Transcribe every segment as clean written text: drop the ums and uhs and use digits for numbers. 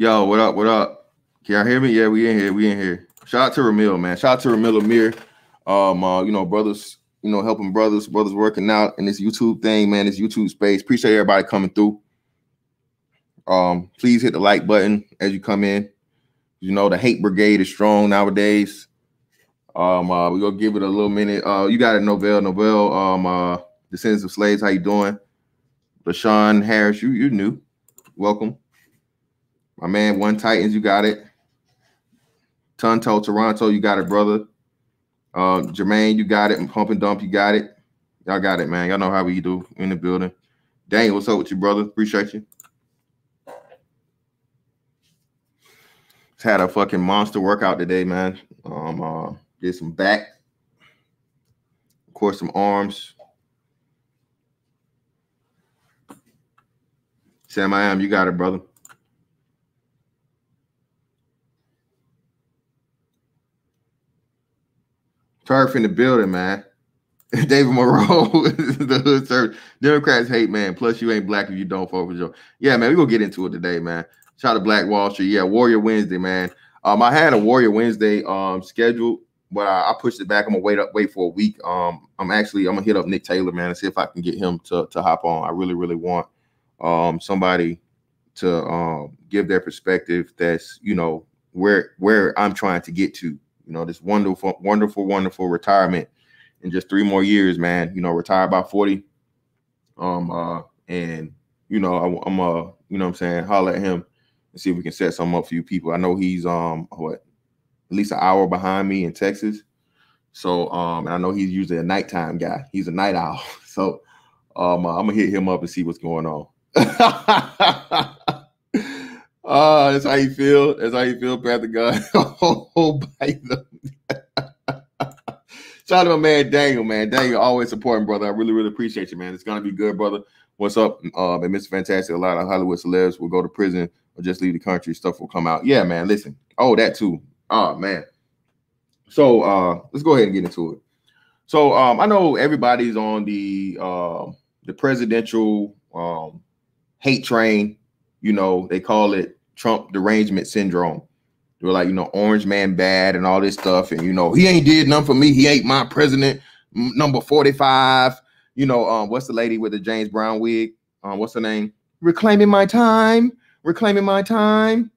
Yo, what up? What up? Can y'all hear me? Yeah, we in here. We in here. Shout out to Ramil, man. Shout out to Ramil Amir. Brothers, helping brothers working out in this YouTube thing, man, this YouTube space. Appreciate everybody coming through. Please hit the like button as you come in. You know, the hate brigade is strong nowadays. We're gonna give it a little minute. You got it, Novell, Descendants of Slaves, how you doing? LaShawn Harris, you new. Welcome. My man, One Titans, you got it. Tonto, Toronto, you got it, brother. Jermaine, you got it. And Pump and Dump, you got it. Y'all got it, man. Y'all know how we do in the building. Daniel, what's up with you, brother? Appreciate you. Just had a fucking monster workout today, man. Did some back. Of course, some arms. Sam, I am. You got it, brother. Turf in the building, man. David Moreau, the hood service. Democrats hate, man. Plus, you ain't black if you don't vote for Joe. Yeah, man, we're going to get into it today, man. Shout out to Black Wall Street. Yeah, Warrior Wednesday, man. I had a Warrior Wednesday scheduled, but I pushed it back. I'm going to wait for a week. I'm going to hit up Nick Taylor, man, and see if I can get him to hop on. I really, really want somebody to give their perspective that's, where I'm trying to get to. This wonderful, wonderful, wonderful retirement in just 3 more years, man. Retire by 40. I'm what I'm saying, holler at him and see if we can set something up for you people. I know he's at least an hour behind me in Texas. So and I know he's usually a nighttime guy. He's a night owl. So I'm gonna hit him up and see what's going on. That's how you feel. That's how you feel, Panther God. Shout out to my man Daniel, man. Daniel, always supporting, brother. I really, really appreciate you, man. It's gonna be good, brother. What's up? And Mr. Fantastic. A lot of Hollywood celebs will go to prison or just leave the country. Stuff will come out. Yeah, man. Listen. Oh, that too. Oh, man. So let's go ahead and get into it. So I know everybody's on the presidential hate train. They call it Trump derangement syndrome. They're like, orange man bad and all this stuff. And, he ain't did nothing for me. He ain't my president. Number 45. What's the lady with the James Brown wig? What's her name? Reclaiming my time. Reclaiming my time.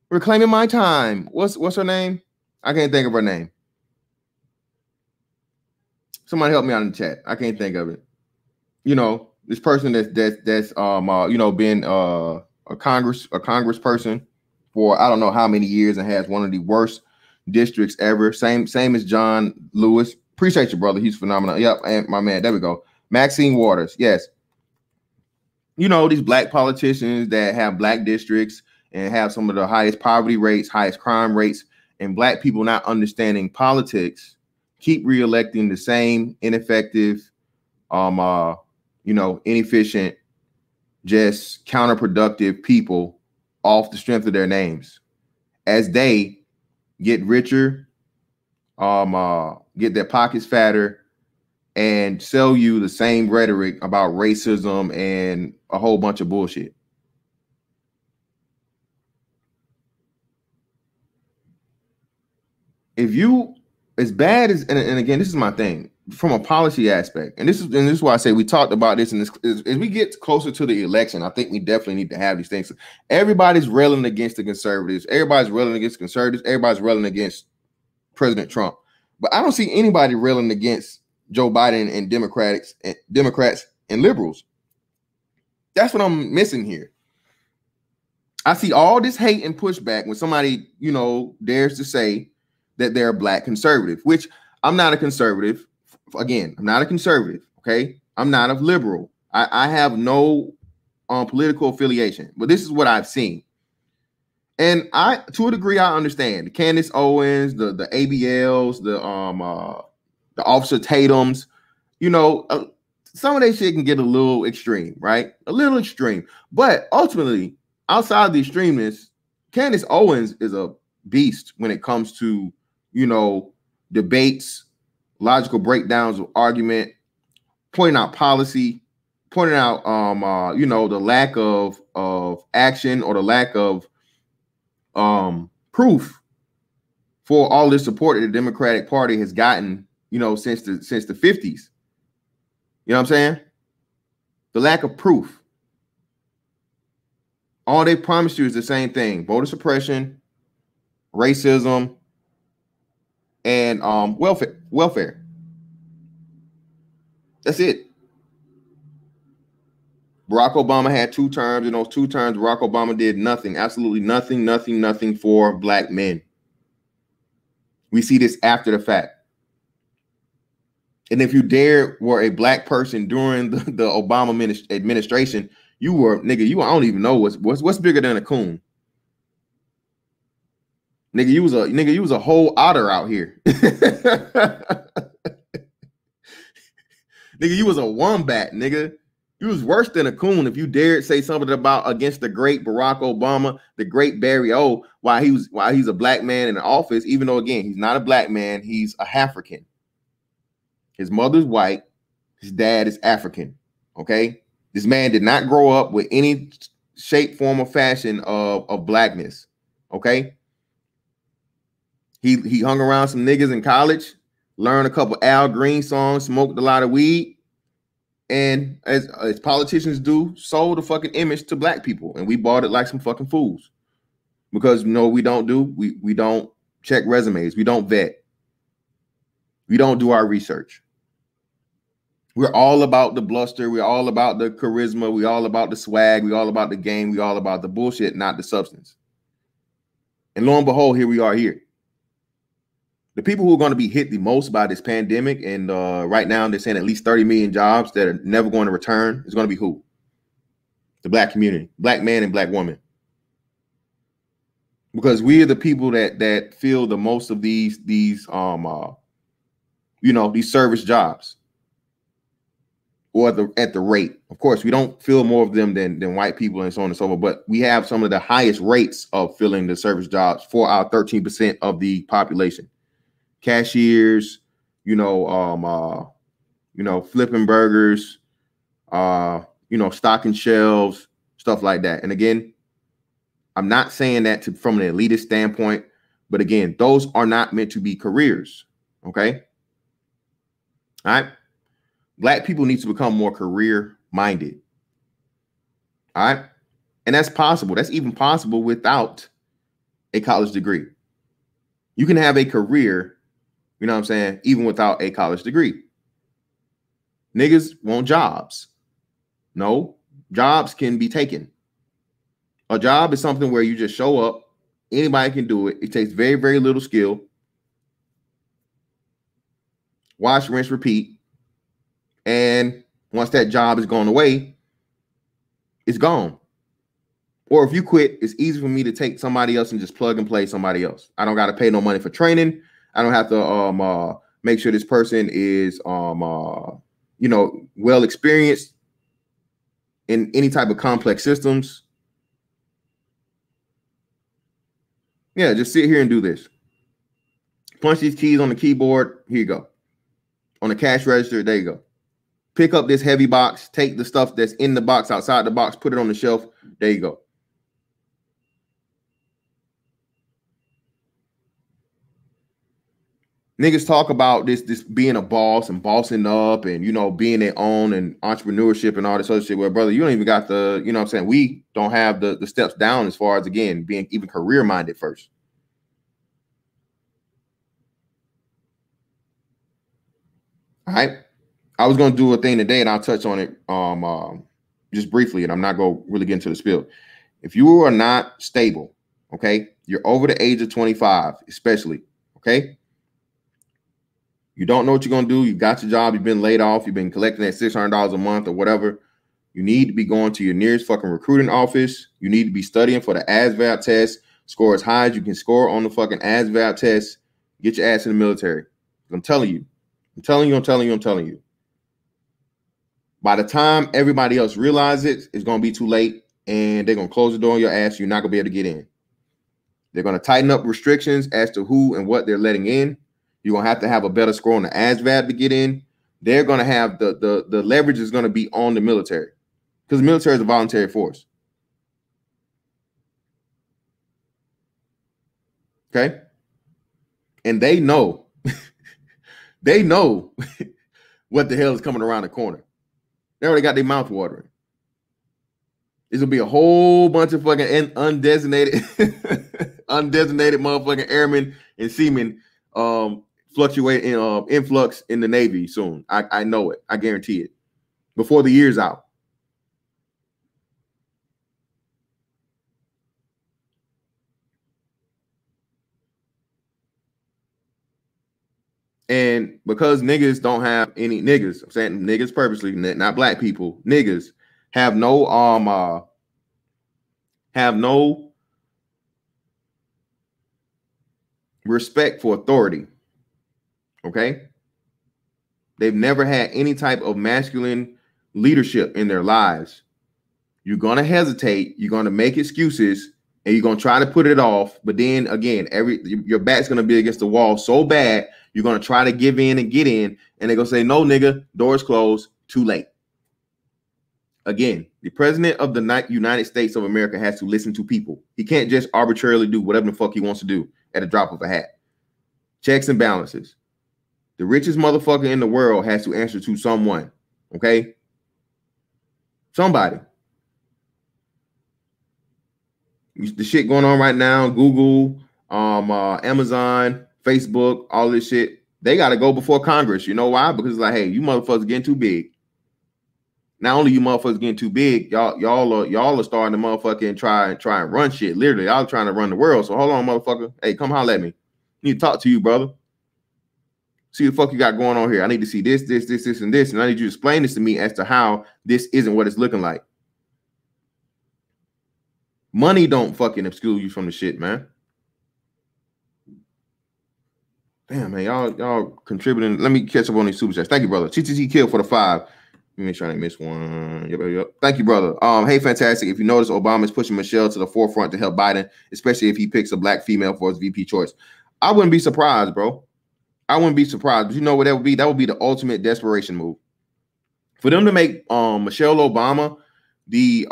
Reclaiming my time. What's her name? I can't think of her name. Somebody help me out in the chat. I can't think of it. This person that's been a congressperson for I don't know how many years and has one of the worst districts ever. Same as John Lewis. Appreciate you, brother. He's phenomenal. Yep, and my man. There we go. Maxine Waters. Yes. These black politicians that have black districts and have some of the highest poverty rates, highest crime rates, and black people not understanding politics keep reelecting the same ineffective, inefficient, just counterproductive people off the strength of their names as they get richer, get their pockets fatter, and sell you the same rhetoric about racism and a whole bunch of bullshit. If you, as bad as, and again, this is my thing from a policy aspect, and this is why I say we talked about this, and as we get closer to the election, I think we definitely need to have these things. Everybody's railing against the conservatives. Everybody's railing against conservatives. Everybody's railing against President Trump. But I don't see anybody railing against Joe Biden and Democrats and liberals. That's what I'm missing here. I see all this hate and pushback when somebody, dares to say that they're a black conservative, which I'm not a conservative. Again, I'm not a conservative. Okay. I'm not a liberal. I have no political affiliation, but this is what I've seen. And to a degree, I understand the Candace Owens, the ABLs, the Officer Tatums, some of that shit can get a little extreme, right? A little extreme. But ultimately, outside of the extremeness, Candace Owens is a beast when it comes to, debates, logical breakdowns of argument, pointing out policy, pointing out, the lack of action or the lack of proof for all this support that the Democratic Party has gotten, since the 50s. You know what I'm saying? The lack of proof. All they promised you is the same thing: voter suppression, racism, and welfare. That's it. Barack Obama had 2 terms. In those 2 terms, Barack Obama did nothing, absolutely nothing for black men. We see this after the fact. And if you were a black person during the Obama administration, you were, nigga, I don't even know what's bigger than a coon. Nigga, you was a whole otter out here. Nigga, you was a wombat, nigga. You was worse than a coon if you dared say something against the great Barack Obama, the great Barry O, while he's a black man in the office, even though, again, he's not a black man, he's a African. His mother's white, his dad is African. Okay? This man did not grow up with any shape, form, or fashion of blackness. Okay? He hung around some niggas in college, learned a couple Al Green songs, smoked a lot of weed, and as politicians do, sold a fucking image to black people, and we bought it like some fucking fools. Because we don't check resumes, we don't vet, we don't do our research. We're all about the bluster, we're all about the charisma, we're all about the swag, we're all about the game, we're all about the bullshit, not the substance. And lo and behold, here we are here. The people who are going to be hit the most by this pandemic, and right now they're saying at least 30 million jobs that are never going to return, is going to be who? The black community, black man and black woman. Because we are the people that feel the most of these service jobs, or at the rate. Of course, we don't feel more of them than white people and so on and so forth, but we have some of the highest rates of filling the service jobs for our 13% of the population. Cashiers, flipping burgers, stocking shelves, stuff like that. And again, I'm not saying that from an elitist standpoint, but again, those are not meant to be careers. Okay. All right. Black people need to become more career minded. All right. And that's possible. That's even possible without a college degree. You can have a career, you know what I'm saying, even without a college degree. Niggas want jobs. No, jobs can be taken. A job is something where you just show up. Anybody can do it. It takes very, very little skill. Wash, rinse, repeat. And once that job is gone away, it's gone. Or if you quit, it's easy for me to take somebody else and just plug and play somebody else. I don't got to pay no money for training. I don't have to make sure this person is well experienced in any type of complex systems. Yeah, just sit here and do this. Punch these keys on the keyboard. Here you go. On the cash register, there you go. Pick up this heavy box, take the stuff that's in the box, outside the box, put it on the shelf. There you go. Niggas talk about this being a boss and bossing up and, being their own and entrepreneurship and all this other shit. Well, brother, you don't even got the, what I'm saying? We don't have the steps down as far as, again, being even career minded first. All right. I was going to do a thing today and I'll touch on it just briefly, and I'm not going to really get into the spiel. If you are not stable, okay, you're over the age of 25, especially, okay, you don't know what you're going to do. You got your job. You've been laid off. You've been collecting that $600 a month or whatever. You need to be going to your nearest fucking recruiting office. You need to be studying for the ASVAB test. Score as high as you can score on the fucking ASVAB test. Get your ass in the military. I'm telling you. By the time everybody else realizes it, it's going to be too late, and they're going to close the door on your ass. You're not going to be able to get in. They're going to tighten up restrictions as to who and what they're letting in. You're going to have a better score on the ASVAB to get in. They're going to have the leverage is going to be on the military, because the military is a voluntary force. Okay. And they know, they know what the hell is coming around the corner. They already got their mouth watering. This will be a whole bunch of fucking undesignated, undesignated motherfucking airmen and seamen fluctuate in influx in the Navy soon. I know it. I guarantee it. Before the year's out. And because niggas don't have any niggas, I'm saying niggas purposely, not black people, niggas have no respect for authority. Okay? They've never had any type of masculine leadership in their lives. You're gonna hesitate, you're gonna make excuses, and you're gonna try to put it off. But then again, your back's gonna be against the wall so bad, you're gonna try to give in and get in, and they're gonna say, no, nigga, doors closed, too late. Again, the president of the United States of America has to listen to people. He can't just arbitrarily do whatever the fuck he wants to do at a drop of a hat. Checks and balances. The richest motherfucker in the world has to answer to someone. Okay? Somebody. The shit going on right now, Google, Amazon, Facebook, all this shit, they got to go before Congress. You know why? Because it's like, hey, you motherfuckers getting too big. Not only you motherfuckers getting too big, y'all are starting to motherfucking try and run shit. Literally, y'all trying to run the world. So hold on, motherfucker. Hey, come holler at me. I need to talk to you, brother. See the fuck you got going on here. I need to see this, and this, and I need you to explain this to me as to how this isn't what it's looking like. Money don't fucking exclude you from the shit, man. Damn, man, y'all contributing. Let me catch up on these super chats. Thank you, brother. TTC Kill for the 5. Let me make sure I didn't miss one. Yep. Thank you, brother. Hey, fantastic. If you notice, Obama is pushing Michelle to the forefront to help Biden, especially if he picks a black female for his VP choice. I wouldn't be surprised, bro. I wouldn't be surprised. But you know what that would be? That would be the ultimate desperation move. For them to make Michelle Obama the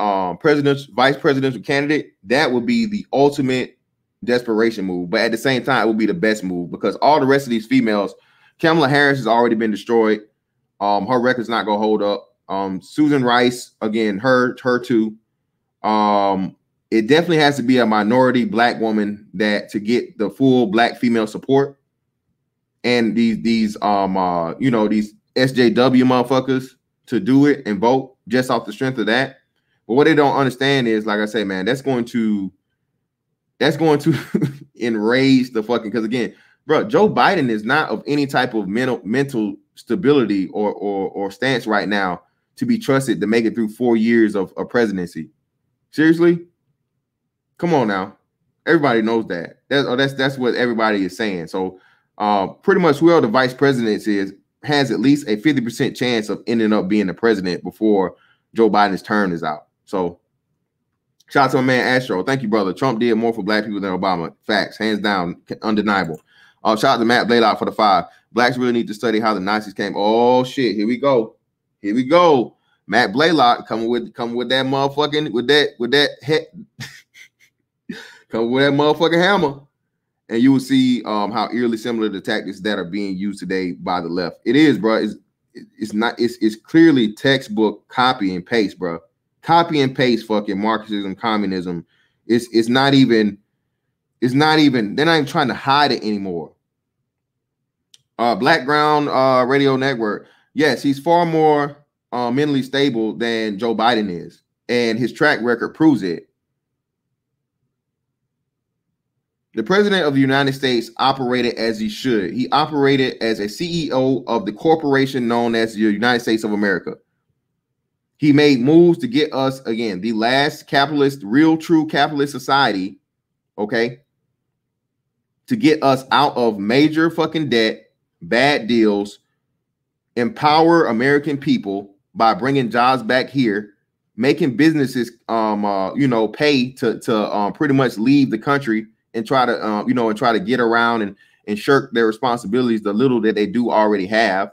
vice presidential candidate, that would be the ultimate desperation move. But at the same time, it would be the best move because all the rest of these females, Kamala Harris has already been destroyed. Her record's not gonna hold up. Susan Rice, again, her too. It definitely has to be a minority black woman that to get the full black female support. And these SJW motherfuckers to do it and vote just off the strength of that. But what they don't understand is, like I say, man, that's going to enrage the fucking, because again, bro, Joe Biden is not of any type of mental stability or stance right now to be trusted to make it through 4 years of presidency. Seriously? Come on now. Everybody knows that. That's what everybody is saying. So pretty much whoever the vice president is has at least a 50% chance of ending up being the president before Joe Biden's term is out. So shout out to my man Astro. Thank you, brother. Trump did more for black people than Obama. Facts, hands down, undeniable. Shout out to Matt Blaylock for the 5. Blacks really need to study how the Nazis came. Oh shit, here we go. Here we go. Matt Blaylock coming with that motherfucking with that head coming with that motherfucking hammer. And you will see how eerily similar the tactics that are being used today by the left. It is, bro. It's clearly textbook copy and paste, bro. Copy and paste fucking Marxism, communism. It's not even they're not even trying to hide it anymore. Blackground Radio Network. Yes, he's far more mentally stable than Joe Biden is, and his track record proves it. The president of the United States operated as he should. He operated as a CEO of the corporation known as the United States of America. He made moves to get us, again, the last capitalist, real true capitalist society, okay, to get us out of major fucking debt, bad deals, empower American people by bringing jobs back here, making businesses, pay to pretty much leave the country and try to get around and shirk their responsibilities, the little that they do already have.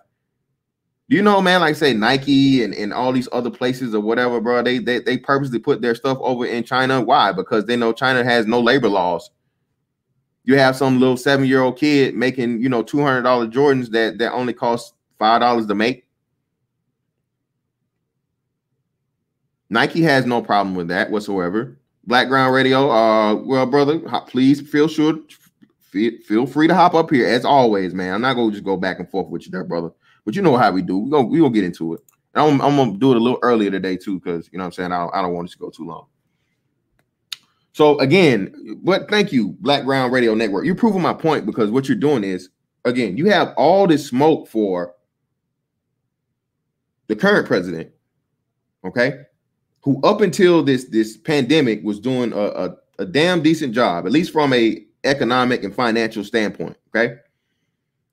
Do you know, man, like say Nike and all these other places or whatever, bro, they purposely put their stuff over in China. Why? Because they know China has no labor laws. You have some little 7-year-old kid making, $200 Jordans that only cost $5 to make. Nike has no problem with that whatsoever. Black Ground Radio, well, brother, please feel free to hop up here as always, man. I'm not gonna just go back and forth with you there, brother. But you know how we do. We gonna get into it. And I'm gonna do it a little earlier today too, because you know what I'm saying. I don't want it to go too long. So again, but thank you, Black Ground Radio Network. You're proving my point, because what you're doing is, again, you have all this smoke for the current president, okay, who up until this pandemic was doing a damn decent job, at least from a economic and financial standpoint, okay?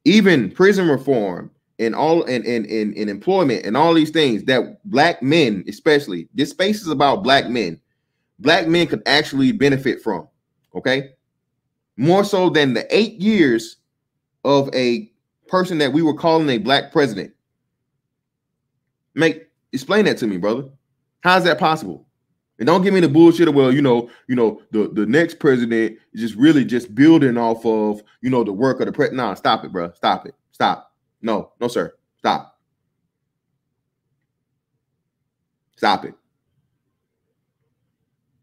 Even prison reform and all and employment and all these things that black men, especially, this space is about black men. Black men could actually benefit from, okay? More so than the 8 years of a person that we were calling a black president. Explain that to me, brother. How is that possible? And don't give me the bullshit of, well, the next president is just really just building off of, the work of the president. Nah, stop it, bro. Stop it. Stop. No, sir. Stop. Stop it.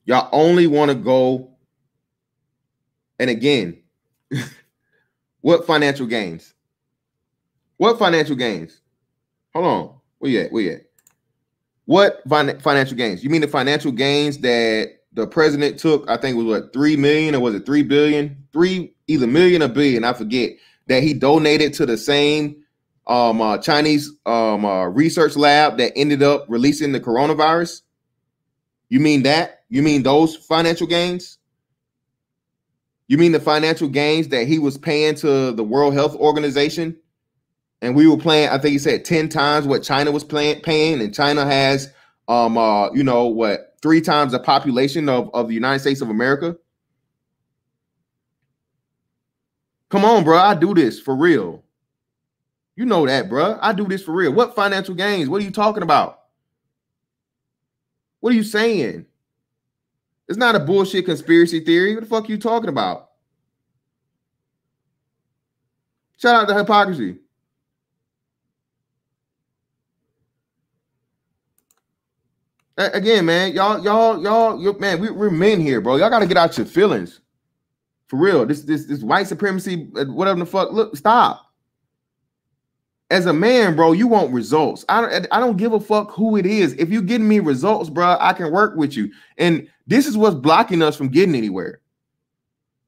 Y'all only want to go. And again, what financial gains? What financial gains? Hold on. Where you at? What financial gains? You mean the financial gains that the president took? I think it was what, 3 million, or was it 3 billion? Either million or billion, I forget, that he donated to the same Chinese research lab that ended up releasing the coronavirus? You mean that? You mean those financial gains? You mean the financial gains that he was paying to the World Health Organization? And we were paying, I think he said 10 times what China was paying. And China has, 3 times the population of the United States of America? Come on, bro. I do this for real. You know that, bro. I do this for real. What financial gains? What are you talking about? What are you saying? It's not a bullshit conspiracy theory. What the fuck are you talking about? Shout out to hypocrisy. Again, man, y'all, man, we're men here, bro. Y'all got to get out your feelings. For real. This white supremacy, whatever the fuck. Look, stop. As a man, bro, you want results. I don't give a fuck who it is. If you're getting me results, bro, I can work with you. And this is what's blocking us from getting anywhere.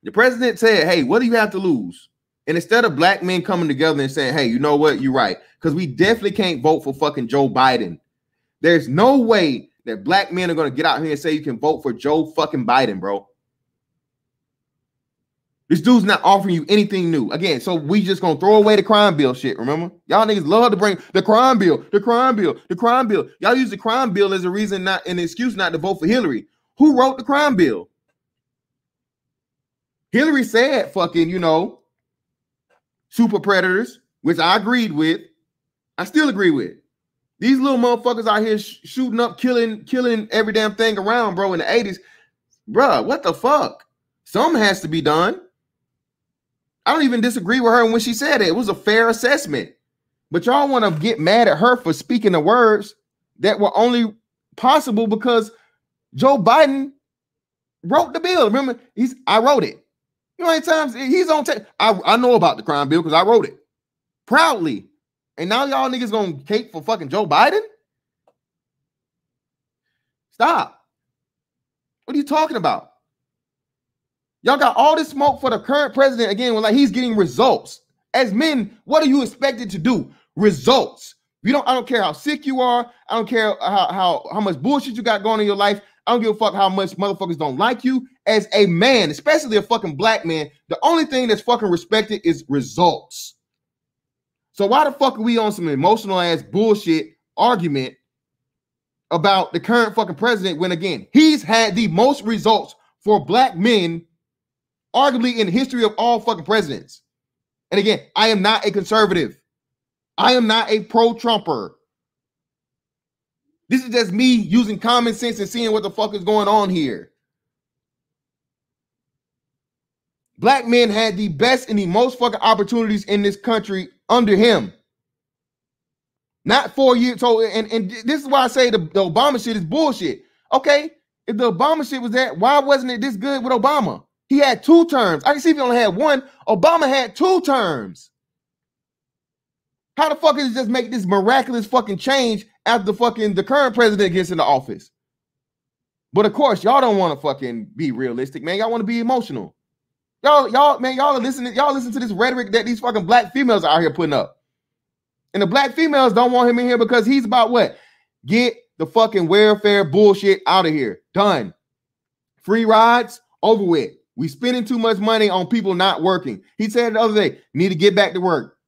The president said, hey, what do you have to lose? And instead of black men coming together and saying, hey, you know what? You're right. Because we definitely can't vote for fucking Joe Biden. There's no way that black men are going to get out here and say you can vote for Joe fucking Biden, bro. This dude's not offering you anything new. Again, so we just gonna throw away the crime bill shit, remember? Y'all niggas love to bring the crime bill. Y'all use the crime bill as a reason, not an excuse not to vote for Hillary. Who wrote the crime bill? Hillary said fucking, super predators, which I agreed with. I still agree with. These little motherfuckers out here shooting up, killing every damn thing around, bro, in the 80s. Bruh, what the fuck? Something has to be done. I don't even disagree with her when she said it. It was a fair assessment. But y'all want to get mad at her for speaking the words that were only possible because Joe Biden wrote the bill. Remember, I wrote it. You know how many times he's on tape? I know about the crime bill because I wrote it proudly. And now y'all niggas gonna cape for fucking Joe Biden? Stop. What are you talking about? Y'all got all this smoke for the current president again, when like he's getting results. As men, what are you expected to do? Results. I don't care how sick you are. I don't care how much bullshit you got going in your life. I don't give a fuck how much motherfuckers don't like you. As a man, especially a fucking black man, the only thing that's fucking respected is results. So why the fuck are we on some emotional ass bullshit argument about the current fucking president when, again, he's had the most results for black men arguably in the history of all fucking presidents. And again, I am not a conservative. I am not a pro-Trumper. This is just me using common sense and seeing what the fuck is going on here. Black men had the best and the most fucking opportunities in this country under him. Not 4 years. So, and this is why I say the Obama shit is bullshit. Okay, if the Obama shit was that, why wasn't it this good with Obama? He had 2 terms. I can see if he only had 1. Obama had 2 terms. How the fuck is it just make this miraculous fucking change after the current president gets into office? But of course, y'all don't want to fucking be realistic, man. Y'all want to be emotional. Y'all are listening. Y'all listen to this rhetoric that these fucking black females are out here putting up. And the black females don't want him in here because he's about what? Get the fucking welfare bullshit out of here. Done. Free rides, over with. We spending too much money on people not working. He said the other day, need to get back to work.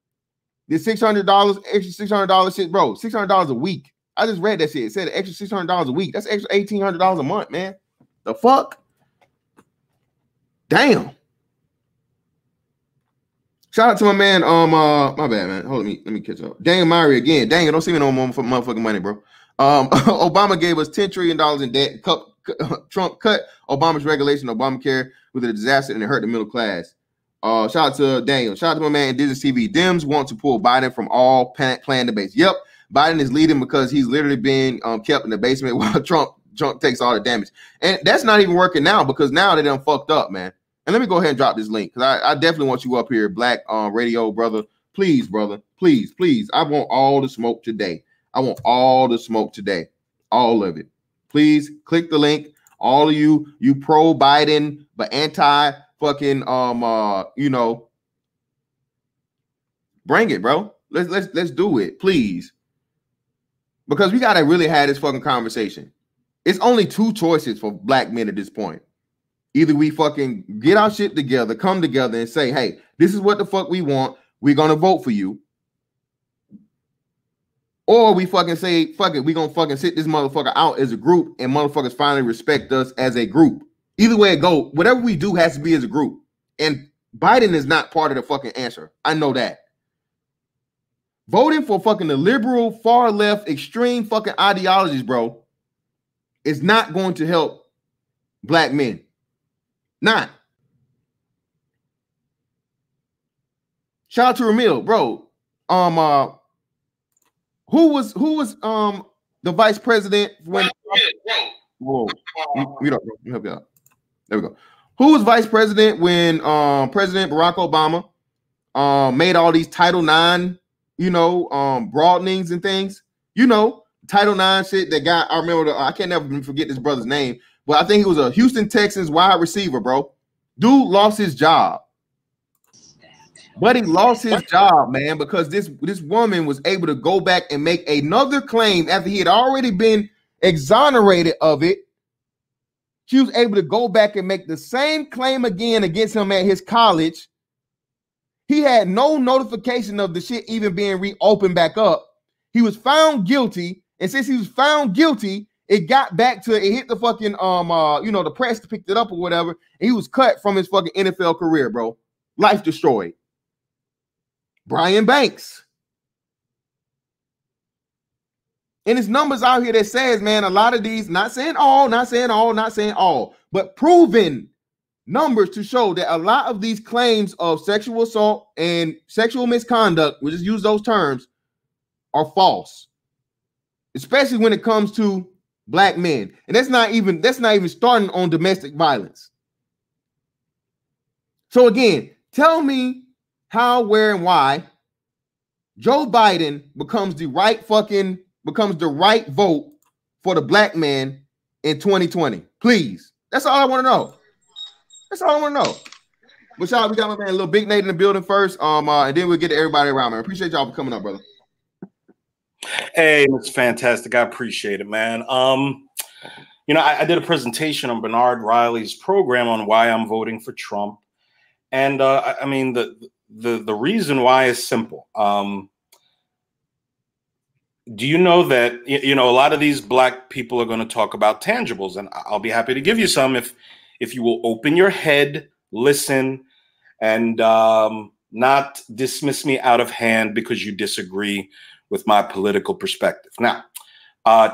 This $600, extra $600 shit, bro. $600 a week. I just read that shit. It said extra $600 a week. That's extra $1,800 a month, man. The fuck? Damn. Shout out to my man. My bad, man. Hold on, let me catch up. Daniel Murray again. Daniel, don't see me no more motherfucking money, bro. Obama gave us $10 trillion in debt. Trump cut Obama's regulation, Obamacare, with a disaster, and it hurt the middle class. Shout out to Daniel. Shout out to my man Indigenous TV. Dems want to pull Biden from all planned debates. Yep, Biden is leading because he's literally being kept in the basement while Trump takes all the damage. And that's not even working now because now they done fucked up, man. And let me go ahead and drop this link because I definitely want you up here, Black Radio, brother. Please, brother. Please, please. I want all the smoke today. I want all the smoke today. All of it. Please click the link. All of you pro Biden but anti fucking bring it, bro. Let's do it, please. Because we gotta really have this fucking conversation. It's only 2 choices for black men at this point. Either we fucking get our shit together, come together and say, hey, this is what the fuck we want. We're gonna vote for you. Or we fucking say, fuck it, we gonna fucking sit this motherfucker out as a group and motherfuckers finally respect us as a group. Either way it go, whatever we do has to be as a group. And Biden is not part of the fucking answer. I know that. Voting for fucking the liberal, far left, extreme fucking ideologies, bro, is not going to help black men. Not. Shout out to Ramil, bro. Who was the vice president when? Whoa, mute up, bro. Let me help you out. There we go. Who was vice president when President Barack Obama made all these Title IX, broadenings and things? Title IX shit that guy. I remember. I can't never forget this brother's name, but I think he was a Houston Texans wide receiver, bro. Dude lost his job. But he lost his job, man, because this woman was able to go back and make another claim after he had already been exonerated of it. She was able to go back and make the same claim again against him at his college. He had no notification of the shit even being reopened back up. He was found guilty, and since he was found guilty, it got back to it hit the fucking the press picked it up or whatever, and he was cut from his fucking NFL career, bro. Life destroyed. Brian Banks. And his numbers out here that says, man, a lot of these, not saying all, but proven numbers to show that a lot of these claims of sexual assault and sexual misconduct, we just use those terms, are false. Especially when it comes to black men. And that's not even starting on domestic violence. So again, tell me how, where, and why Joe Biden becomes the right vote for the black man in 2020. Please. That's all I want to know. That's all I want to know. But y'all, we got my man Little Big Nate in the building first. And then we'll get to everybody around, man. Appreciate y'all for coming up, brother. Hey, it's fantastic. I appreciate it, man. I did a presentation on Bernard Riley's program on why I'm voting for Trump. And the reason why is simple. Do you know that, a lot of these black people are going to talk about tangibles, and I'll be happy to give you some if you will open your head, listen, and not dismiss me out of hand because you disagree with my political perspective. Now,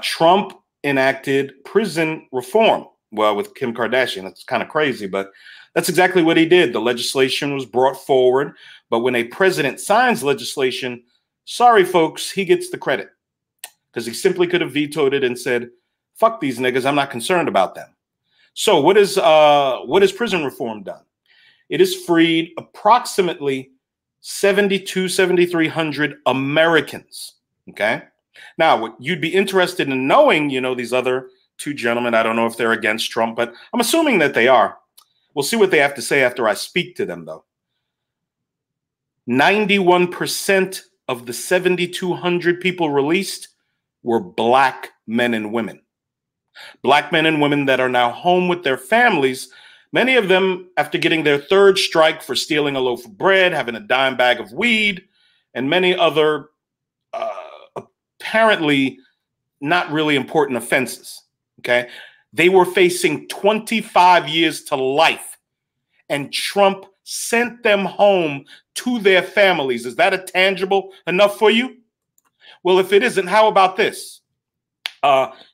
Trump enacted prison reform. well, with Kim Kardashian. That's kind of crazy, but that's exactly what he did. The legislation was brought forward, but when a president signs legislation, sorry, folks, he gets the credit because he simply could have vetoed it and said, fuck these niggas, I'm not concerned about them. So what is prison reform done? It has freed approximately 7,300 Americans, okay? Now, what you'd be interested in knowing, these other two gentlemen, I don't know if they're against Trump, but I'm assuming that they are. We'll see what they have to say after I speak to them, though. 91% of the 7,200 people released were black men and women. Black men and women that are now home with their families, many of them after getting their third strike for stealing a loaf of bread, having a dime bag of weed, and many other apparently not really important offenses, okay? They were facing 25 years to life, and Trump sent them home to their families. Is that a tangible enough for you? Well, if it isn't, how about this?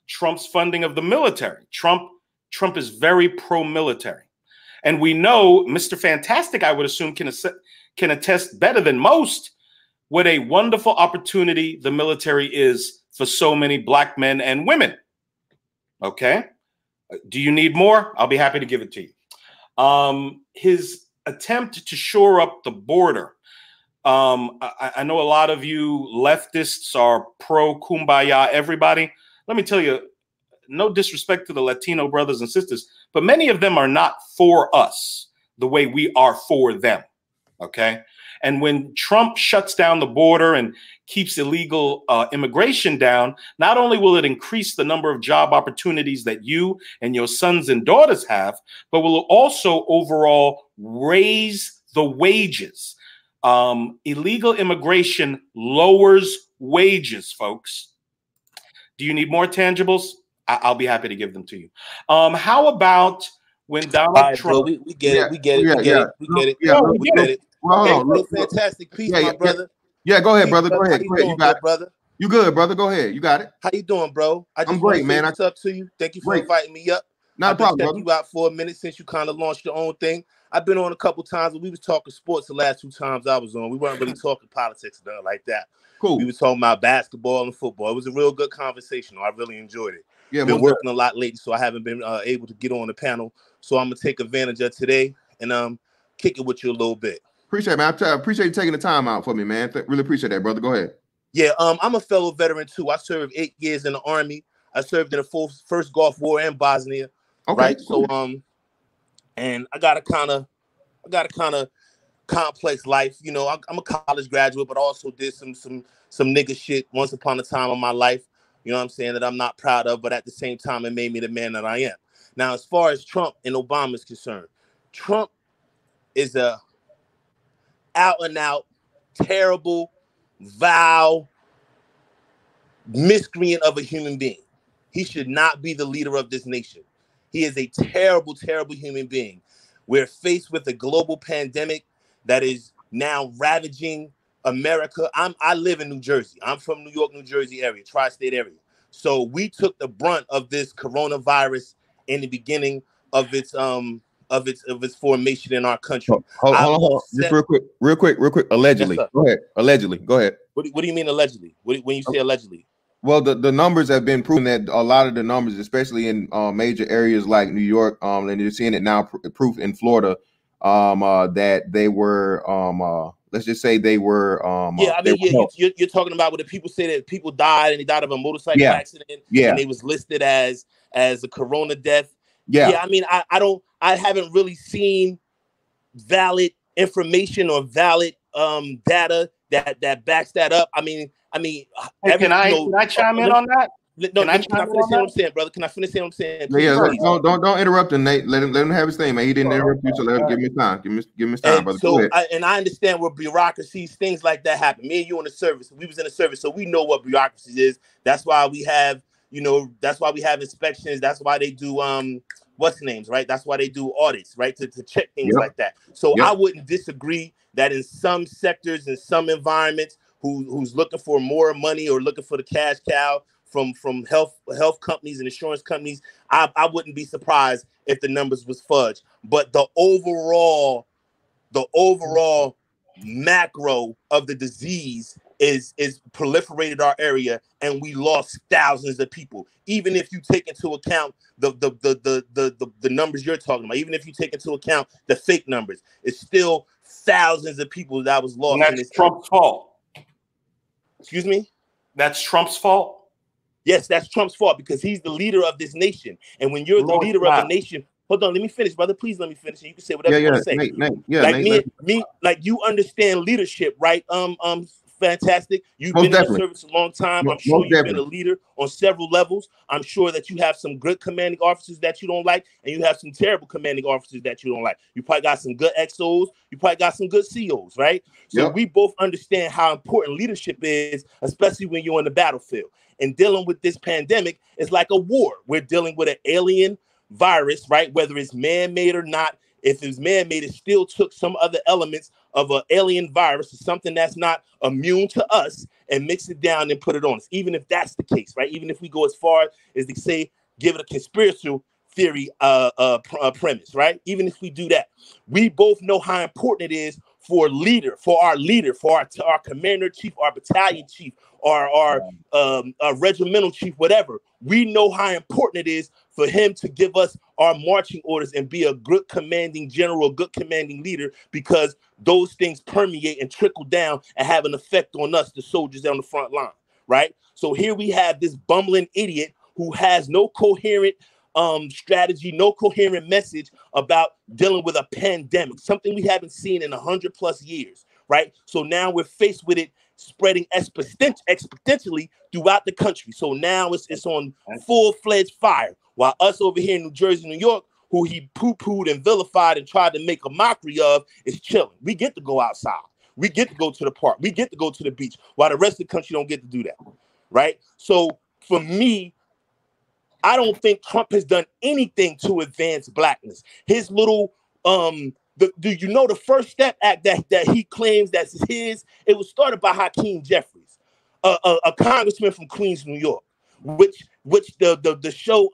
Trump's funding of the military. Trump is very pro-military. And we know Mr. Fantastic, I would assume, can attest better than most what a wonderful opportunity the military is for so many black men and women. Okay? Do you need more? I'll be happy to give it to you. His attempt to shore up the border. I know a lot of you leftists are pro-kumbaya, everybody. Let me tell you, no disrespect to the Latino brothers and sisters, but many of them are not for us the way we are for them, okay? And when Trump shuts down the border and keeps illegal immigration down, not only will it increase the number of job opportunities that you and your sons and daughters have, but will also overall raise the wages. Illegal immigration lowers wages, folks. Do you need more tangibles? I'll be happy to give them to you. How about when Donald Trump? Bro, we get it. We get it. Well, fantastic piece, my brother. Yeah, go ahead, brother. Go ahead. You got it, brother. You good, brother? Go ahead. You got it. How you doing, bro? I'm great, man. What's up to you? Thank you for inviting me up. Not a problem, brother. You out for a minute since you kind of launched your own thing. I've been on a couple times, but we was talking sports the last 2 times I was on. We weren't really talking politics or nothing like that. Cool. We was talking about basketball and football. It was a real good conversation. I really enjoyed it. Yeah, been working a lot lately, so I haven't been able to get on the panel. So I'm gonna take advantage of today and kick it with you a little bit. Appreciate it, man. I appreciate you taking the time out for me, man. Really appreciate that, brother. Go ahead. Yeah, I'm a fellow veteran too. I served 8 years in the Army. I served in the first Gulf War in Bosnia. Okay. Right. Cool. So and I got a kind of complex life. I'm a college graduate, but also did some nigga shit once upon a time in my life. You know what I'm saying, that I'm not proud of, but at the same time, it made me the man that I am. Now, as far as Trump and Obama is concerned, Trump is a out and out, terrible, vile miscreant of a human being. He should not be the leader of this nation. He is a terrible, terrible human being. We're faced with a global pandemic that is now ravaging America. I live in New Jersey. I'm from New York, New Jersey area, tri-state area. So we took the brunt of this coronavirus in the beginning of its formation in our country. Hold on. Just real quick. Allegedly. Yes, go ahead. Allegedly. Go ahead. What do you mean allegedly? When you say allegedly? Well, the numbers have been proven that a lot of the numbers, especially in major areas like New York, and you're seeing it now proof in Florida, that they were let's just say they were you're talking about what the people say that people died and they died of a motorcycle accident, and they was listed as a corona death. I mean, I haven't really seen valid information or valid data that backs that up. I mean, hey, can I chime in on that? No, can I finish saying what I'm saying, brother? Can I finish saying what I'm saying? Don't interrupt him, Nate. Let him have his thing, man. He didn't interrupt you, so give me time. Give me time, brother. So I understand where bureaucracies, things like that happen. Me and you in the service, we was in the service, so we know what bureaucracy is. That's why we have, that's why we have inspections. That's why they do what's names, right? That's why they do audits, right? To check things like that. So I wouldn't disagree that in some sectors, in some environments, who's looking for more money or looking for the cash cow from health companies and insurance companies, I wouldn't be surprised if the numbers was fudge. But the overall macro of the disease is proliferated our area, and we lost thousands of people. Even if you take into account the numbers you're talking about, even if you take into account the fake numbers, it's still thousands of people that was lost. And that's Trump's fault. Excuse me? That's Trump's fault? Yes, that's Trump's fault because he's the leader of this nation. And when you're the leader of the nation, hold on, let me finish, brother. Please let me finish. You can say whatever you want to say. Nate, me, like you understand leadership, right? Fantastic. You've been in the service a long time. I'm sure you've been a leader on several levels. I'm sure that you have some good commanding officers that you don't like, and you have some terrible commanding officers that you don't like. You probably got some good XOs. You probably got some good COs, right? So we both understand how important leadership is, especially when you're on the battlefield. And dealing with this pandemic is like a war. We're dealing with an alien virus, right? Whether it's man-made or not. If it's man-made, it still took some other elements of an alien virus or something that's not immune to us and mix it down and put it on us. Even if that's the case, right? Even if we go as far as to say, give it a conspiracy theory premise, right? Even if we do that, we both know how important it is for our commander chief, our battalion chief, our regimental chief, whatever. We know how important it is for him to give us our marching orders and be a good commanding general, a good commanding leader, because those things permeate and trickle down and have an effect on us, the soldiers on the front line, right? So here we have this bumbling idiot who has no coherent strategy, no coherent message about dealing with a pandemic, something we haven't seen in 100+ years, right? So now we're faced with it spreading exponentially throughout the country. So now it's on full-fledged fire, while us over here in New Jersey, New York, who he poo-pooed and vilified and tried to make a mockery of, is chilling. We get to go outside. We get to go to the park. We get to go to the beach, while the rest of the country don't get to do that, right? So for me, I don't think Trump has done anything to advance blackness. His little, do you know the First Step Act that he claims that's his? It was started by Hakeem Jeffries, a congressman from Queens, New York, which the show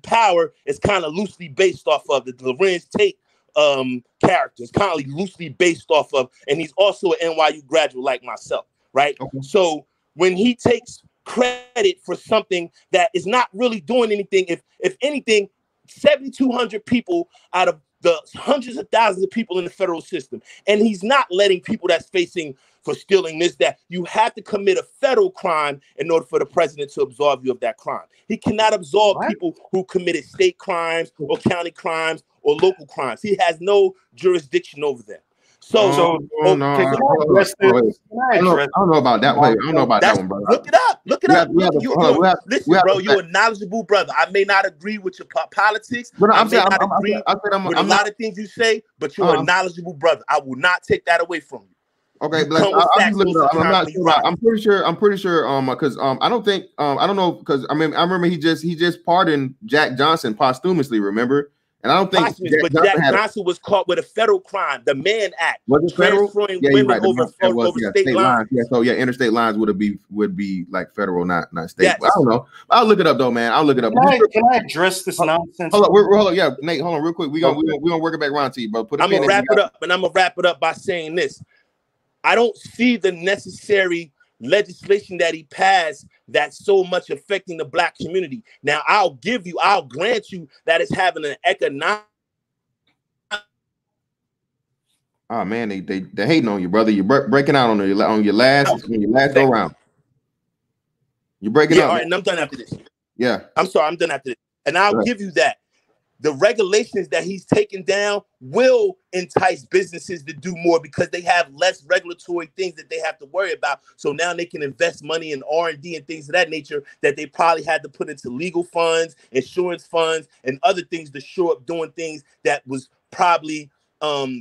Power is kind of loosely based off of. The Lorenz Tate character is kind of loosely based off of, and he's also an NYU graduate like myself, right? Okay. So when he takes credit for something that is not really doing anything, if anything, 7,200 people out of the hundreds of thousands of people in the federal system, and he's not letting people that's facing for stealing this, that you have to commit a federal crime in order for the president to absolve you of that crime. He cannot absolve people who committed state crimes or county crimes or local crimes. He has no jurisdiction over them. I don't know about that. Wait, I don't know about that one, bro. Look it up. Listen, bro, you're a knowledgeable brother. I may not agree with your politics. But I may not agree with a lot of things you say, but you're a knowledgeable brother. I will not take that away from you. Okay, but I'm pretty sure because I don't think I don't know, because I remember he just pardoned Jack Johnson posthumously, remember? And I don't think Jack Johnson was caught with a federal crime, the Mann Act. Was it federal? Transferring women over state lines. Yeah, so interstate lines would be like federal, not state. Yes. I don't know. I'll look it up though, man. I'll look it up. Can I address this nonsense? Hold on, yeah, Nate, hold on real quick. We're gonna work it back around to you, bro. I'm gonna wrap it up by saying this. I don't see the necessary legislation that he passed that's so much affecting the black community. Now, I'll grant you that it's having an economic. Oh man, they hating on you, brother. You're breaking out on your last go round. You're breaking out. All right, and I'm done after this. Yeah, I'm sorry, I'm done after this, and I'll give you that. The regulations that he's taken down will entice businesses to do more because they have less regulatory things that they have to worry about. So now they can invest money in R&D and things of that nature that they probably had to put into legal funds, insurance funds, and other things to show up doing things that was probably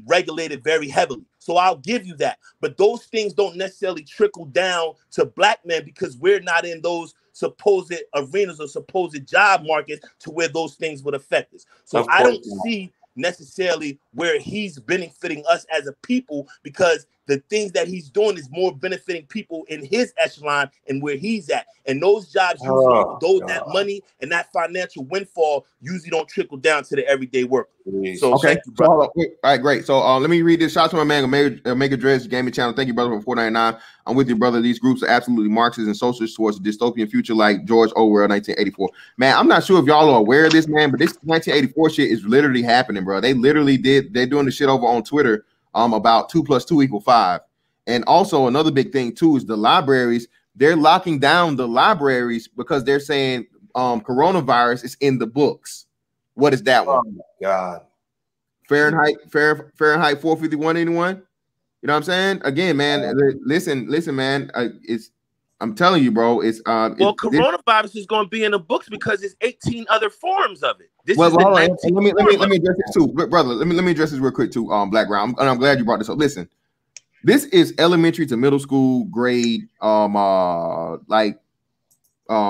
regulated very heavily. So I'll give you that. But those things don't necessarily trickle down to black men because we're not in those supposed arenas or supposed job markets to where those things would affect us. So I don't see necessarily where he's benefiting us as a people, because the things that he's doing is more benefiting people in his echelon and where he's at. And those jobs, usually, that money and that financial windfall usually don't trickle down to the everyday worker. So okay, thank you, brother. all right, great. So let me read this. Shout out to my man Omega Dress Gaming Channel. Thank you, brother, for $4.99. I'm with you, brother. These groups are absolutely Marxist and socialist towards a dystopian future like George Orwell 1984. Man, I'm not sure if y'all are aware of this, man, but this 1984 shit is literally happening, bro. They're doing the shit over on Twitter about 2 + 2 = 5. And also another big thing too is the libraries. They're locking down the libraries because they're saying coronavirus is in the books. What is that one? Oh my God. Fahrenheit 451, anyone? You know what I'm saying? Again, man, listen, man. I'm telling you, bro. Coronavirus is going to be in the books because there's 18 other forms of it. Let me address this too, brother. Let me address this real quick too. Black Ground. I'm glad you brought this up. Listen, this is elementary to middle school grade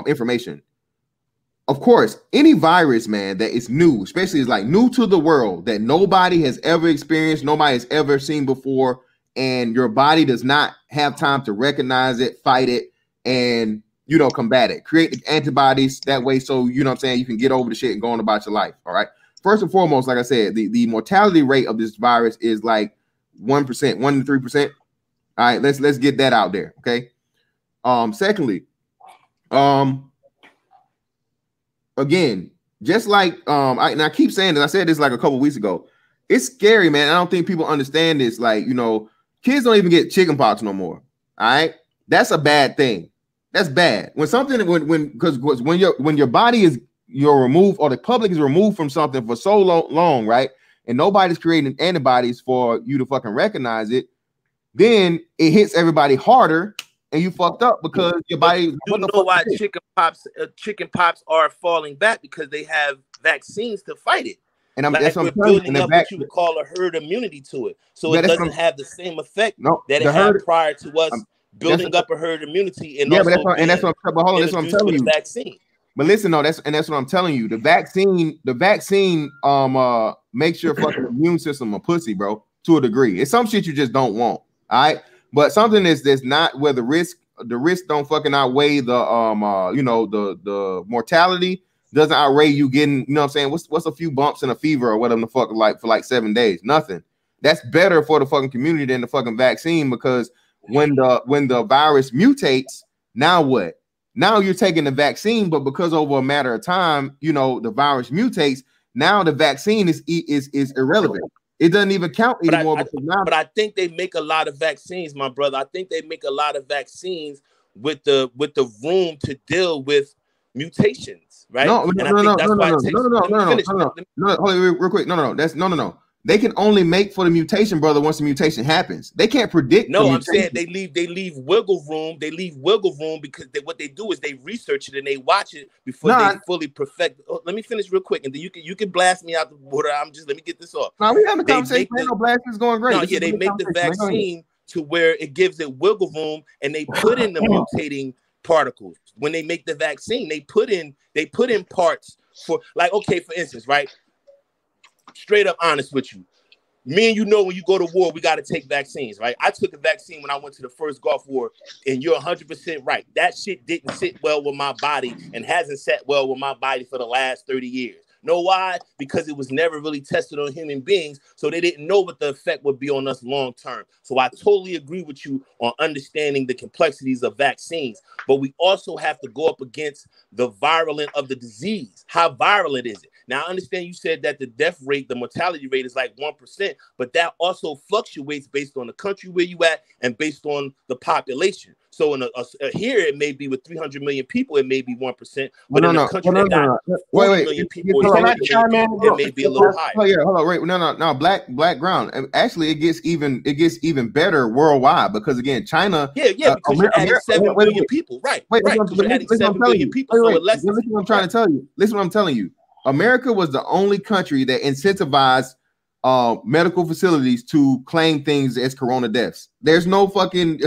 information. Of course, any virus, man, that is new, especially is like new to the world, that nobody has ever experienced, nobody has ever seen before, and your body does not have time to recognize it, fight it, and combat it. Create the antibodies that way, so you know what I'm saying, you can get over the shit and go on about your life. All right. First and foremost, like I said, the mortality rate of this virus is like 1%, 1 to 3%. All right, let's get that out there. Okay. Secondly, again, just like I keep saying this, I said this like a couple weeks ago. It's scary, man. I don't think people understand this. Like, kids don't even get chicken pox no more. All right, that's a bad thing. That's bad. When your body is removed, or the public is removed from something for so long, right? And nobody's creating antibodies for you to fucking recognize it, then it hits everybody harder. And you fucked up because your body. You know why chicken pops are falling back? Because they have vaccines to fight it. And that's what I'm building up what you would call a herd immunity to it, so it doesn't have the same effect that it had prior to us building up a herd immunity. And that's what I'm telling you. Vaccine. But listen, that's what I'm telling you. The vaccine makes your fucking immune system a pussy, bro, to a degree. It's some shit you just don't want. All right. But something that's not where the risk don't fucking outweigh the the mortality doesn't outweigh you getting, you know what I'm saying? What's a few bumps and a fever or whatever the fuck like for like 7 days? Nothing. That's better for the fucking community than the fucking vaccine, because when the virus mutates, now what? Now you're taking the vaccine, but because over a matter of time, the virus mutates, now the vaccine is irrelevant. It doesn't even count anymore. But I think they make a lot of vaccines, my brother. I think they make a lot of vaccines with the room to deal with mutations, right? No. Hold on, real quick. No. They can only make for the mutation, brother, once the mutation happens. They can't predict. No, I'm saying they leave wiggle room. They leave wiggle room because what they do is they research it and they watch it before they fully perfect. Oh, let me finish real quick, and then you can blast me out the water. Let me get this off. No, we have a conversation. No blast is going great. No, they make the vaccine to where it gives it wiggle room, and they put in the mutating particles. When they make the vaccine, they put in parts for, like, okay, for instance, right? Straight up honest with you. Me and when you go to war, we got to take vaccines, right? I took a vaccine when I went to the first Gulf War, and you're 100% right. That shit didn't sit well with my body and hasn't sat well with my body for the last 30 years. Know why? Because it was never really tested on human beings, so they didn't know what the effect would be on us long term. So I totally agree with you on understanding the complexities of vaccines, but we also have to go up against the virulence of the disease. How virulent is it? Now, I understand you said that the death rate, the mortality rate is like 1%, but that also fluctuates based on the country where you at and based on the population. So in here, it may be with 300 million people, it may be 1%. But in a country that got 40 million people, it may be a little higher. Oh yeah, hold on, wait, no. Black ground. Actually, it gets even better worldwide, because again, China. Yeah, because you're adding 7 billion people, right? You're adding 7 billion people. So listen what I'm trying to tell you. Listen what I'm telling you. America was the only country that incentivized medical facilities to claim things as corona deaths. There's no fucking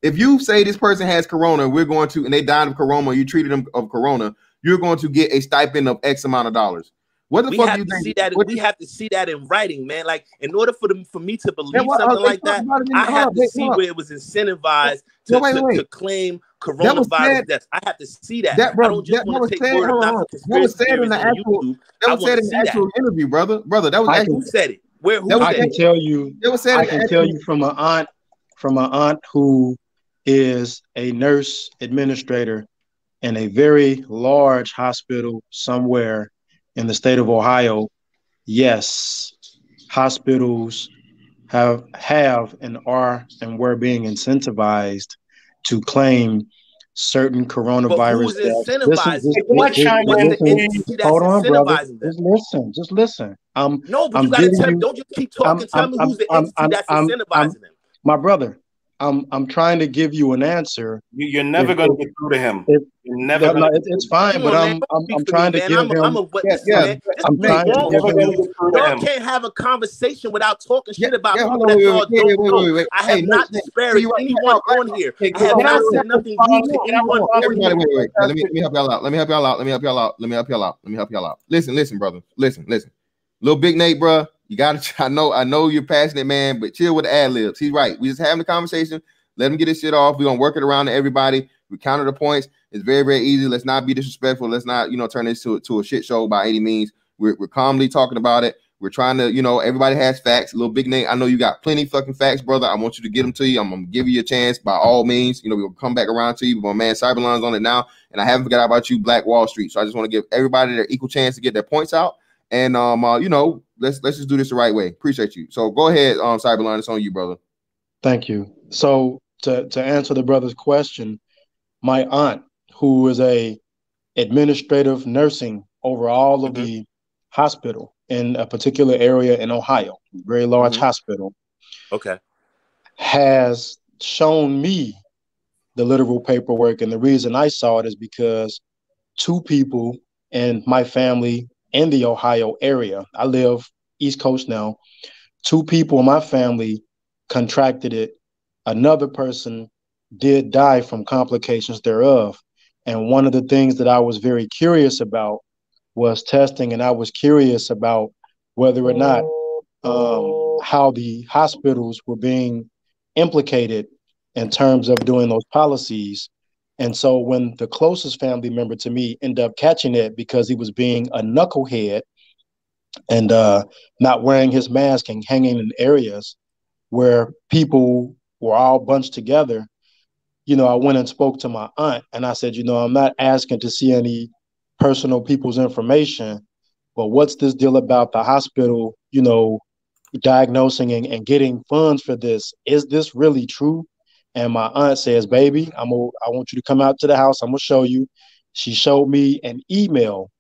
if you say this person has corona, and they died of corona, you treated them of corona, you're going to get a stipend of X amount of dollars. What the we fuck have do you to think? see that. We have to see that in writing, man. Like, in order for me to believe something like that, I have to see where it was incentivized to claim coronavirus deaths. I have to see that. I don't just want to take word of mouth conspiracy theories on YouTube. That was said in the actual interview, brother. That was who said it? Where? Who? I can tell you. I can tell you from an aunt who is a nurse administrator in a very large hospital somewhere in the state of Ohio. Yes, hospitals have and are and were being incentivized to claim certain coronavirus deaths. Hold on, brother. Just listen. No, but you gotta tell me. Don't just keep talking. Tell me who's the entity that's incentivizing them. My brother, I'm trying to give you an answer. You're never going to get through to him. It's fine, but I'm trying to give him. I'm trying to give him. Y'all can't have a conversation without talking shit about people that y'all don't know. I have not disparaged anyone on here. I have not said nothing rude to anyone. Everybody, wait. Let me help y'all out. Listen, brother. Listen. Little Big Nate, bro. You gotta. I know you're passionate, man, but chill with the ad libs. He's right. We just having the conversation. Let him get his shit off. We're gonna work it around to everybody. We counter the points. It's very, very easy. Let's not be disrespectful. Let's not, turn this to a shit show by any means. We're calmly talking about it. We're trying to, everybody has facts. Little Big Nate, I know you got plenty fucking facts, brother. I want you to get them to you. I'm gonna give you a chance by all means. We'll come back around to you. But my man Cyberlon's on it now, and I haven't forgot about you, Black Wall Street. So I just want to give everybody their equal chance to get their points out. And let's just do this the right way. Appreciate you. So go ahead, Cyberlon. It's on you, brother. Thank you. So to answer the brother's question, my aunt, who is a administrative nursing over all of the hospital in a particular area in Ohio, very large hospital, has shown me the literal paperwork. And the reason I saw it is because two people in my family in the Ohio area, I live East Coast now, two people in my family contracted it. Another person did die from complications thereof. And one of the things that I was very curious about was testing, and I was curious about whether or not how the hospitals were being implicated in terms of doing those policies. And so when the closest family member to me ended up catching it because he was being a knucklehead and not wearing his mask and hanging in areas where people were all bunched together, I went and spoke to my aunt and I said, I'm not asking to see any personal people's information, but what's this deal about the hospital, diagnosing and getting funds for this? Is this really true? And my aunt says, baby, I want you to come out to the house. I'm going to show you. She showed me an email.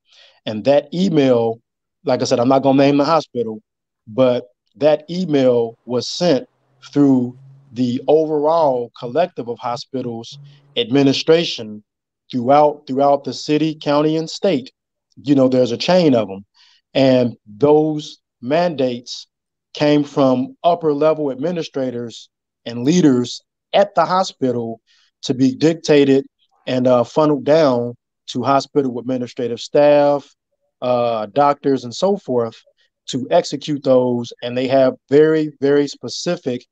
And that email, like I said, I'm not going to name the hospital, but that email was sent through the overall collective of hospitals administration throughout the city, county, and state. There's a chain of them. And those mandates came from upper level administrators and leaders at the hospital to be dictated and funneled down to hospital administrative staff, doctors, and so forth to execute those. And they have very, very specific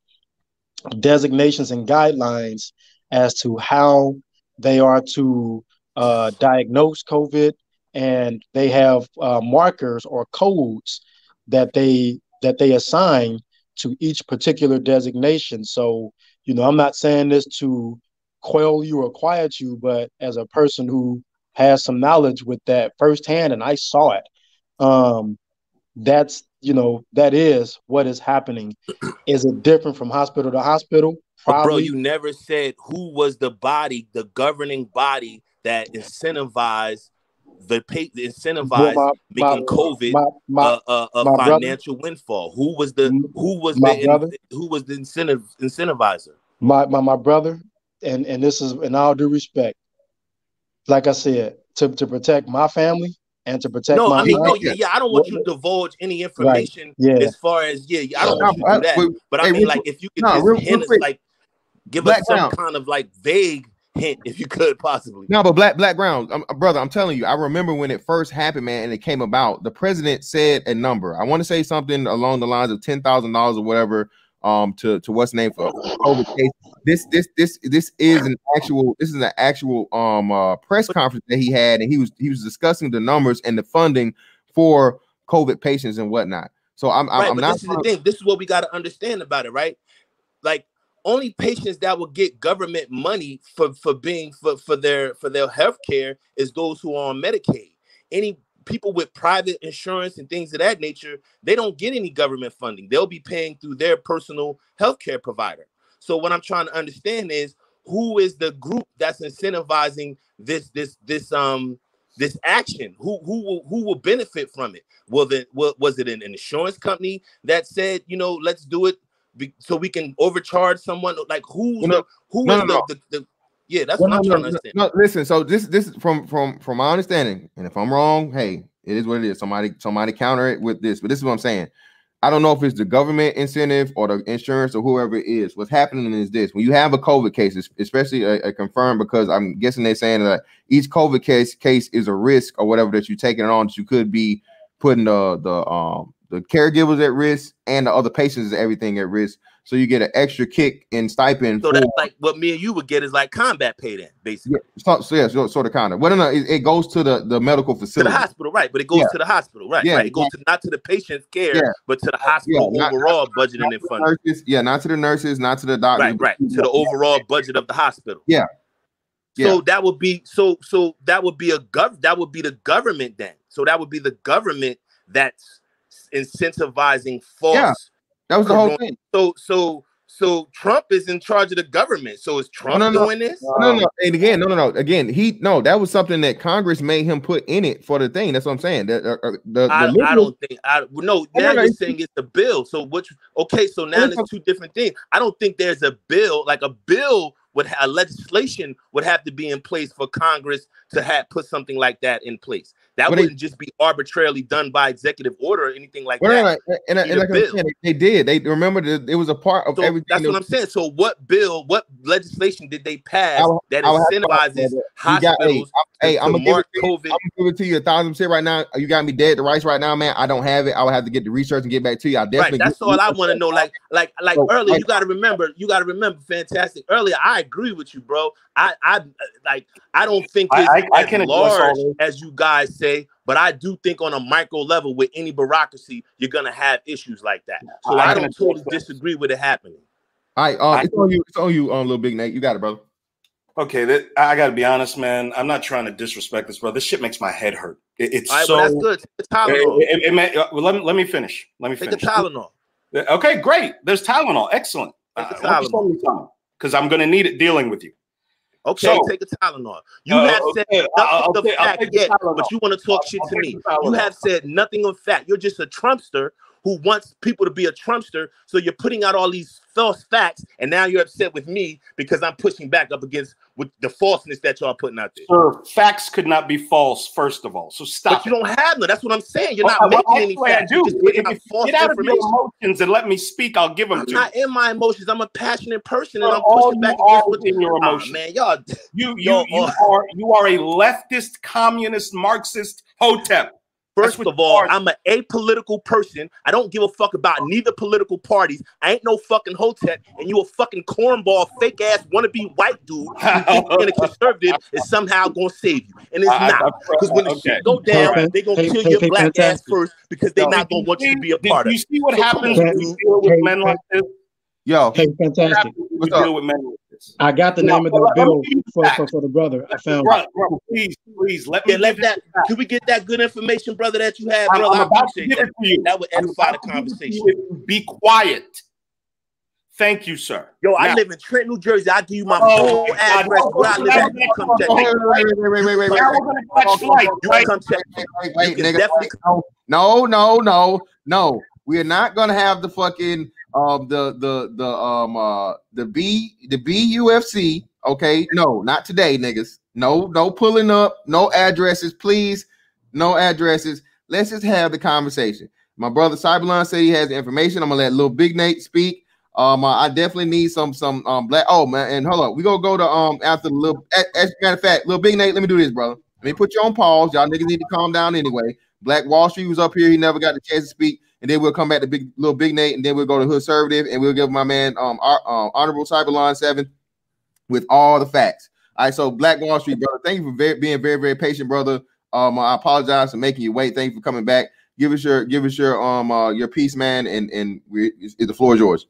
designations and guidelines as to how they are to diagnose COVID. And they have markers or codes that they assign to each particular designation. So, I'm not saying this to quail you or quiet you, but as a person who has some knowledge with that firsthand, and I saw it, that is what is happening. Is it different from hospital to hospital? Probably. But bro, you never said who was the governing body that incentivized making COVID a financial windfall. Who was the incentivizer? My brother, and this is in all due respect, like I said, to protect my family and to protect my I don't want you to divulge any information as far as I don't want you to do that. But I mean, like, if you could just hint us, like, give us some kind of like vague hint if you could possibly. No, but Black Ground, brother, I'm telling you, I remember when it first happened, man, and it came about. The president said a number. I want to say something along the lines of $10,000 or whatever. To what's the name for COVID case. This is an actual press conference that he had, and he was discussing the numbers and the funding for COVID patients and whatnot. So I'm not. This is the thing. This is what we got to understand about it, right? Like, only patients that will get government money for their health care is those who are on Medicaid. Any people with private insurance and things of that nature, they don't get any government funding. They'll be paying through their personal health care provider. So what I'm trying to understand is, who is the group that's incentivizing this action? Who will benefit from it? Was it an insurance company that said, let's do it so we can overcharge someone? Like, yeah, that's what I'm trying to understand. No, listen. So this is from my understanding, and if I'm wrong, hey, it is what it is. Somebody counter it with this, but this is what I'm saying. I don't know if it's the government incentive or the insurance or whoever it is. What's happening is this: when you have a COVID case, especially a confirmed, because I'm guessing they're saying that each COVID case is a risk or whatever that you're taking it on, that you could be putting the caregivers at risk and the other patients and everything at risk. So you get an extra kick in stipend. So that's like what me and you would get is like combat pay then, basically. Yeah, sort of kind of. Well, no, it goes to the medical facility. To the hospital, right? But it goes to the hospital, right? Yeah, right. It goes not to the patient's care, but to the hospital overall budget and funding. Not to the nurses, not to the doctors. Right. To the overall budget of the hospital. Yeah. So that would be that would be the government then. So that would be the government that's incentivizing false. Yeah. That was the whole thing. So Trump is in charge of the government. So is Trump doing this? No. And again, no. Again, that was something that Congress made him put in it for the thing. That's what I'm saying. I don't think. Now you're saying it's a bill. So so now there's two different things. I don't think there's a bill. Like a bill legislation would have to be in place for Congress to put something like that in place. That wouldn't just be arbitrarily done by executive order or anything like that. Right. And like I said, they did. They remember that it was a part of everything. That's what I'm saying. So what legislation did they pass that incentivizes hospitals I'm gonna give COVID? I'm gonna give it to you 1,000% right now. You got me dead to rights right now, man. I don't have it. I will have to get the research and get back to you. I definitely. Right. That's all I want to know. Like earlier, you got to remember. Fantastic. Earlier, I agree with you, bro. I don't think it's as large as you guys say, but I do think on a micro level with any bureaucracy, you're gonna have issues like that. So I don't totally disagree with it happening. All right, it's on you, little big Nate. You got it, brother. Okay, I gotta be honest, man. I'm not trying to disrespect this, bro. This shit makes my head hurt. It's all right, so. Well, that's good. Take the Tylenol. Let me finish. Take the Tylenol. Okay, great. There's Tylenol. Excellent. Take the Tylenol. Because I'm gonna need it dealing with you. Okay, take a Tylenol. You have said nothing of fact yet, but you want to talk shit to me. You have said nothing of fact. You're just a Trumpster who wants people to be a Trumpster. So you're putting out all these false facts, and now you're upset with me because I'm pushing back up against with the falseness that y'all putting out there. Sir, facts could not be false, first of all. So stop. But you don't have them. That's what I'm saying. You're not making any facts. I do. Get out of your emotions and let me speak. I'll give them to you. I'm not in my emotions. I'm a passionate person, and I'm pushing back against your emotions. Man, y'all. You are a leftist, communist, Marxist hotep. First of all, I'm an apolitical person. I don't give a fuck about neither political parties. I ain't no fucking hotep, and you a fucking cornball, fake ass wannabe white dude who think being a conservative is somehow gonna save you, and it's not. Because when the shit go down, they gonna kill your black ass first because they're not gonna want you to be a part of it. You see what happens when you deal with men like this? Yo, hey, fantastic. Deal with men like this. I got the name of the bill for the brother. I found it. Please let me let that. Can we get that good information, brother, that you had, brother? I'm about to give it to you. That would edify the conversation. Be quiet. Thank you, sir. Yo, I live in Trent, New Jersey. I'll give you my full address where I live at. You come check me. Wait. Now we're gonna catch flight. You come check me. Wait, nigga. No. We are not gonna have the fucking the BUFC. Okay, no, not today, niggas. No pulling up, no addresses, please. No addresses. Let's just have the conversation. My brother Cyberlon said he has the information. I'm gonna let little Big Nate speak. I definitely need some black. Oh man, and hold on, we gonna go to after the little. As a matter of fact, little Big Nate, let me do this, brother. Let me put you on pause. Y'all niggas need to calm down anyway. Black Wall Street was up here. He never got the chance to speak, and then we'll come back to little Big Nate, and then we'll go to Hood Conservative, and we'll give my man Honorable Cyberline 7 with all the facts. All right, so Black Wall Street, brother. Thank you for being very, very patient, brother. I apologize for making you wait. Thank you for coming back. Give us your piece, man, and the floor is yours.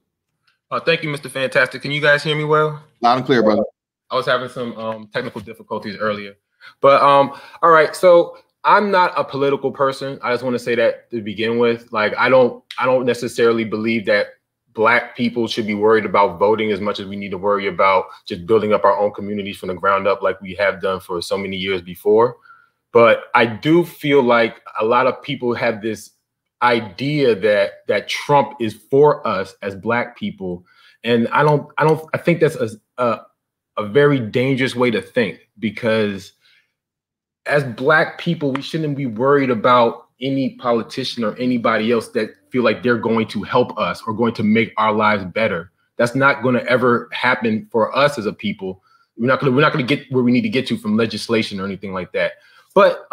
Thank you, Mr. Fantastic. Can you guys hear me well? Loud and clear, brother. I was having some technical difficulties earlier. But all right, so I'm not a political person. I just want to say that to begin with. Like I don't necessarily believe that Black people should be worried about voting as much as we need to worry about just building up our own communities from the ground up like we have done for so many years before. But I do feel like a lot of people have this idea that Trump is for us as Black people, and I think that's a very dangerous way to think, because as Black people we shouldn't be worried about any politician or anybody else that feel like they're going to help us or going to make our lives better. That's not going to ever happen for us as a people. We're not going to get where we need to get to from legislation or anything like that. But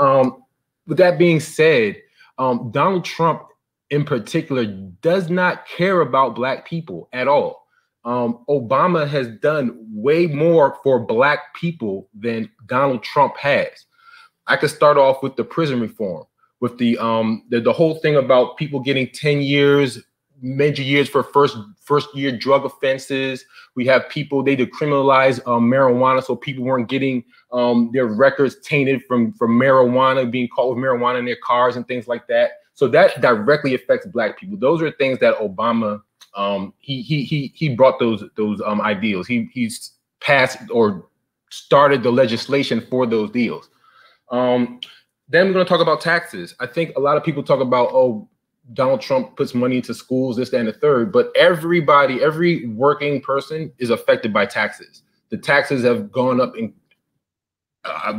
with that being said, Donald Trump in particular does not care about Black people at all. Obama has done way more for Black people than Donald Trump has. I could start off with the prison reform, with the whole thing about people getting 10 years, major years for first year drug offenses. We have people, they decriminalized marijuana, so people weren't getting their records tainted from marijuana, being caught with marijuana in their cars and things like that. So that directly affects Black people. Those are things that Obama he brought those ideals. He's passed or started the legislation for those deals. Then we're going to talk about taxes. I think a lot of people talk about, oh, Donald Trump puts money into schools, this, that, and the third, but everybody, every working person is affected by taxes. The taxes have gone up I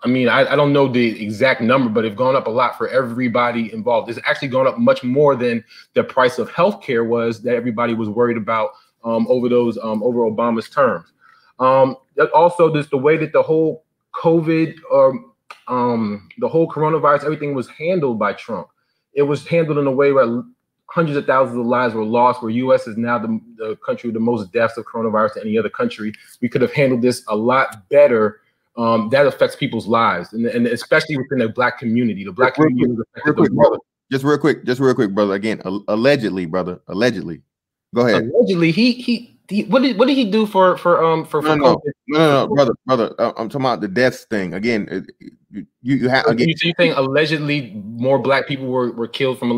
mean, I don't know the exact number, but it's gone up a lot for everybody involved. It's actually gone up much more than the price of healthcare was that everybody was worried about over Obama's terms. Also, there's the way that the whole COVID the whole coronavirus, everything was handled by Trump. It was handled in a way where hundreds of thousands of lives were lost, where U.S. is now the country with the most deaths of coronavirus than any other country. We could have handled this a lot better. That affects people's lives, and especially within the Black community. The Black community is affected. Just real quick, brother. Again, allegedly, brother. Allegedly. Go ahead. Allegedly, what did he do for COVID? No, brother. I'm talking about the deaths thing. Again, you have. Again, you saying allegedly more Black people were killed from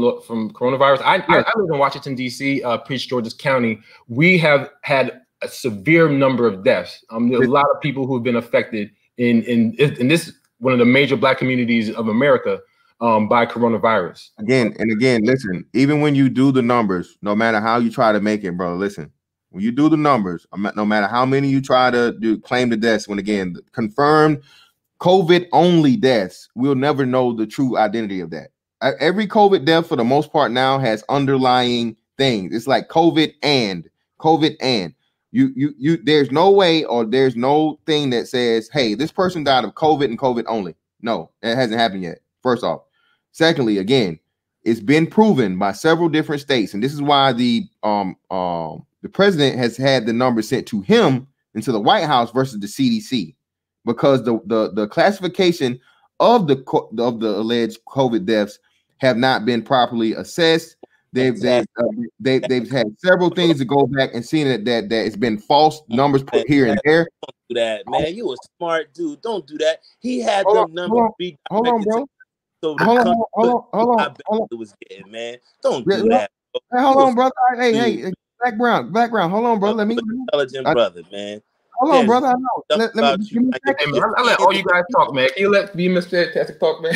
coronavirus? I live in Washington D.C., Prince George's County. We have had a severe number of deaths. There's a lot of people who have been affected in this one of the major Black communities of America by coronavirus. Again, listen. Even when you do the numbers, no matter how you try to make it, bro, listen. When you do the numbers, no matter how many you try to claim the deaths, when again confirmed COVID only deaths, we'll never know the true identity of that. Every COVID death, for the most part, now has underlying things. It's like COVID and you. There's no way, or there's no thing that says, "Hey, this person died of COVID and COVID only." No, that hasn't happened yet. First off, secondly, again, it's been proven by several different states, and this is why the president has had the numbers sent to him into the White House versus the CDC, because the classification of the alleged COVID deaths have not been properly assessed. They've had several things to go back and seen that it's been false numbers put here and there. Don't do that, man. You a smart dude. Don't do that. He had the numbers. Hold on, bro. So hold on. It was getting, man. Don't do that. Hey, hold on, brother. Hey, background. Hold on, bro. Let me. Intelligent brother, man. Hold on, brother. I know. Let me I let all you guys talk, man. Can you let me, Mr. Fantastic, talk, man?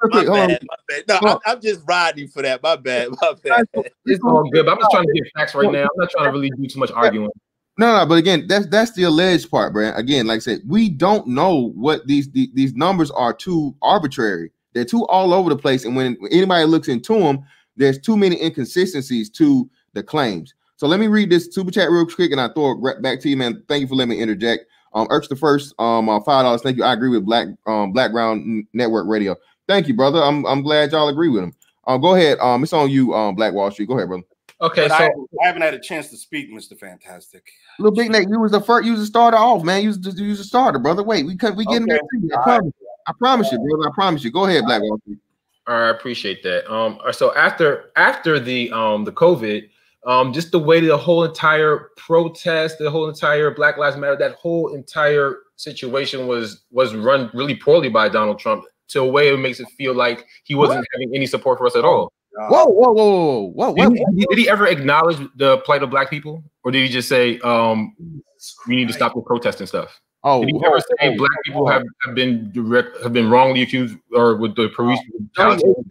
My bad. No, I'm just riding for that. My bad. It's all good. But I'm just trying to get facts right now. I'm not trying to really do too much arguing. No, but again, that's the alleged part, bro. Again, like I said, we don't know what these numbers are too arbitrary. They're too all over the place, and when anybody looks into them, there's too many inconsistencies to the claims. So let me read this super chat real quick, and I throw it right back to you, man. Thank you for letting me interject. Urch the first, $5. Thank you. I agree with Blackground Network Radio. Thank you, brother. I'm glad y'all agree with him. Go ahead. It's on you, Black Wall Street. Go ahead, brother. Okay, but so I haven't had a chance to speak, Mr. Fantastic. Little Big Nate, you was the first. You was the starter off, man. You was the starter, brother. Wait, we getting there to you. I promise you, brother. I promise you. Go ahead, Black Wall Street. All right, I appreciate that. So after the COVID, just the way the whole entire protest, the whole entire Black Lives Matter, that whole entire situation was run really poorly by Donald Trump to a way it makes it feel like he wasn't having any support for us at all. Whoa. Did he ever acknowledge the plight of Black people? Or did he just say, we need to stop the protest and stuff? Did he ever say Black people have been wrongly accused or with the police? He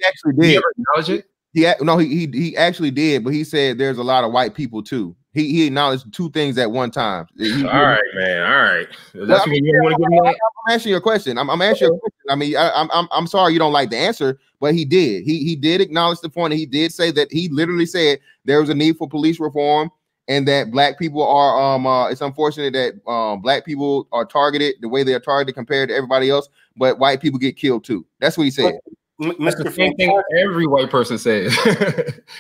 actually did. Did he ever acknowledge it? He actually did, but he said there's a lot of white people too. He acknowledged two things at one time. All right, man. All right. That's what you want to give me. I'm answering your question. I'm answering your question. I mean, I'm sorry you don't like the answer, but he did. He did acknowledge the point, and he did say that he literally said there was a need for police reform, and that Black people are it's unfortunate that Black people are targeted the way they are targeted compared to everybody else, but white people get killed too. That's what he said. That's the same thing every white person says.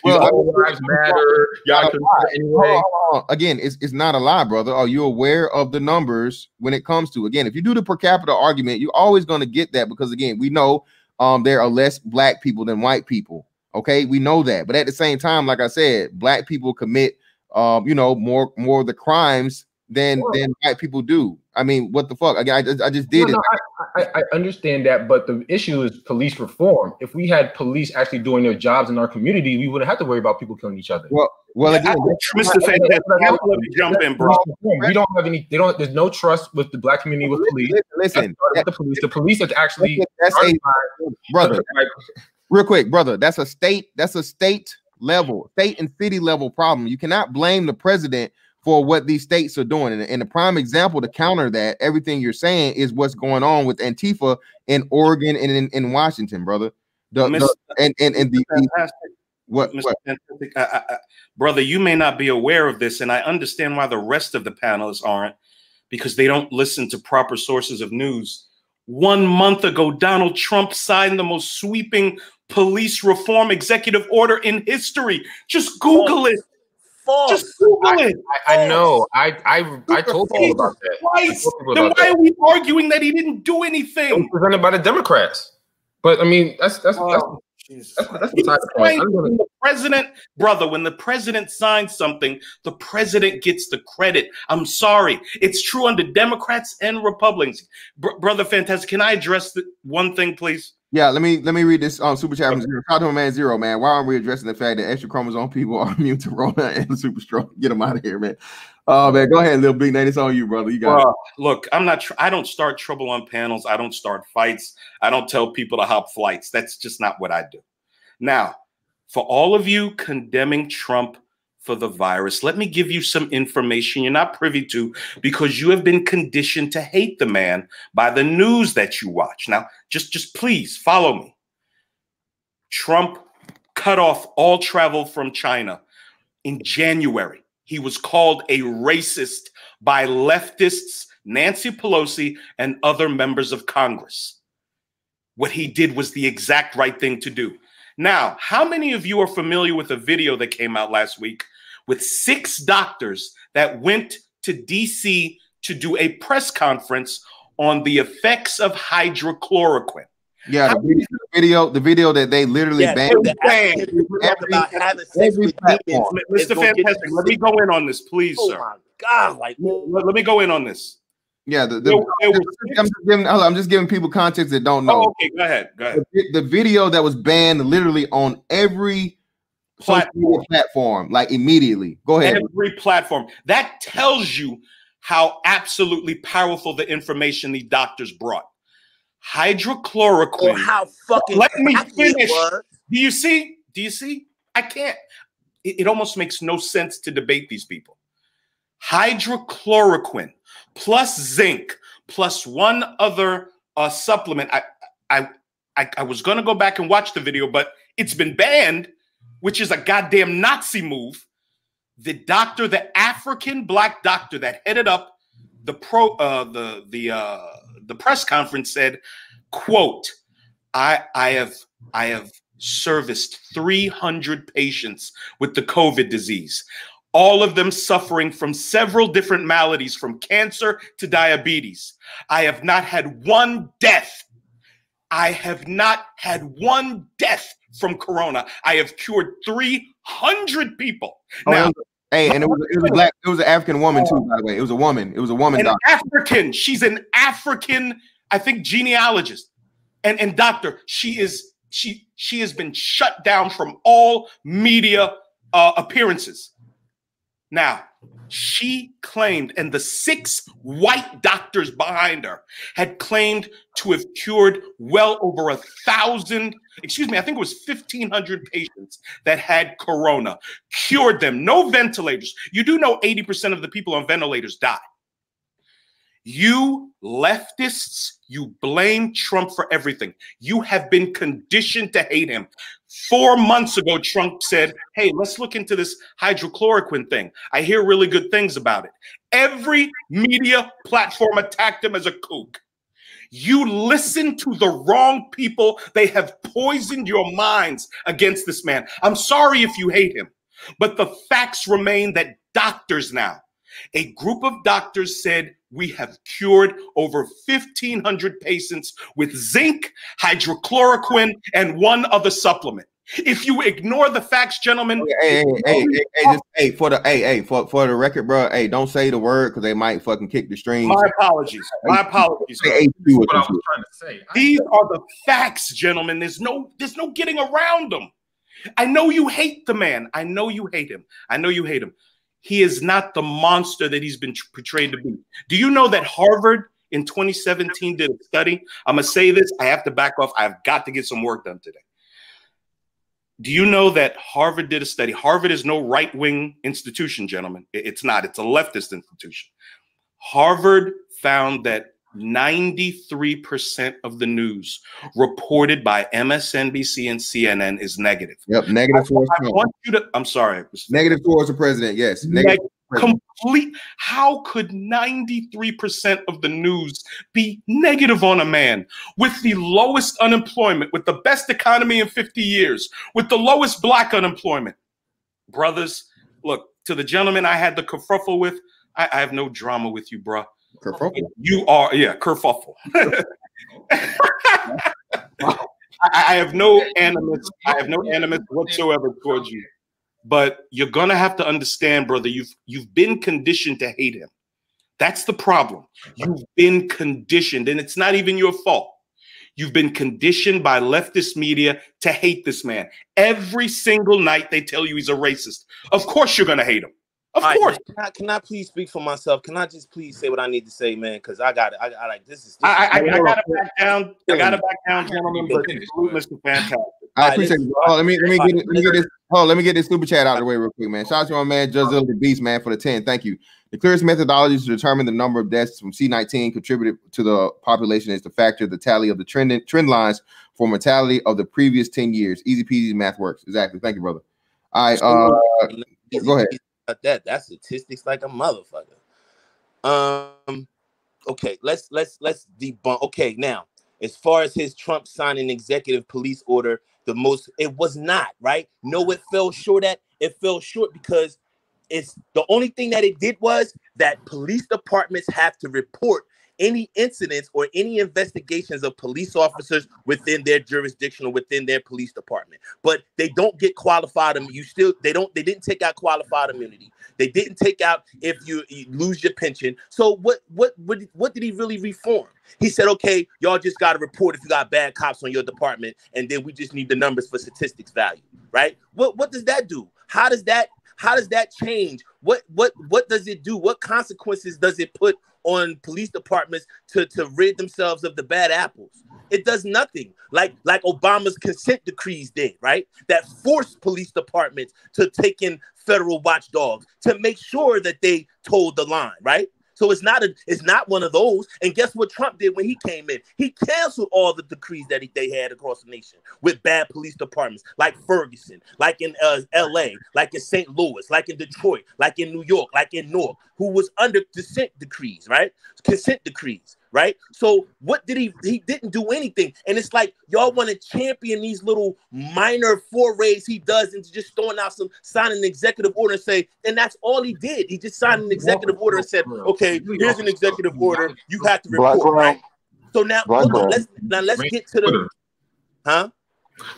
Well, all lives matter. Y'all can anyway. Again, it's not a lie, brother. Are you aware of the numbers when it comes to, again, if you do the per capita argument, you're always going to get that because, again, we know there are less Black people than white people. Okay, we know that. But at the same time, like I said, Black people commit, more of the crimes than white people do. I mean, what the fuck? Again, I just did it. I understand that, but the issue is police reform. If we had police actually doing their jobs in our community, we wouldn't have to worry about people killing each other. Well, again, Mr. Fantastic, let me jump in, bro. We don't have any. There's no trust with the Black community with police. Listen, the police is actually brother. Real quick, brother. That's a state level, state and city level problem. You cannot blame the president for what these states are doing. And the prime example to counter that, everything you're saying, is what's going on with Antifa in Oregon and in Washington, brother. Brother, you may not be aware of this, and I understand why the rest of the panelists aren't, because they don't listen to proper sources of news. 1 month ago, Donald Trump signed the most sweeping police reform executive order in history. Just Google it. Just Google it. I know. I told people about that. Then why are we arguing that he didn't do anything? It was presented by the Democrats. But I mean, that's beside the point. When the president, brother, when the president signs something, the president gets the credit. I'm sorry. It's true under Democrats and Republicans. Brother Fantastic, can I address one thing, please? Yeah, let me read this super chat from Zero. Shout out to my man Zero, man. Why aren't we addressing the fact that extra chromosome people are immune to Rona and super strong? Get them out of here, man. Man, go ahead, little Big Nate. It's on you, brother. You got it. Look, I don't start trouble on panels. I don't start fights. I don't tell people to hop flights. That's just not what I do. Now, for all of you condemning Trump for the virus, let me give you some information you're not privy to because you have been conditioned to hate the man by the news that you watch. Now, just please follow me. Trump cut off all travel from China in January. He was called a racist by leftists, Nancy Pelosi, and other members of Congress. What he did was the exact right thing to do. Now, how many of you are familiar with a video that came out last week with 6 doctors that went to DC to do a press conference on the effects of hydrochloroquine? Yeah, the video that they literally banned. Mr. Fantastic, let me go in on this, please, sir. Oh my God! Let me go in on this. Yeah, I'm just giving people context that don't know. Oh, okay, go ahead. The video that was banned literally on every platform, like immediately. Go ahead. Every platform. That tells you how absolutely powerful the information the doctors brought. Hydrochloroquine. Oh, how fucking. Let me finish. Do you see? I can't. It almost makes no sense to debate these people. Hydrochloroquine plus zinc plus one other supplement. I was going to go back and watch the video, but it's been banned, which is a goddamn Nazi move. the doctor, the African black doctor that headed up the press conference said, quote, I have serviced 300 patients with the COVID disease, all of them suffering from several different maladies, from cancer to diabetes. I have not had one death. I have not had one death from corona. I have cured 300 people. Now, hey, and it was black. It was an African woman too, by the way. It was a woman. It was a woman. An African. She's an African, I think, genealogist and doctor. She has been shut down from all media appearances. Now, she claimed, and the 6 white doctors behind her had claimed to have cured well over 1,000, excuse me, I think it was 1,500 patients that had corona, cured them, no ventilators. You do know 80% of the people on ventilators die. You leftists, you blame Trump for everything. You have been conditioned to hate him. 4 months ago, Trump said, hey, let's look into this hydrochloroquine thing. I hear really good things about it. Every media platform attacked him as a kook. You listen to the wrong people. They have poisoned your minds against this man. I'm sorry if you hate him, but the facts remain that doctors now, a group of doctors said, we have cured over 1,500 patients with zinc, hydrochloroquine, and one other supplement. If you ignore the facts, gentlemen, for the record, bro, hey, don't say the word because they might fucking kick the streams. My apologies. My apologies. What I was trying to say. These are the facts, gentlemen. There's no getting around them. I know you hate the man. I know you hate him. I know you hate him. He is not the monster that he's been portrayed to be. Do you know that Harvard in 2017 did a study? I'm going to say this. I have to back off. I've got to get some work done today. Do you know that Harvard did a study? Harvard is no right-wing institution, gentlemen. It's not. It's a leftist institution. Harvard found that 93% of the news reported by MSNBC and CNN is negative. Yep, negative towards Trump. I want you to, I'm sorry. Negative towards the president, yes. Complete. How could 93% of the news be negative on a man with the lowest unemployment, with the best economy in 50 years, with the lowest black unemployment? Brothers, look, to the gentleman I had the kerfuffle with, I have no drama with you, bro. Kerfuffle? You are, yeah, kerfuffle. I have no animus. I have no animus whatsoever towards you. But you're gonna have to understand, brother. You've been conditioned to hate him. That's the problem. You've been conditioned, and it's not even your fault. You've been conditioned by leftist media to hate this man. Every single night they tell you he's a racist. Of course you're gonna hate him. Of course. Can I please speak for myself? Can I just please say what I need to say, man? Because I got it. I like this. I gotta back down. I gotta back down, gentlemen. But Mr. Fantastic. I appreciate it. Let me get this super chat out of the way real quick, man. Shout out to my man Juzilla the Beast, man, for the 10. Thank you. The clearest methodology to determine the number of deaths from C-19 contributed to the population is to factor the tally of the trend lines for mortality of the previous 10 years. Easy peasy, math works. Exactly. Thank you, brother. All right. Go ahead. That's statistics like a motherfucker. Okay, let's debunk. Okay, now as far as his Trump signing executive police order, it was not right. No, it fell short because it's the only thing that it did was that police departments have to report any incidents or any investigations of police officers within their jurisdiction or within their police department. But they don't get qualified. They didn't take out qualified immunity. They didn't take out if you lose your pension. So what did he really reform? He said, okay, y'all just got to report if you got bad cops on your department, and then we just need the numbers for statistics value, right? What does that do? How does that change? What does it do? What consequences does it put on police departments to rid themselves of the bad apples? It does nothing. Like Obama's consent decrees did, right? That forced police departments to take in federal watchdogs to make sure that they toed the line, right? So it's not one of those. And guess what Trump did when he came in? He canceled all the decrees that they had across the nation with bad police departments, like Ferguson, like in LA, like in St. Louis, like in Detroit, like in New York, like in Newark, who was under consent decrees, right? Consent decrees. Right. So what did he didn't do anything. And it's like y'all want to champion these little minor forays he does into just throwing out signing an executive order and say, and that's all he did. He just signed an executive order and said, okay, here's an executive order. You have to report. Right? So now let's get to the I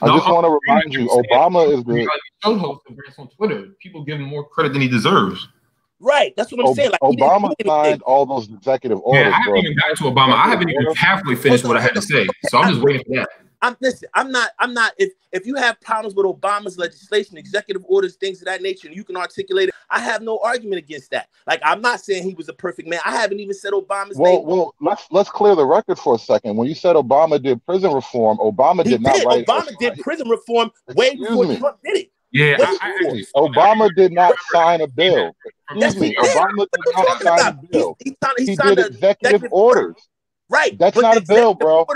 just want to remind you, Obama is the show host on Twitter. People give him more credit than he deserves. Right, that's what I'm saying. Like, Obama signed all those executive orders. Yeah, I haven't even gotten to Obama. I haven't even halfway finished what I had to say, so I'm just waiting for that. I'm not. If you have problems with Obama's legislation, executive orders, things of that nature, and you can articulate it, I have no argument against that. Like, I'm not saying he was a perfect man. I haven't even said Obama's name. Well, let's clear the record for a second. When you said Obama did prison reform, Obama did not write. Obama did prison reform way before Trump did it. Yeah, Obama did not sign a bill. Excuse me, Obama did not sign a bill. He did executive orders. Right. That's not a bill, bro.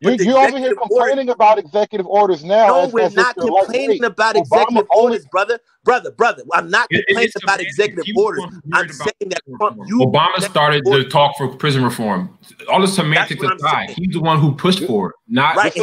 You're over here complaining about executive orders now. No, we're not complaining about executive orders, brother. I'm not complaining about executive orders. I'm saying that Obama started the talk for prison reform. All the semantics aside, he's the one who pushed for it. Not right. This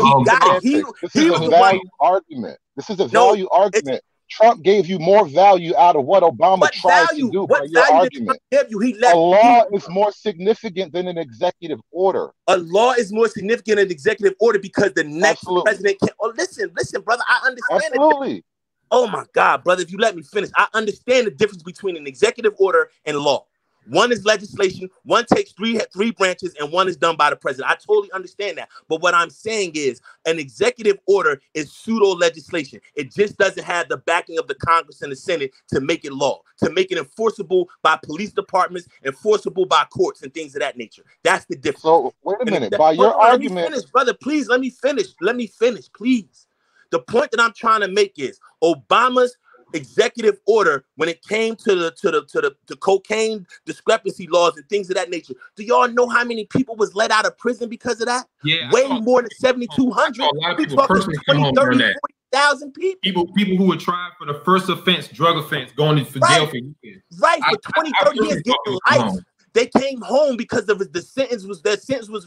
is a value argument. This is a value argument. Trump gave you more value out of what Obama tried to do by your argument. A law is more significant than an executive order. A law is more significant than an executive order because the next president can. Oh, listen, brother. I understand. Absolutely. Oh my God, brother. If you let me finish, I understand the difference between an executive order and law. One is legislation, one takes three branches, and one is done by the president. I totally understand that. But what I'm saying is an executive order is pseudo legislation. It just doesn't have the backing of the Congress and the Senate to make it law, to make it enforceable by police departments, enforceable by courts and things of that nature. That's the difference. So wait a minute. By your argument, let me finish, brother, please, let me finish. Let me finish, please. The point that I'm trying to make is Obama's executive order when it came to the cocaine discrepancy laws and things of that nature. Do y'all know how many people was let out of prison because of that? Yeah, way more than 7,200. A lot of people personally came home during that. 40,000 people. People who were tried for the first offense, drug offense, going for jail for years. Right, for 20, 30 years, getting life. They came home because of their sentence was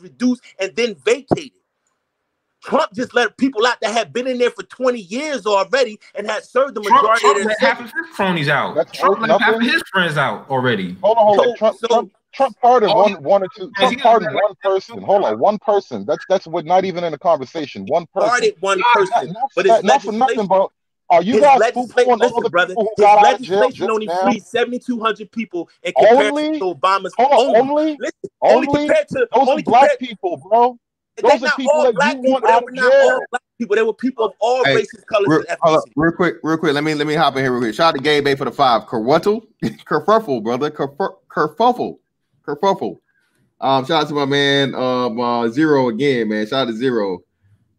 reduced and then vacated. Trump just let people out that had been in there for 20 years already and had served the majority of their let half of his cronies out. Trump let half of his friends out already. Hold on. Trump pardoned one or two. Trump pardoned one person. Hold on, one person. That's what not even in a conversation. One person. Pardoned one person. But it's not for nothing, bro. Are you guys legislation, brother? His legislation only freed 7,200 people in comparison to Obama's. Only compared to those black people, bro. Those are people that you want out of jail. People, they were people of all races, colors, and ethnicity. Real quick. Let me hop in here real quick. Shout out to Gabe Bay for the 5. Kerfuffle, brother. Kerfuffle. Shout out to my man Zero again, man. Shout out to Zero.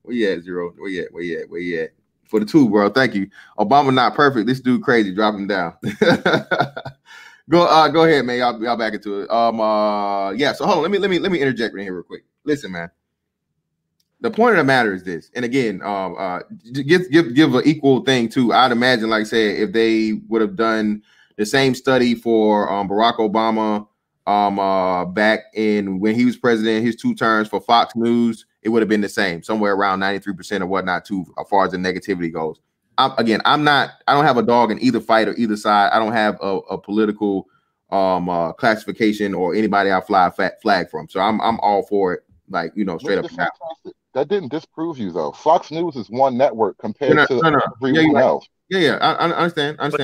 Where you at, Zero? Where you at? For the 2, bro. Thank you. Obama not perfect. This dude crazy. Drop him down. Go ahead, man. Y'all back into it. Yeah. So hold on. Let me interject right here real quick. Listen, man. The point of the matter is this, and again, give an equal thing too. I'd imagine, like I said, if they would have done the same study for Barack Obama back in when he was president, his 2 terms for Fox News, it would have been the same, somewhere around 93% or whatnot too, as far as the negativity goes. I don't have a dog in either fight or either side. I don't have a political classification or anybody I fly a flag from. So I'm all for it. Like, straight up. That didn't disprove you though. Fox News is one network compared to everyone else. Yeah. I understand. They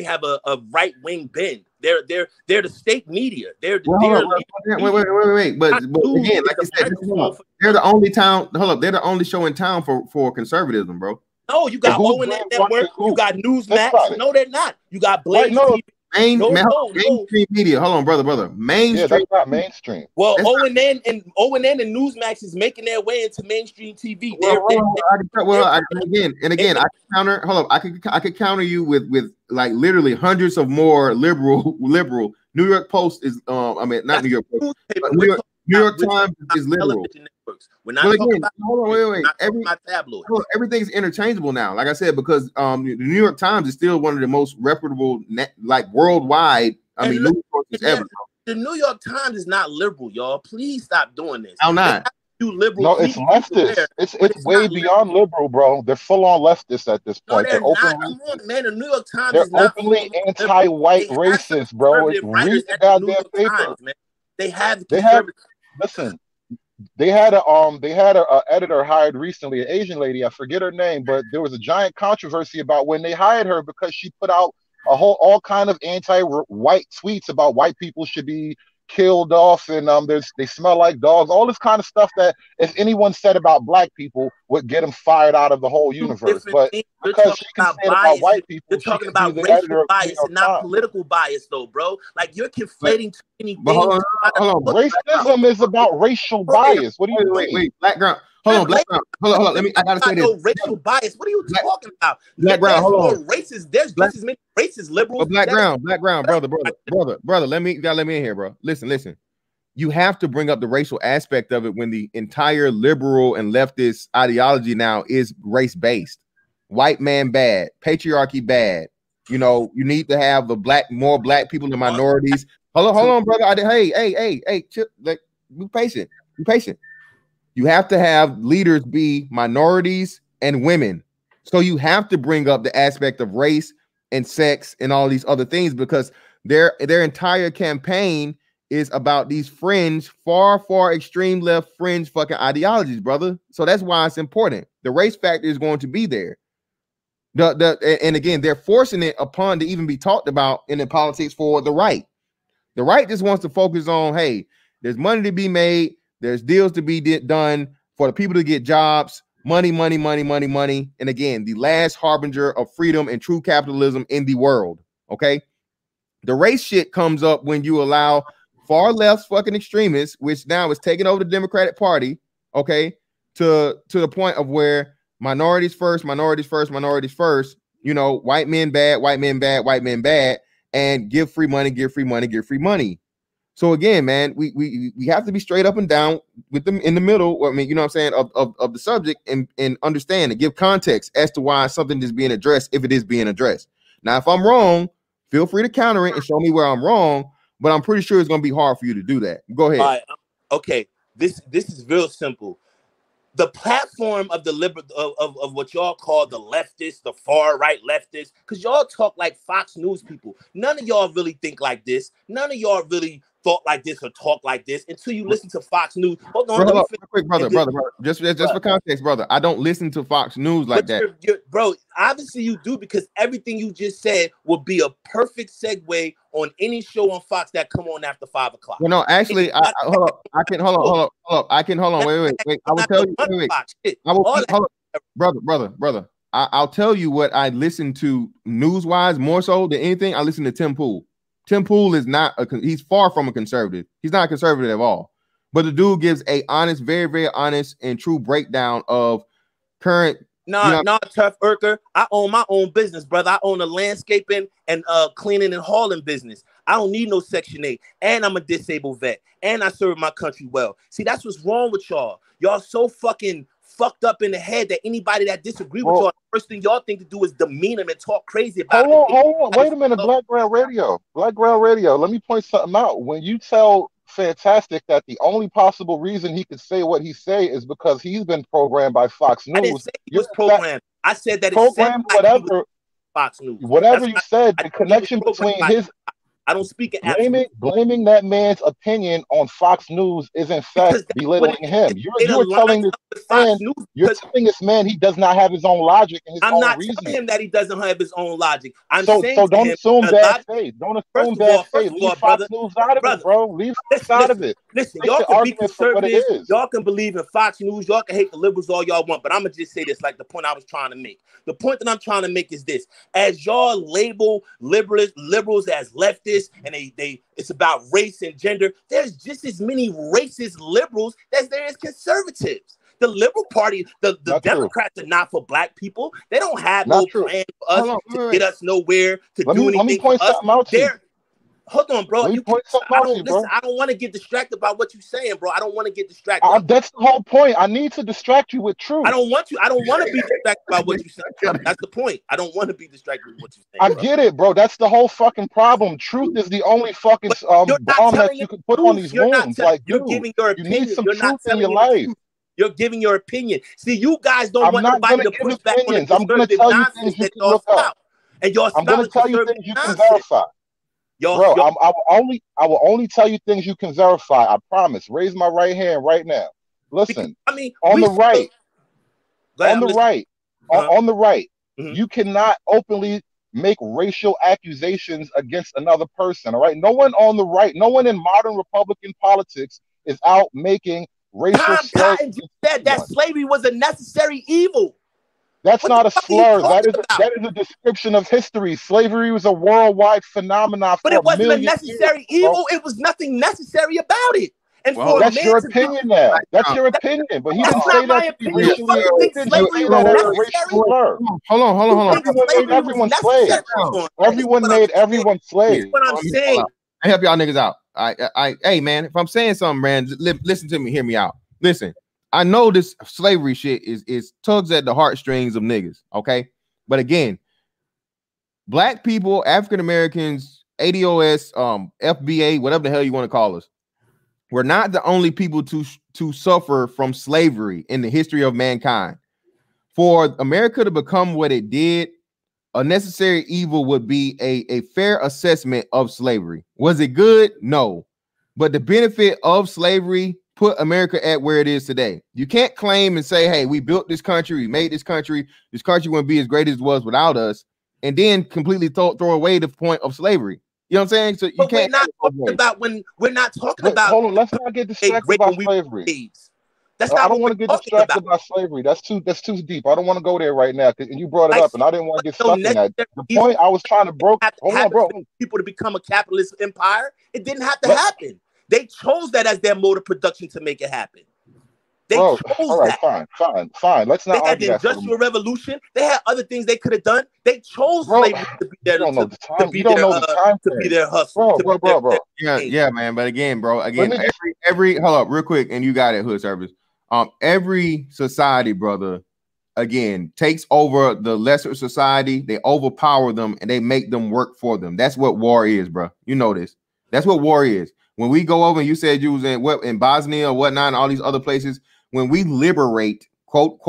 have a right wing bend. They're the state media. Wait. But again, like I said, they're the only town. Hold up, they're the only show in town for conservatism, bro. No, you got ONN Network. You got Newsmax. No, they're not. You got Blaze TV. mainstream media. Hold on, brother. Mainstream. Yeah, that's not mainstream. Well, ONN and Newsmax is making their way into mainstream TV. Again, I can counter. Hold up, I could counter you with like literally hundreds of more liberal. New York Post is not New York Post. New York Times is liberal. We're not talking about, wait. Everything's interchangeable now. Like I said, because the New York Times is still one of the most reputable, worldwide. News sources ever. The New York Times is not liberal, y'all. Please stop doing this. I'm not. Liberal. No, it's leftist. It's way beyond liberal, bro. They're full on leftists at this point. No, they're openly, man. The New York Times they're is not openly anti-white racist, bro. Read the goddamn paper. They have. Listen. They had a editor hired recently, an Asian lady. I forget her name, but there was a giant controversy about when they hired her because she put out all kind of anti-white tweets about white people should be killed off and they smell like dogs, all this kind of stuff that if anyone said about black people would get them fired out of the whole universe. But because she can say it about white people, you're talking about racial bias and not political bias, though, bro. Like you're conflating too many things. Hold on. Racism is about racial bias. What do you mean? Wait, background. Hold on. I gotta say this. Racial bias. What are you talking about? Background. Hold on. Racist. There's just as many racist liberals. Background, brother. Let me in here, bro. Listen. You have to bring up the racial aspect of it when the entire liberal and leftist ideology now is race based. White man bad, patriarchy bad. You need to have more black people than minorities. Hold on, brother. Hey, chill, be patient. You have to have leaders be minorities and women. So you have to bring up the aspect of race and sex and all these other things because their entire campaign is about these fringe, far extreme left fringe fucking ideologies, brother. So that's why it's important. The race factor is going to be there. And again, they're forcing it upon to even be talked about in the politics for the right. The right just wants to focus on, hey, there's money to be made. There's deals to be done for the people to get jobs, money. And again, the last harbinger of freedom and true capitalism in the world. Okay. The race shit comes up when you allow far left fucking extremists, which now is taking over the Democratic Party. Okay. To the point of where minorities first, white men bad, and give free money. So again, man, we have to be straight up and down with them in the middle. I mean, you know what I'm saying, of the subject and understand and give context as to why something is being addressed, if it is being addressed. Now, if I'm wrong, feel free to counter it and show me where I'm wrong, but I'm pretty sure it's going to be hard for you to do that. Go ahead. All right. Okay. This is real simple. The platform of the of what y'all call the leftists, the far right leftists, because y'all talk like Fox News people. None of y'all really think like this. None of y'all really thought like this or talk like this until you listen to Fox News. Hold on, real quick, brother. Just for context, brother. I don't listen to Fox News like that. Bro, obviously you do, because everything you just said would be a perfect segue on any show on Fox that come on after 5 o'clock. Well, no, actually, hold up. Wait. I will tell you. Brother. I'll tell you what I listen to news-wise more so than anything. I listen to Tim Pool. Tim Pool is he's far from a conservative. He's not a conservative at all. But the dude gives a honest, very, very honest and true breakdown of current. Tough Urker. I own my own business, brother. I own a landscaping and cleaning and hauling business. I don't need no Section 8. And I'm a disabled vet. And I serve my country well. See, that's what's wrong with y'all. Y'all so fucking fucked up in the head that anybody that disagree with y'all, first thing y'all think to do is demean them and talk crazy about Hold on. Wait a minute, Black Ground Radio. Let me point something out. When you tell Fantastic that the only possible reason he could say what he say is because he's been programmed by Fox News. I didn't say he was programmed. I said that programmed, whatever Fox News. Whatever you said, the connection between his I don't speak in blaming that man's opinion on Fox News is in fact belittling him. You're telling this man he does not have his own logic and his own reasoning. I'm not telling him that he doesn't have his own logic. I'm saying so don't assume bad faith. Don't assume bad faith. Leave Fox News out of it, bro. Leave Fox out of it. Listen, y'all can be conservative. Y'all can believe in Fox News. Y'all can hate the liberals all y'all want. But I'm gonna just say this, like the point I was trying to make. The point that I'm trying to make is this: as y'all label liberals as leftists, and it's about race and gender, there's just as many racist liberals as there is conservatives. The Liberal Party, the Democrats are not for black people. They don't have no plan for us to get us nowhere to do anything for us. Hold on, bro. I don't want to get distracted by what you're saying, bro. I don't want to get distracted. That's the whole point. I need to distract you with truth. I don't want to be distracted by what you're saying. That's the point. I don't want to be distracted with what you're saying. I get it, bro. That's the whole fucking problem. Truth is the only fucking bomb that you can put on these wounds. Like, you're giving your opinion. You need some truth in your life. You're giving your opinion. See, you guys don't want nobody to push back on the I'm going to tell you things you can look up. And y'all I'm going to tell you things you can verify. Bro, I will only tell you things you can verify. I promise. Raise my right hand right now. Listen. On the right, you cannot openly make racial accusations against another person. All right. No one on the right, no one in modern Republican politics is out making racial slurs. Tom just said that slavery was a necessary evil. That's not a slur. That is a description of history. Slavery was a worldwide phenomenon. But it wasn't a necessary evil. It was nothing necessary about it. And that's your opinion now. That's your opinion. But he didn't say that to be racially. He didn't say that as a racial slur. Hold on. Everyone made everyone slave. Everyone made everyone slave. That's what I'm saying. I help y'all niggas out. Hey man, if I'm saying something, man, listen to me. Hear me out. Listen. I know this slavery shit is tugs at the heartstrings of niggas, okay? But again, black people, African Americans, ADOS, FBA, whatever the hell you want to call us, we're not the only people to suffer from slavery in the history of mankind. For America to become what it did, a necessary evil would be a fair assessment of slavery. Was it good? No. But the benefit of slavery put America at where it is today. You can't claim and say, hey, we built this country, we made this country wouldn't be as great as it was without us, and then completely throw away the point of slavery. You know what I'm saying? So you can't. We're not talking about. Hold on, let's not get distracted by slavery. I don't want to get distracted by slavery. That's too deep. I don't want to go there right now. And you brought it up, and I didn't want to get stuck in that. The point I was trying to hold on, bro. People to become a capitalist empire. It didn't have to happen. They chose that as their mode of production to make it happen. They chose that. Fine. Let's not argue that. They had the Industrial Revolution. They had other things they could have done. They chose slavery to be their hustle. Bro. Yeah, man. But again, every hold up real quick, and you got it, Hood Service. Every society, brother, again, takes over the lesser society. They overpower them and they make them work for them. That's what war is, bro. You know this. That's what war is. When we go over, and you said you was in Bosnia or whatnot, and all these other places, when we liberate, quote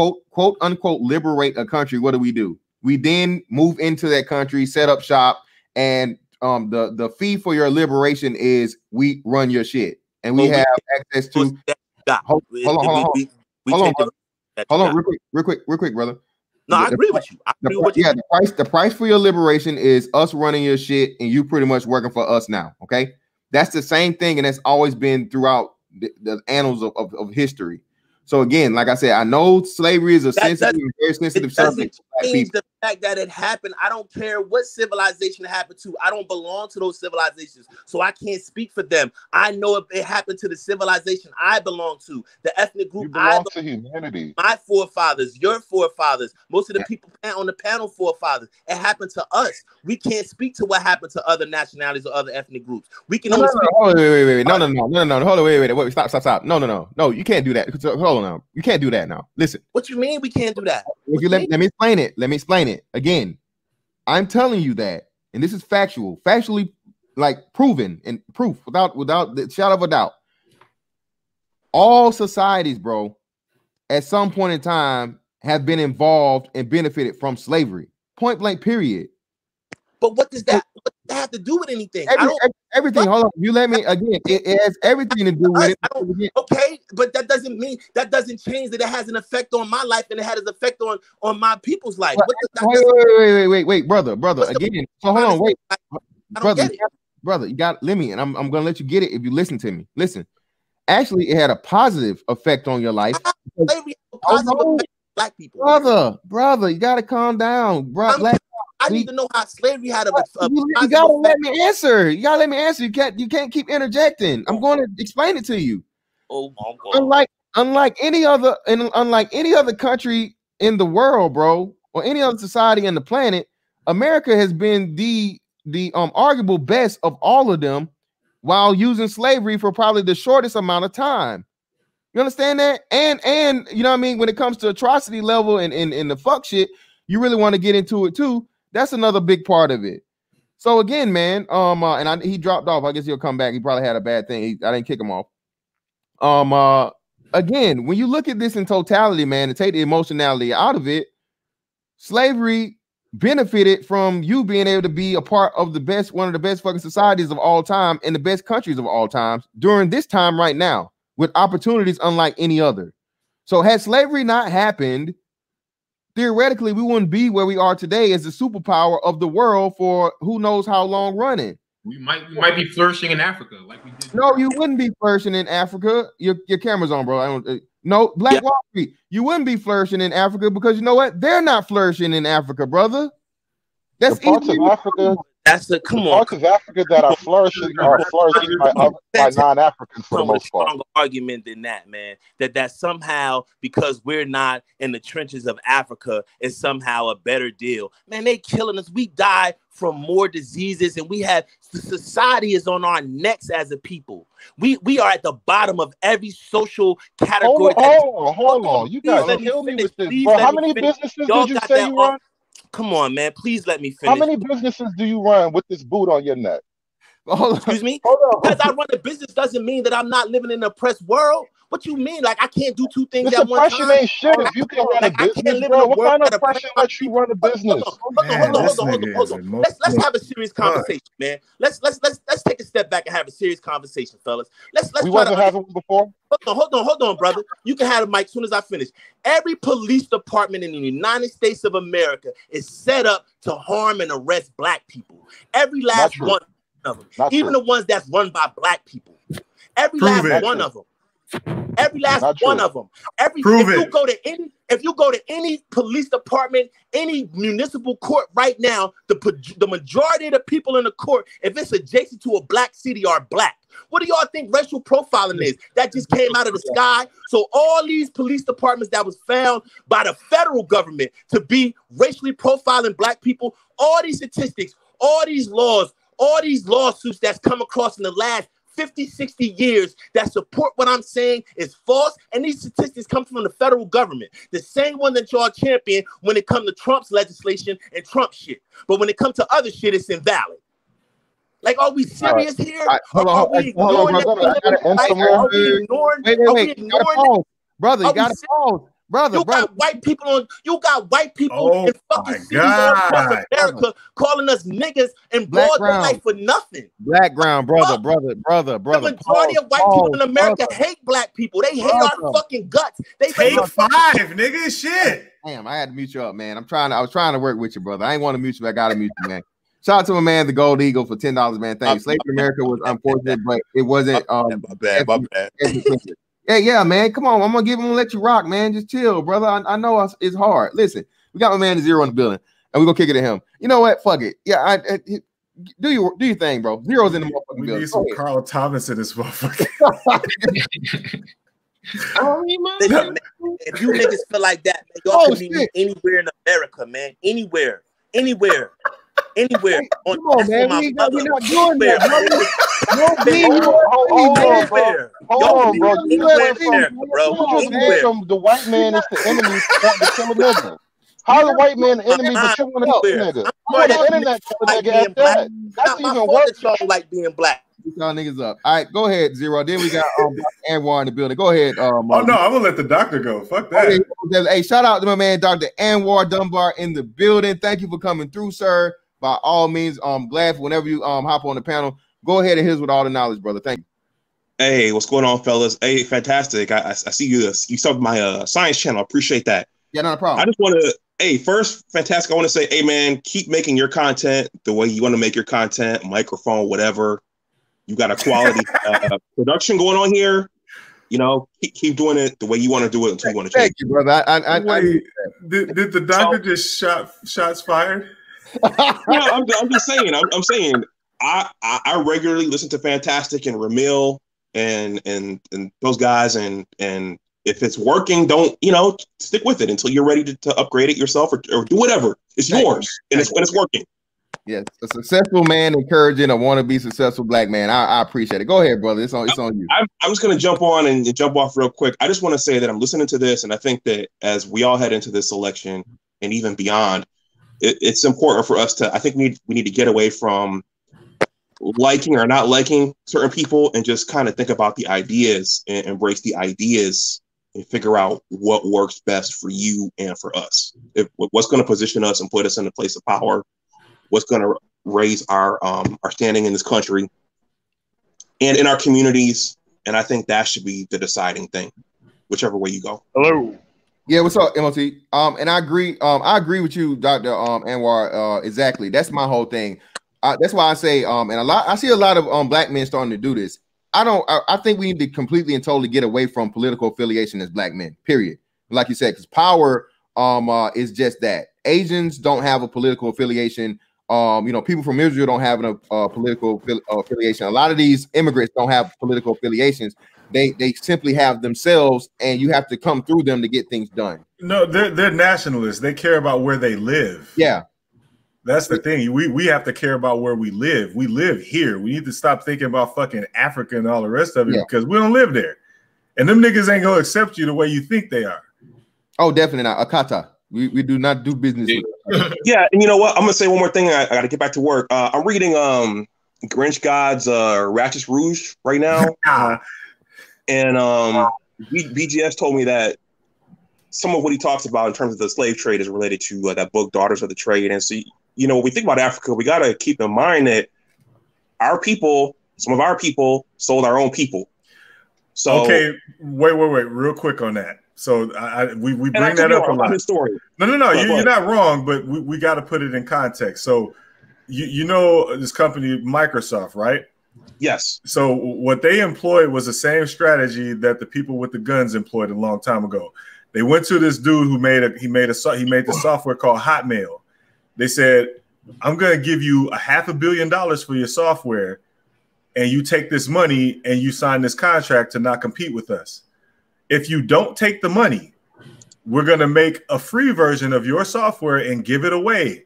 unquote, liberate a country, what do? We then move into that country, set up shop, and the fee for your liberation is we run your shit, and we have access to. Hold on, real quick, brother. No, I agree with you. The price for your liberation is us running your shit, and you pretty much working for us now. Okay. That's the same thing, and that's always been throughout the annals of history. So again, like I said, I know slavery is a very sensitive subject. The fact that it happened, I don't care what civilization it happened to. I don't belong to those civilizations, so I can't speak for them. I know if it happened to the civilization I belong to, the ethnic group I belong to, humanity. My forefathers, your forefathers, most of the people on the panel forefathers. It happened to us. We can't speak to what happened to other nationalities or other ethnic groups. We can only speak. Wait. No. Hold on, wait. Stop. No. You can't do that. Hold on now. You can't do that now. Listen. What you mean we can't do that? Let me explain it. Again, I'm telling you that, and this is factually like proven and proof without the shadow of a doubt. All societies, bro, at some point in time have been involved and benefited from slavery. Point blank, period. But what does that what does that have to do with anything? Everything. Hold on. You let me again. It has everything to do with it. Okay, but that doesn't change that it has an effect on my life and it has an effect on my people's life. Wait, brother. Again. So hold on. Wait, brother. You got. Let me, and I'm gonna let you get it if you listen to me. Listen. Actually, it had a positive effect on your life. Black people, brother, you gotta calm down, bro. I need to know how slavery had you gotta let me answer. You gotta let me answer. You can't keep interjecting. I'm going to explain it to you. Oh my God. Unlike any other country in the world, bro, or any other society on the planet, America has been the arguable best of all of them, while using slavery for probably the shortest amount of time. You understand that? And you know what I mean? When it comes to atrocity level and the fuck shit, you really want to get into it too. That's another big part of it. So again, man, he dropped off. I guess he'll come back. He probably had a bad thing. I didn't kick him off. Again, when you look at this in totality, man, and take the emotionality out of it, slavery benefited from you being able to be a part of one of the best fucking societies of all time and the best countries of all times during this time right now, with opportunities unlike any other. So had slavery not happened, theoretically, we wouldn't be where we are today as the superpower of the world for who knows how long running. We might be flourishing in Africa like we did. No, you wouldn't be flourishing in Africa. Your camera's on, bro. No, Black Wall Street. You wouldn't be flourishing in Africa because you know what? They're not flourishing in Africa, brother. That's the parts of Africa. Parts of Africa that are flourishing by non-Africans for the most part. Stronger argument than that, man. That somehow, because we're not in the trenches of Africa, is somehow a better deal. Man, they killing us. We die from more diseases, and the society is on our necks as a people. We are at the bottom of every social category. Hold on. You guys kill me with this, bro. How many businesses did you say you run? Come on, man. Please let me finish. How many businesses do you run with this boot on your neck? Excuse me? Because I run a business doesn't mean that I'm not living in an oppressed world. What you mean? Like I can't do two things at one time? Oppression ain't shit if you can run a business, bro. What kind of oppression lets you run a business? Hold on. Let's have a serious conversation, man. Let's take a step back and have a serious conversation, fellas. We wasn't having one before. Hold on, brother. You can have the mic as soon as I finish. Every police department in the United States of America is set up to harm and arrest black people. Every last one of them. Even the ones that's run by black people. Every last one of them. Every last one of them. If you go to any police department, any municipal court right now, the majority of the people in the court, if it's adjacent to a black city, are black. What do y'all think racial profiling is? That just came out of the sky. So all these police departments that was found by the federal government to be racially profiling black people, all these statistics, all these laws, all these lawsuits that's come across in the last 50, 60 years that support what I'm saying is false. And these statistics come from the federal government. The same one that y'all champion when it comes to Trump's legislation and Trump shit. But when it comes to other shit, it's invalid. Like, are we serious here? Are we ignoring it? Brother, you gotta pause. Brother, got white people in fucking cities all across America calling us niggas and broad daylight for nothing. Background, brother. The majority of white people in America hate black people. They hate our fucking guts. They take 5, nigga. Shit. Damn, I had to mute you up, man. I was trying to work with you, brother. I ain't want to mute you, but I gotta mute you, man. Shout out to my man, the Gold Eagle, for $10, man. Thank you. Slavery in America was unfortunate, but it wasn't. My bad. Yeah, man. Come on, I'm gonna let you rock, man. Just chill, brother. I know it's hard. Listen, we got my man Zero in the building, and we're gonna kick it at him. You know what? Fuck it. Yeah, do your thing, bro. Zero's in the motherfucking building. We need some Carl Thomas in this motherfucker. Listen, if you niggas feel like that, man, y'all can be anywhere in America, man. Anywhere. Come on, man. We're not doing that, bro. The white man is the enemy to kill a nigga. How the white man the enemy, but you want to kill a nigga? You want the internet kill a nigga at that? That's even worse. Y'all like being black. Y'all niggas up. All right, go ahead, Zero. Then we got Anwar in the building. Go ahead. Oh no, I'm gonna let the doctor go. Fuck that. Hey, shout out to my man, Dr. Anwar Dunbar in the building. Thank you for coming through, sir. by all means, glad for whenever you hop on the panel. Go ahead and hit us with all the knowledge, brother. Thank you. Hey, what's going on, fellas? Hey, fantastic. I see you. You subbed my science channel. I appreciate that. Yeah, not a problem. I just want to, hey, first, fantastic. I want to say, hey, man, keep making your content the way you want to make your content, microphone, whatever. You got a quality production going on here. You know, keep doing it the way you want to do it until you want to change. Thank you, brother. Wait, did the doctor just shots fired? Yeah, I'm just saying. I'm saying I regularly listen to Fantastic and Ramil and those guys, and if it's working, don't stick with it until you're ready to upgrade it yourself or do whatever. It's yours, and it's working. Yes, a successful man encouraging a wannabe successful black man. I appreciate it. Go ahead, brother. It's on you. I'm just going to jump on and jump off real quick. I just want to say that I'm listening to this, and I think that as we all head into this election and even beyond, it's important for us to. I think we need to get away from liking or not liking certain people and just kind of think about the ideas and embrace the ideas and figure out what works best for you and for us. What's going to position us and put us in a place of power. What's going to raise our standing in this country and in our communities, and I think that should be the deciding thing, whichever way you go. Hello. Yeah, what's up, MOT? And I agree. I agree with you, Dr. Anwar. Exactly. That's my whole thing. That's why I say, I see a lot of black men starting to do this. I think we need to completely and totally get away from political affiliation as black men. Period. Like you said, because power is just that. Asians don't have a political affiliation. People from Israel don't have a political affiliation. A lot of these immigrants don't have political affiliations. They simply have themselves, and you have to come through them to get things done. No, they're nationalists. They care about where they live. Yeah. That's the thing. We have to care about where we live. We live here. We need to stop thinking about fucking Africa and all the rest of it because we don't live there. And them niggas ain't gonna accept you the way you think they are. Oh, definitely not. Akata. We do not do business with Yeah, and you know what? I'm gonna say one more thing. I got to get back to work. I'm reading Grinch God's Ratchet Rouge right now, and BGS told me that some of what he talks about in terms of the slave trade is related to that book, Daughters of the Trade. And so, when we think about Africa, we got to keep in mind that our people, some of our people, sold our own people. So okay, wait, real quick on that. So we bring that up a lot. No, you're not wrong, but we got to put it in context. So you know this company Microsoft, right? Yes. So what they employed was the same strategy that the people with the guns employed a long time ago. They went to this dude who made the software called Hotmail. They said, "I'm going to give you $500 million for your software, and you take this money and you sign this contract to not compete with us. If you don't take the money, we're going to make a free version of your software and give it away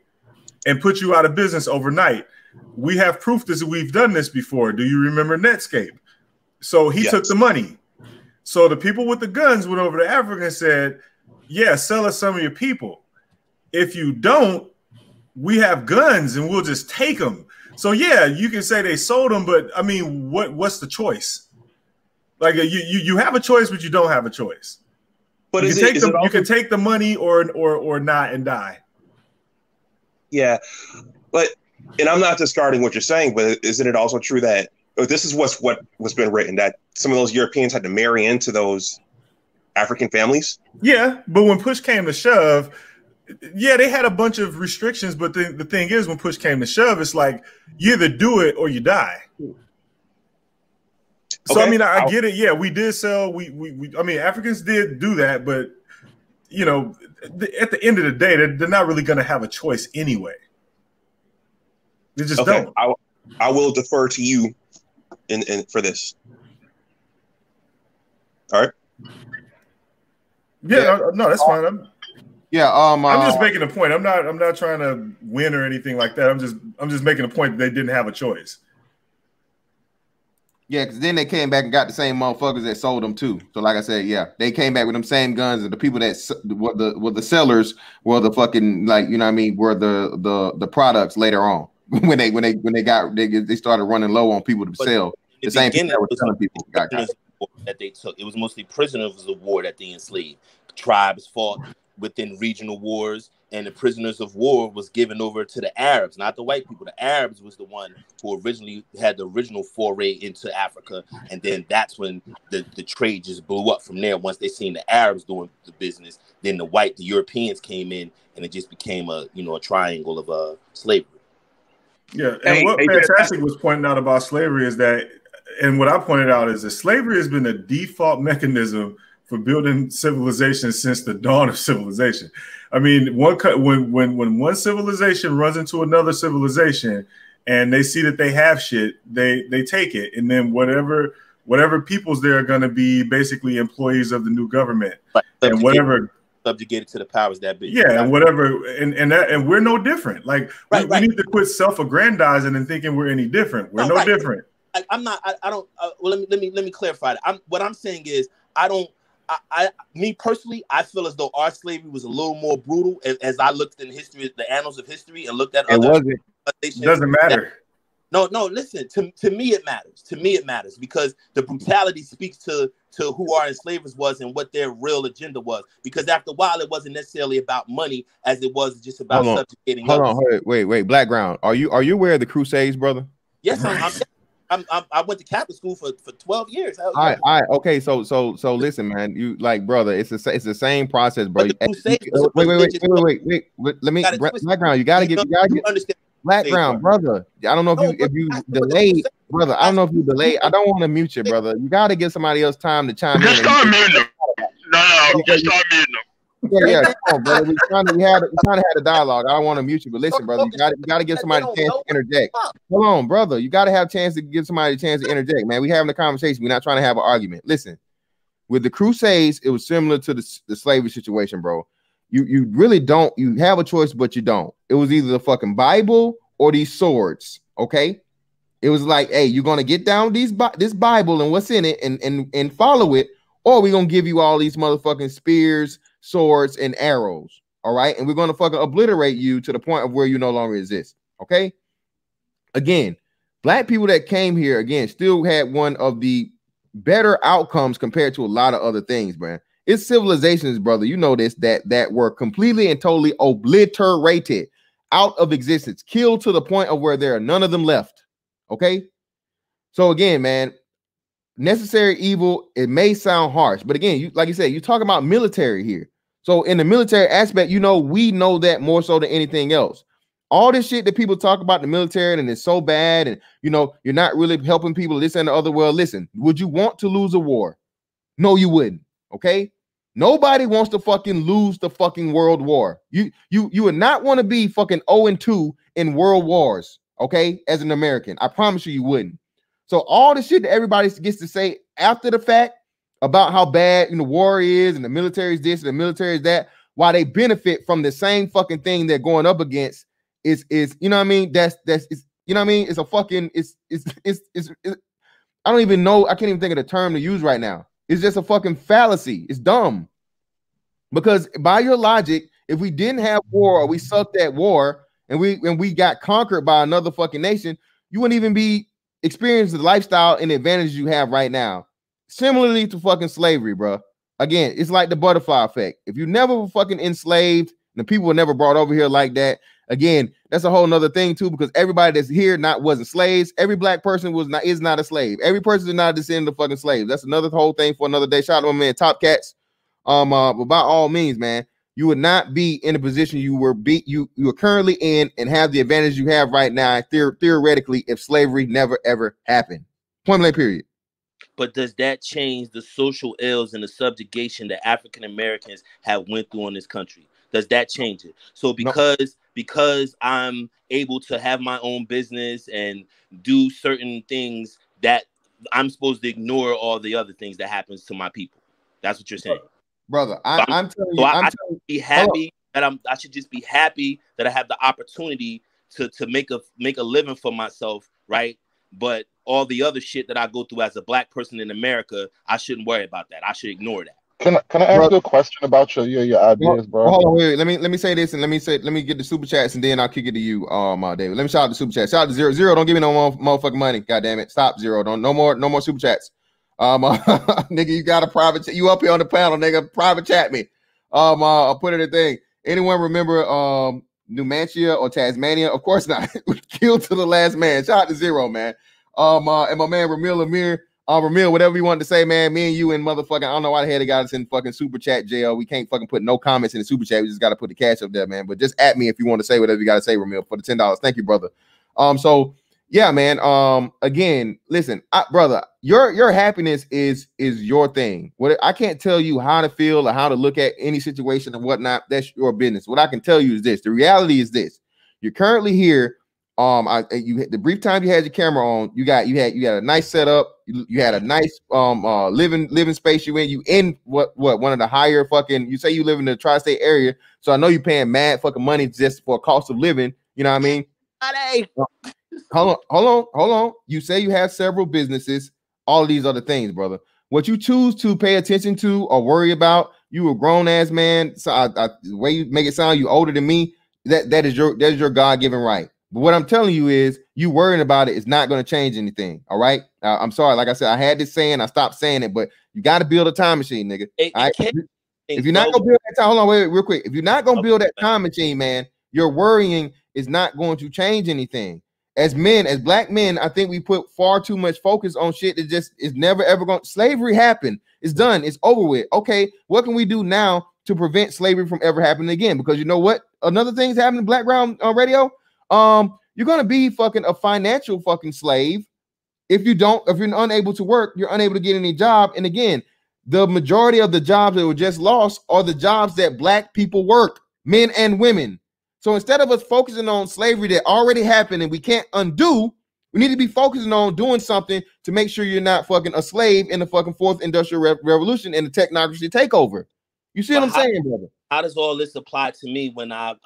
and put you out of business overnight. We have proof that we've done this before. Do you remember Netscape?" So he took the money. So the people with the guns went over to Africa and said, "Yeah, sell us some of your people. If you don't, we have guns and we'll just take them." So yeah, you can say they sold them, but I mean, what's the choice? Like you have a choice, but you don't have a choice. But you can take the money or not and die. Yeah, and I'm not discarding what you're saying, but isn't it also true that this is what was been written, that some of those Europeans had to marry into those African families? Yeah, but when push came to shove, yeah, they had a bunch of restrictions, but the thing is, when push came to shove, it's like you either do it or you die. So I mean, I get it. Yeah, we did sell. I mean, Africans did do that, but at the end of the day, they're not really going to have a choice anyway. They just don't. I will defer to you in for this. All right. Yeah, no, that's fine. I'm just making a point. I'm not trying to win or anything like that. I'm just making a point that they didn't have a choice. Yeah, because then they came back and got the same motherfuckers that sold them too. So like I said, yeah, they came back with them same guns, and the people that were the sellers were the fucking, like, you know what I mean, were the products later on when they started running low on people to sell. The same thing that was telling people got that they took. It was mostly prisoners of war that they enslaved. Tribes fought within regional wars. and the prisoners of war was given over to the Arabs, not the white people. The Arabs was the one who originally had the original foray into Africa, and then that's when the trade just blew up from there. Once they seen the Arabs doing the business, then the Europeans came in, and it just became a triangle of slavery. Yeah, and what Fantastic was pointing out about slavery is that, and what I pointed out is that slavery has been a default mechanism for building civilization since the dawn of civilization. I mean, when one civilization runs into another civilization and they see that they have shit, they take it, and then whatever peoples there are going to be basically employees of the new government, and whatever subjugated to the powers that be. Yeah, and whatever, and we're no different. Like we need to quit self-aggrandizing and thinking we're any different. We're no different. I'm not. I don't. Well, let me clarify that. What I'm saying is, me personally, I feel as though our slavery was a little more brutal. As I looked in history, the annals of history, and looked at it doesn't matter. No. Listen, to me it matters. To me it matters because the brutality speaks to who our enslavers was and what their real agenda was. Because after a while, it wasn't necessarily about money as it was just about subjugating. Hold on, wait, Blackground. Are you aware of the Crusades, brother? Yes, I went to Catholic school for 12 years. All right. Okay. So listen, man. You brother. It's the same process, bro. Wait. Let me Blackground. You gotta get understand. Blackground, brother. I don't know if you delayed, brother. I don't know if you delayed. I don't want to mute you, brother. You got to give somebody else time to chime in. Just start muting them. No, just start muting them. Yeah. Come on, brother. We trying to have a dialogue. I don't want to mute you, but listen, brother. You got to give somebody a chance to interject. Hold on, brother. You got to have a chance to give somebody a chance to interject, man. We having a conversation. We're not trying to have an argument. Listen, with the Crusades, it was similar to the slavery situation, bro. You really don't. You have a choice, but you don't. It was either the fucking Bible or these swords. Okay, it was like, hey, you're gonna get down this Bible and what's in it, and follow it, or we're gonna give you all these motherfucking spears, swords, and arrows. All right, and we're gonna fucking obliterate you to the point of where you no longer exist. Okay. Again, black people that came here still had one of the better outcomes compared to a lot of other things, man. It's civilizations, brother. You know this, that were completely and totally obliterated, out of existence, killed to the point of where there are none of them left. Okay. So again, man, necessary evil, it may sound harsh, but again, like you said, you talk about military here. So in the military aspect, we know that more so than anything else. All this shit that people talk about the military and it's so bad, and you're not really helping people, this and the other. Well, listen, would you want to lose a war? No, you wouldn't. Okay. Nobody wants to fucking lose the fucking world war. You would not want to be fucking 0-2 in world wars, okay, as an American. I promise you wouldn't. So all the shit that everybody gets to say after the fact about how bad war is and the military is this and the military is that, while they benefit from the same fucking thing they're going up against, is you know what I mean? That's you know what I mean? It's a fucking it's I don't even know. I can't even think of the term to use right now. It's just a fucking fallacy. It's dumb. Because by your logic, if we didn't have war or we sucked at war and we got conquered by another fucking nation, you wouldn't even be experiencing the lifestyle and the advantages you have right now. Similarly to fucking slavery, bro. Again, it's like the butterfly effect. If you never were fucking enslaved, and the people were never brought over here like that, again, that's a whole nother thing too, because everybody that's here wasn't slaves. Every black person is not a slave. Every person is not a descendant of fucking slaves. That's another whole thing for another day. Shout out to my man Top Cats. But by all means, man, you would not be in the position you were currently in and have the advantage you have right now, theoretically, if slavery never ever happened. Point blank, period. But does that change the social ills and the subjugation that African Americans have went through in this country? Does that change it? So because I'm able to have my own business and do certain things, that I'm supposed to ignore all the other things that happens to my people. That's what you're saying, brother. I'm telling you, I should be happy I should just be happy that I have the opportunity to make a living for myself, right? But all the other shit that I go through as a black person in America, I shouldn't worry about that. I should ignore that. Can I ask you a question about your ideas, bro? Hold on, wait. Let me say this, and let me get the super chats, and then I'll kick it to you, David. Let me shout out the super chat. Shout out to Zero. Don't give me no more motherfucking money. God damn it. Stop, Zero. No more super chats. Nigga, you got a private chat. You up here on the panel, nigga. Private chat me. I'll put it in a thing. Anyone remember Numantia or Tasmania? Of course not. Killed to the last man. Shout out to Zero, man. And my man Ramil Amir, Ramil, whatever you wanted to say, man. Me and you and motherfucking, I don't know why the hell they got us in fucking super chat jail. We can't fucking put no comments in the super chat. We just got to put the cash up there, man. But just at me if you want to say whatever you got to say, Ramil, for the $10. Thank you, brother. So yeah, man. Again, listen, brother, your happiness is your thing. What I can't tell you how to feel or how to look at any situation and whatnot. That's your business. What I can tell you is this: the reality is this. You're currently here. The brief time you had your camera on, you had a nice setup. You had a nice living space. You in what one of the higher fucking. You say you live in the tri-state area, so I know you're paying mad fucking money just for a cost of living. You know what I mean? Hold on. You say you have several businesses, all of these other things, brother. What you choose to pay attention to or worry about, you a grown ass man. So the way you make it sound, you older than me. That is your God-given right. But what I'm telling you is, you worrying about it is not going to change anything. All right. I'm sorry. Like I said, I had this saying, I stopped saying it, but you got to build a time machine, nigga. All right? If you're not gonna build that time, hold on, wait, real quick. If you're not gonna build that time machine, man, your worrying is not going to change anything. As men, as black men, I think we put far too much focus on shit that just is never ever going. Slavery happened. It's done. It's over with. Okay, what can we do now to prevent slavery from ever happening again? Because you know what? Another thing's happening in Blackground Radio. You're gonna be fucking a financial fucking slave if you're unable to work. You're unable to get any job. And again, the majority of the jobs that were just lost are the jobs that black people work, men and women. So instead of us focusing on slavery that already happened and we can't undo, we need to be focusing on doing something to make sure you're not fucking a slave in the fucking fourth industrial revolution and the technocracy takeover. You see what I'm saying, brother? How does all this apply to me when I've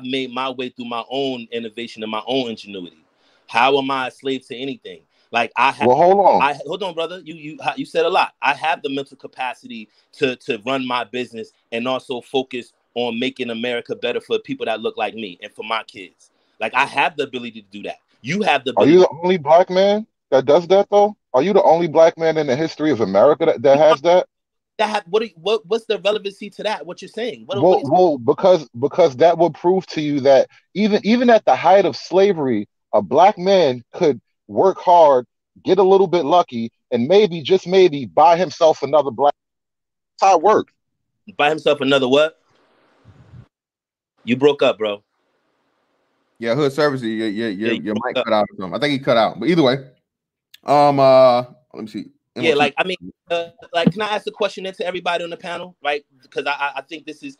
made my way through my own innovation and my own ingenuity? How am I a slave to anything? Like I have. Well, hold on. Hold on, brother. You said a lot. I have the mental capacity to run my business and also focus on making America better for people that look like me and for my kids. Like I have the ability to do that. You have the ability. Are you the only black man that does that though? Are you the only black man in the history of America that has that? What's the relevancy to that? What you're saying? Because that would prove to you that even at the height of slavery, a black man could work hard, get a little bit lucky, and maybe, just maybe, buy himself another black. That's how it works. Buy himself another what? You broke up, bro. Yeah, Hood Services, your mic cut out or something. I think he cut out. But either way, let me see. Yeah, like, I mean, can I ask a question then to everybody on the panel, right? Because I think this is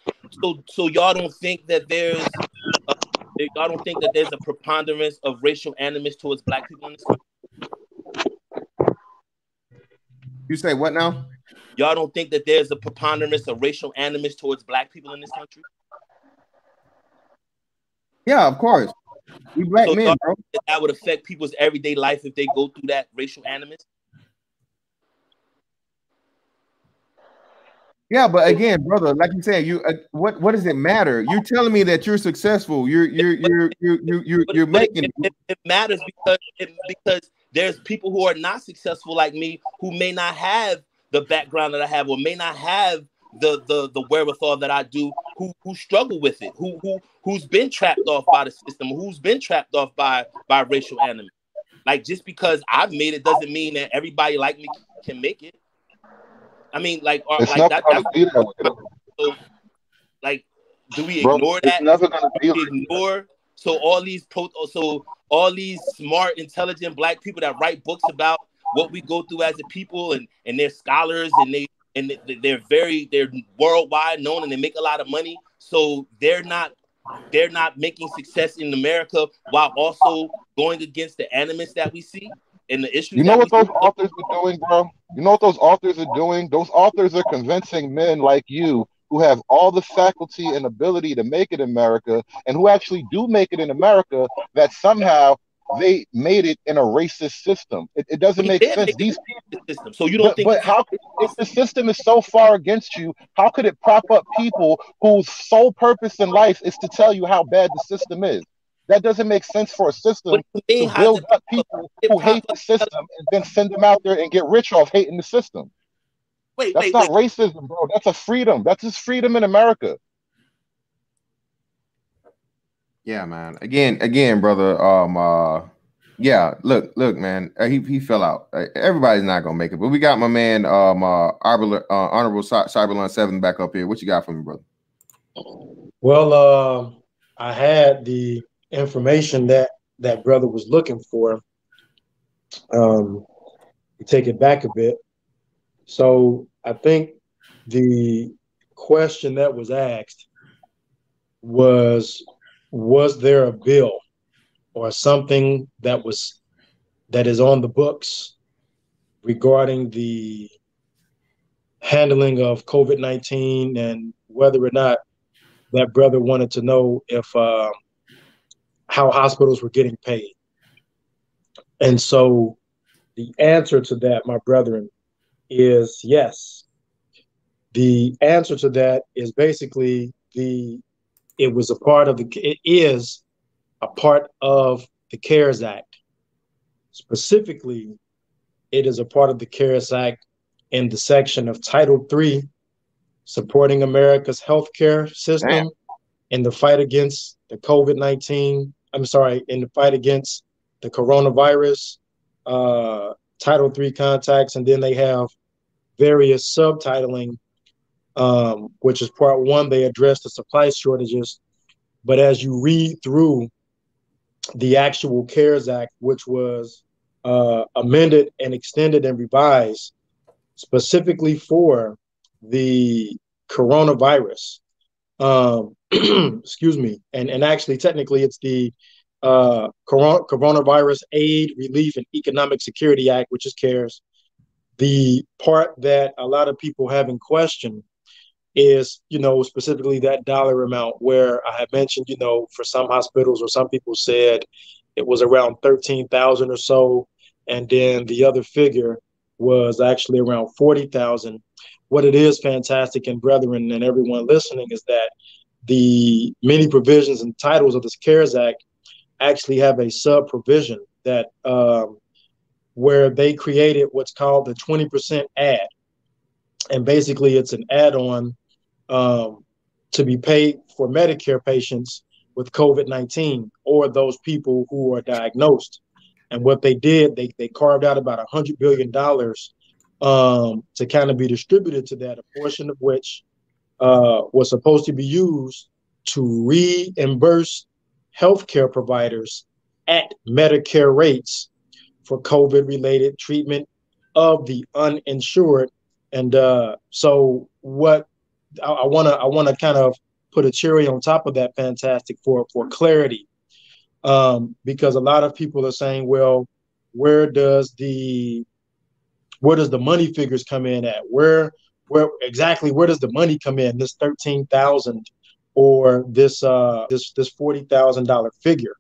so y'all don't think that there's a preponderance of racial animus towards black people in this country? You say what now? Y'all don't think that there's a preponderance of racial animus towards black people in this country? Yeah, of course. We black men, bro. That would affect people's everyday life if they go through that racial animus. Yeah, but again, brother, like you said, what does it matter? You're telling me that you're successful. You're making it matters because there's people who are not successful like me who may not have the background that I have or may not have the wherewithal that I do, who struggle with it, who's been trapped off by the system, who's been trapped off by racial animus. Like, just because I've made it doesn't mean that everybody like me can make it. I mean, like do we ignore that? Never gonna be ignore. So all these smart, intelligent black people that write books about what we go through as a people, and they're scholars, and they're worldwide known, and they make a lot of money. So they're not making success in America while also going against the animus that we see and the issues. You know what those authors are doing, bro? You know what those authors are doing? Those authors are convincing men like you who have all the faculty and ability to make it in America, and who actually do make it in America, that somehow they made it in a racist system. It doesn't make sense. These system. So you don't think? But how? If the system is so far against you, how could it prop up people whose sole purpose in life is to tell you how bad the system is? That doesn't make sense for a system to build up people who hate the system and then send them out there and get rich off hating the system. That's not racism, bro. That's a freedom. That's just freedom in America. Yeah, man. Again, brother. Yeah. Look, man. He fell out. Everybody's not gonna make it, but we got my man, Honorable Cyberlun 7 back up here. What you got for me, brother? Well, I had the information that brother was looking for. Take it back a bit. So I think the question that was asked was there a bill or something that is on the books regarding the handling of COVID-19, and whether or not that brother wanted to know if how hospitals were getting paid. And so the answer to that, my brethren, is yes. The answer to that is basically it is a part of the CARES Act. Specifically, it is a part of the CARES Act in the section of Title III, supporting America's healthcare system in the fight against the COVID-19. In the fight against the coronavirus, Title III contacts, and then they have various subtitling, which is part one. They address the supply shortages. But as you read through the actual CARES Act, which was amended and extended and revised specifically for the coronavirus, excuse me, and actually technically it's the Coronavirus Aid, Relief, and Economic Security Act, which is CARES. The part that a lot of people have in question is, specifically that dollar amount, where I had mentioned, for some hospitals, or some people said it was around 13,000 or so. And then the other figure was actually around 40,000. What it is, fantastic, and brethren, and everyone listening, is that the many provisions and titles of this CARES Act actually have a sub provision that where they created what's called the 20% add. And basically it's an add-on to be paid for Medicare patients with COVID-19, or those people who are diagnosed. And what they did, they carved out about $100 billion to kind of be distributed to that, a portion of which was supposed to be used to reimburse healthcare providers at Medicare rates for COVID-related treatment of the uninsured. And so what I want to kind of put a cherry on top of that, fantastic, for clarity, because a lot of people are saying, well, where does the money figures come in at? Where exactly does the money come in? This 13,000 or this $40,000 figure.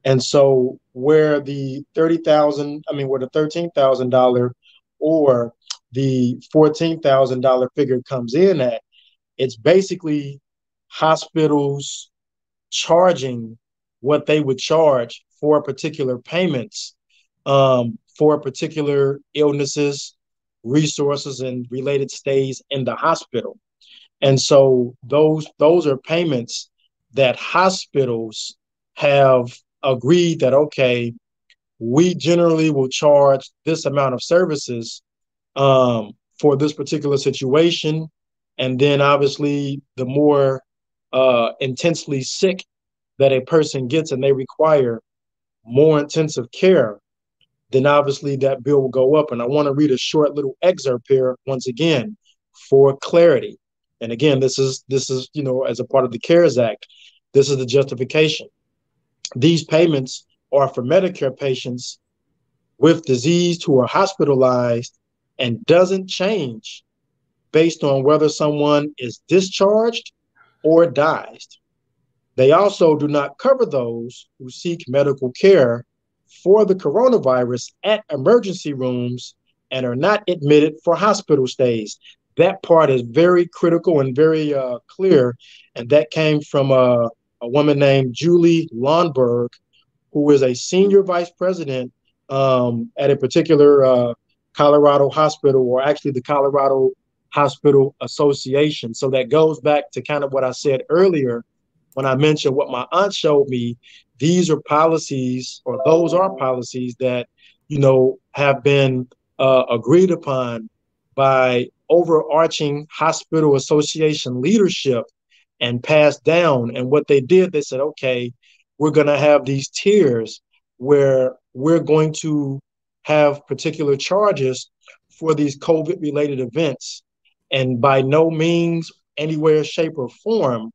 And so where the $13,000 or the $14,000 figure comes in at, it's basically hospitals charging what they would charge for particular payments, for particular illnesses, resources, and related stays in the hospital. And so those are payments that hospitals have agreed that, okay, we generally will charge this amount of services for this particular situation. And then obviously the more intensely sick that a person gets and they require more intensive care, then obviously that bill will go up. And I want to read a short little excerpt here once again for clarity. And again, this is as a part of the CARES Act, this is the justification. These payments are for Medicare patients with disease who are hospitalized, and doesn't change based on whether someone is discharged or dies. They also do not cover those who seek medical care for the coronavirus at emergency rooms and are not admitted for hospital stays. That part is very critical and very clear. And that came from a woman named Julie Lundberg, who is a senior vice president at a particular Colorado hospital, or actually the Colorado Hospital Association. So that goes back to kind of what I said earlier, when I mentioned what my aunt showed me, these are policies, or those are policies that, you know, have been agreed upon by overarching hospital association leadership and passed down. And what they did, they said, okay, we're going to have these tiers where we're going to have particular charges for these COVID-related events. And by no means, anywhere, shape, or form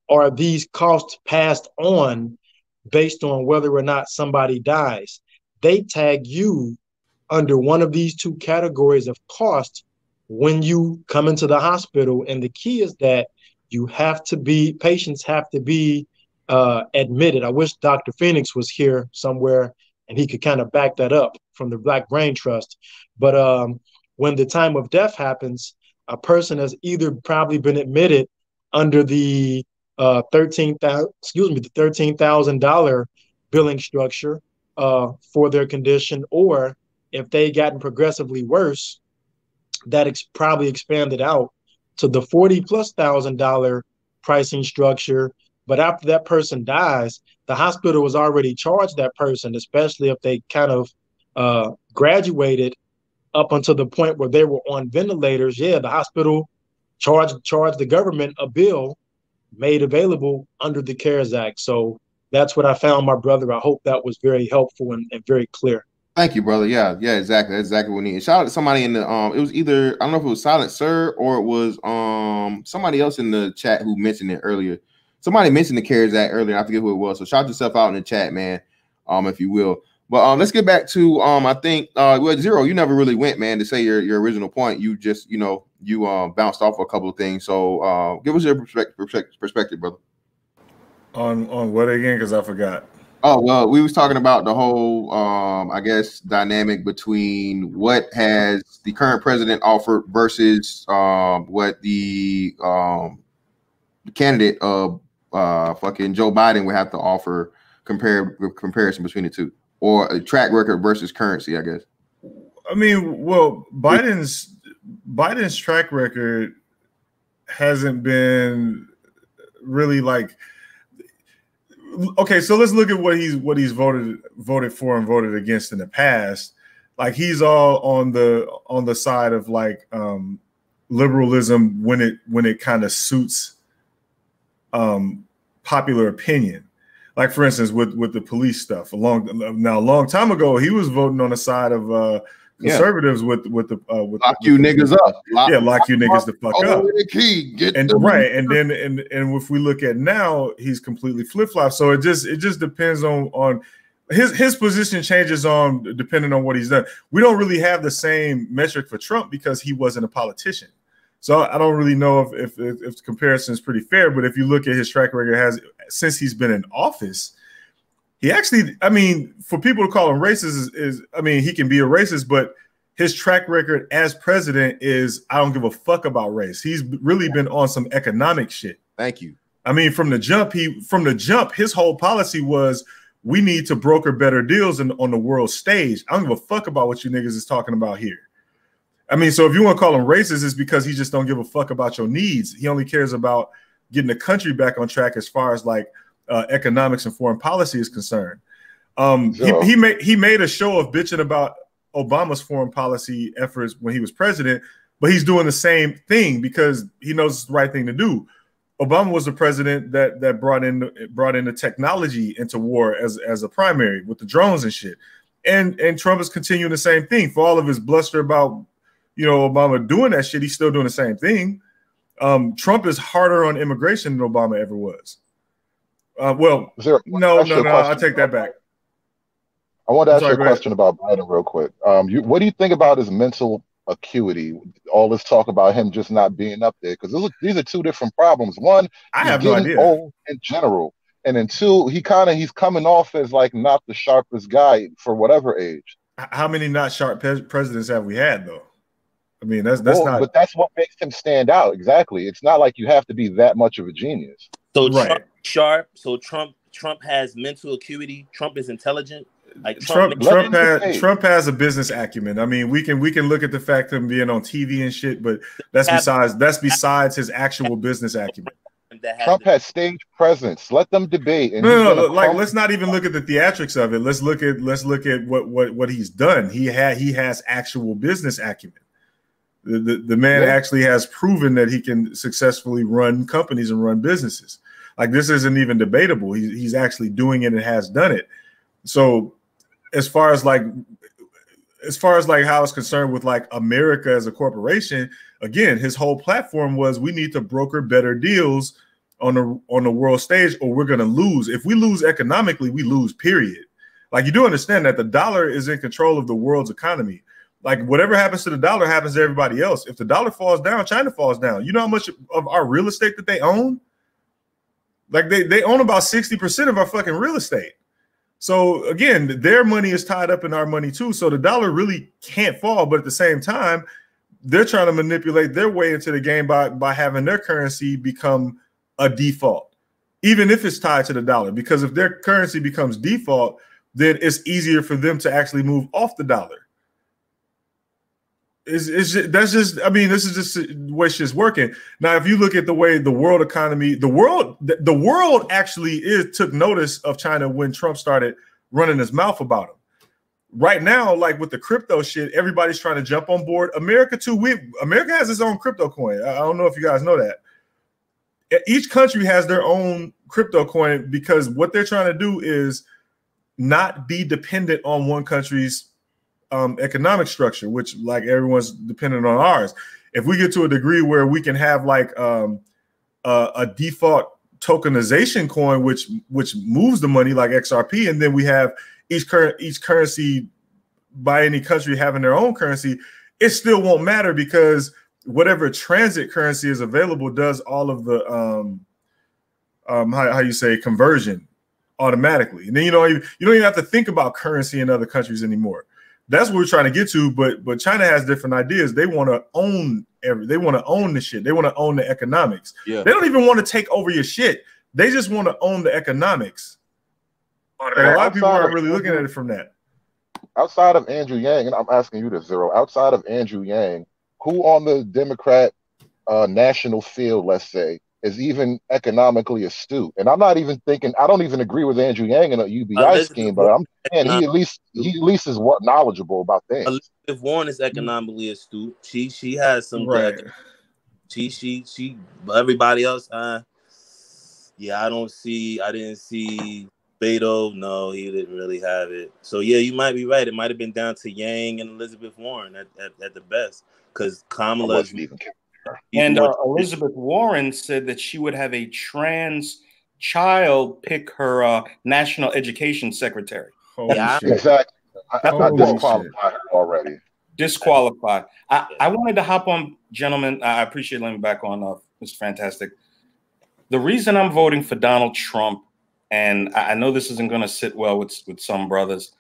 are these costs passed on based on whether or not somebody dies. They tag you under one of these two categories of cost when you come into the hospital. And the key is that patients have to be admitted. I wish Dr. Phoenix was here somewhere and he could kind of back that up from the Black Brain Trust. But when the time of death happens, a person has either probably been admitted under the $13,000 billing structure for their condition, or if they gotten progressively worse, that probably expanded out to the $40,000+ pricing structure. But after that person dies, the hospital has already charged that person, especially if they kind of graduated up until the point where they were on ventilators. Yeah, the hospital charged the government a bill made available under the CARES Act. So that's what I found, my brother. I hope that was very helpful and very clear. Thank you, brother. Yeah, exactly. That's exactly what we need. Shout out to somebody in the it was either, I don't know if it was Silent Sir or it was somebody else in the chat who mentioned it earlier. Somebody mentioned the CARES Act earlier. I forget who it was. So shout yourself out in the chat, man. If you will. But let's get back to I think well, Zero, you never really went, man, to say your original point. You just, you bounced off a couple of things. So give us your perspective, brother. On what again? Because I forgot. Oh, well, we was talking about the whole I guess dynamic between what has the current president offered versus what the candidate of fucking Joe Biden would have to offer, comparison between the two, or a track record versus currency, I guess. I mean, well, Biden's track record hasn't been really like. Okay, so let's look at what he's voted for and voted against in the past. Like, he's all on the side of like liberalism when it kind of suits popular opinion. Like, for instance, with the police stuff. A long time ago, he was voting on the side of conservatives with the lock you niggas up. Lock you niggas the fuck up. The key. And if we look at now, he's completely flip-flop. So it just depends on his position changes on depending on what he's done. We don't really have the same metric for Trump because he wasn't a politician. So I don't really know if the comparison is pretty fair. But if you look at his track record since he's been in office, he actually, I mean, for people to call him racist is I mean, he can be a racist, but his track record as president is, I don't give a fuck about race. He's really been on some economic shit. Thank you. I mean, from the jump, his whole policy was, we need to broker better deals on the world stage. I don't give a fuck about what you niggas is talking about here. I mean, so if you want to call him racist, it's because he just don't give a fuck about your needs. He only cares about getting the country back on track as far as like economics and foreign policy is concerned. He made a show of bitching about Obama's foreign policy efforts when he was president, but he's doing the same thing because he knows it's the right thing to do. Obama was the president that brought in the technology into war as a primary with the drones and shit. And Trump is continuing the same thing. For all of his bluster about, Obama doing that shit, he's still doing the same thing. Trump is harder on immigration than Obama ever was. No, I take that back. I want to ask you a question about Biden real quick. What do you think about his mental acuity? All this talk about him just not being up there, because these are two different problems. One, I have no idea. Old in general, and then two, he's coming off as like not the sharpest guy for whatever age. How many not sharp presidents have we had though? I mean, that's not. But that's what makes him stand out. Exactly. It's not like you have to be that much of a genius. So right. Trump has mental acuity. Trump is intelligent. Like Trump has a business acumen. I mean, we can look at the fact of him being on TV and shit, but that's besides his actual business acumen. that has Trump has stage presence. Let them debate. And no, like let's not even look at the theatrics of it. Let's look at what he's done. He has actual business acumen. The man actually has proven that he can successfully run companies and run businesses. Like, this isn't even debatable. He's actually doing it and has done it. So as far as like how it's concerned with like America as a corporation, again, his whole platform was we need to broker better deals on the world stage or we're going to lose. If we lose economically, we lose, period. Like, you do understand that the dollar is in control of the world's economy. Like, whatever happens to the dollar happens to everybody else. If the dollar falls down, China falls down. You know how much of our real estate that they own? Like, they own about 60% of our fucking real estate. So again, their money is tied up in our money too. So the dollar really can't fall. But at the same time, they're trying to manipulate their way into the game by having their currency become a default, even if it's tied to the dollar. Because if their currency becomes default, then it's easier for them to actually move off the dollar. This is just the way it's just working. Now, if you look at the way the world economy, the world actually took notice of China when Trump started running his mouth about him. Right now, like with the crypto shit, everybody's trying to jump on board. America too. America has its own crypto coin. I don't know if you guys know that. Each country has their own crypto coin because what they're trying to do is not be dependent on one country's economic structure, which like everyone's dependent on ours. If we get to a degree where we can have like a default tokenization coin, which moves the money like XRP, and then we have each currency by any country having their own currency, it still won't matter because whatever transit currency is available does all of the how you say conversion automatically, and then you don't even have to think about currency in other countries anymore. That's what we're trying to get to, but China has different ideas. They want to own they want to own the shit. They want to own the economics. Yeah. They don't even want to take over your shit. They just want to own the economics. And a lot of people aren't really looking at it from that. Outside of Andrew Yang, and I'm asking you this, Zero, outside of Andrew Yang, who on the Democrat national field, let's say, is even economically astute? And I'm not even thinking, I don't even agree with Andrew Yang in a UBI scheme, but I'm saying he at least is what knowledgeable about things. Elizabeth Warren is economically astute. She has some good. She everybody else, yeah, I didn't see Beto. No, he didn't really have it. So yeah, you might be right. It might have been down to Yang and Elizabeth Warren at the best, because Kamala and Elizabeth Warren said that she would have a trans child pick her national education secretary. Yeah, exactly. I disqualified her already. Disqualified. I wanted to hop on, gentlemen. I appreciate letting me back on, Mr. Fantastic. The reason I'm voting for Donald Trump, and I know this isn't going to sit well with some brothers,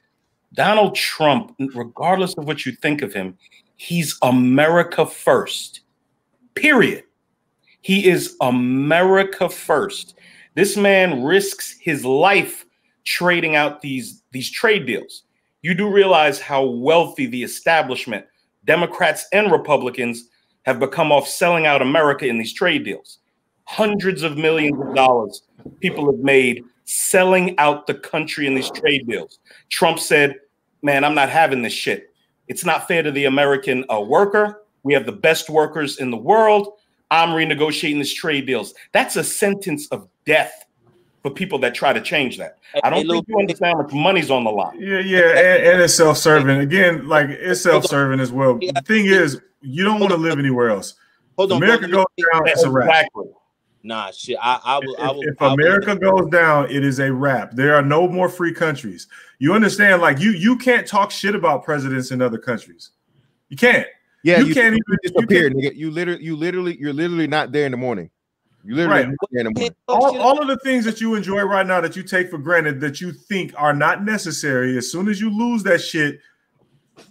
Donald Trump, regardless of what you think of him, he's America first. Period. He is America first. This man risks his life trading out these trade deals. You do realize how wealthy the establishment, Democrats and Republicans, have become off selling out America in these trade deals. Hundreds of millions of dollars people have made selling out the country in these trade deals. Trump said, man, I'm not having this shit. It's not fair to the American worker. We have the best workers in the world. I'm renegotiating these trade deals. That's a sentence of death for people that try to change that. I don't think you understand how much money's on the line. Yeah, and it's self-serving. Again, like it's self-serving as well. The thing is, you don't want to live anywhere else. America goes down, it's a wrap. Nah, shit. I will. If America goes down, it is a wrap. There are no more free countries. You understand? Like you can't talk shit about presidents in other countries. You can't. Yeah, you can't even disappear, nigga. You're literally not there in the morning. You literally not there in the morning. All of the things that you enjoy right now that you take for granted that you think are not necessary, as soon as you lose that shit,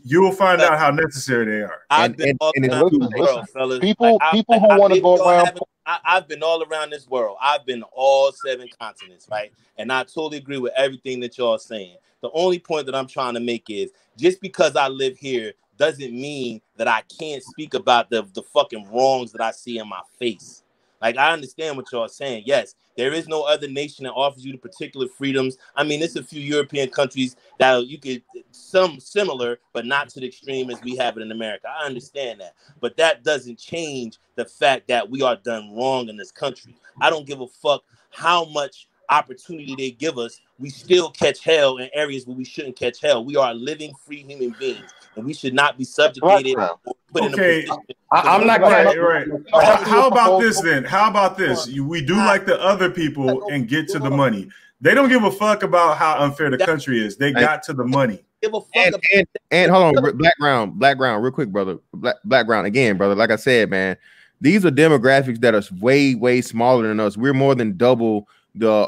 you will find out how necessary they are. People who want to go around. I've been all around this world. I've been all 7 continents, right? And I totally agree with everything that y'all saying. The only point that I'm trying to make is just because I live here doesn't mean that I can't speak about the fucking wrongs that I see in my face. Like, I understand what y'all saying. Yes, there is no other nation that offers you the particular freedoms. I mean, it's a few European countries that you could, some similar, but not to the extreme as we have it in America. I understand that. But that doesn't change the fact that we are done wrong in this country. I don't give a fuck how much opportunity they give us. We still catch hell in areas where we shouldn't catch hell. We are living free human beings, and we should not be subjugated or put in a position. I'm not right. How about this then? How about this? We do like the other people and get to the money. They don't give a fuck about how unfair the country is. They got to the money. And hold on, Black Ground, real quick, brother. Black Ground again, brother. Like I said, man, these are demographics that are way smaller than us. We're more than double the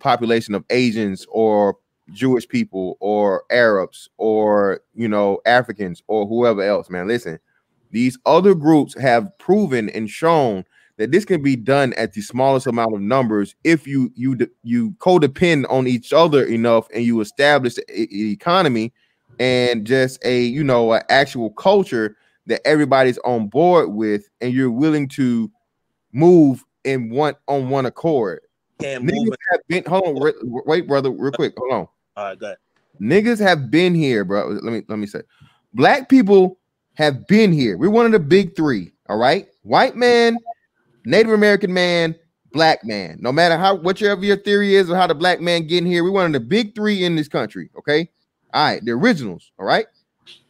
population of Asians or Jewish people or Arabs or, you know, Africans or whoever else, man. Listen, these other groups have proven and shown that this can be done at the smallest amount of numbers if you codepend on each other enough and you establish an economy and just a actual culture that everybody's on board with, and you're willing to move on one accord. Niggas have been, hold on, wait, brother, real quick, hold on. All right, go ahead. Niggas have been here, bro. Let me say, Black people have been here. We're one of the big three. All right, white man, Native American man, Black man. No matter whatever your theory is of how the Black man get in here, we're one of the big three in this country. Okay, all right, the originals. All right.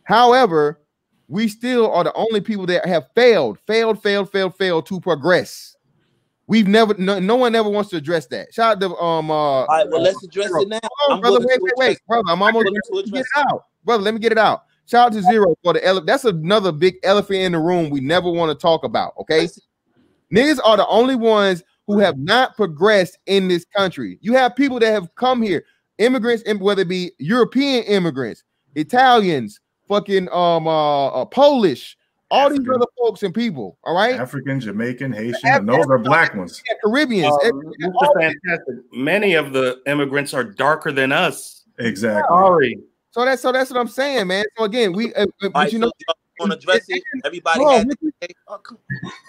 However, we still are the only people that have failed to progress. We've never, no one ever wants to address that. Shout out to all right, well, let's address it now. Brother, wait, brother. I'm almost going to get it out, brother. Let me get it out. Shout out to Zero for the elephant. That's another big elephant in the room we never want to talk about. Okay, niggas are the only ones who have not progressed in this country. You have people that have come here, immigrants, whether it be European immigrants, Italians, fucking Polish, all these other folks and people, all right? African, Jamaican, Haitian, and those are Black ones. Caribbeans. Fantastic. Many of the immigrants are darker than us. Exactly. Sorry. So that's what I'm saying, man. So again, we but you know, want to address it. Everybody hold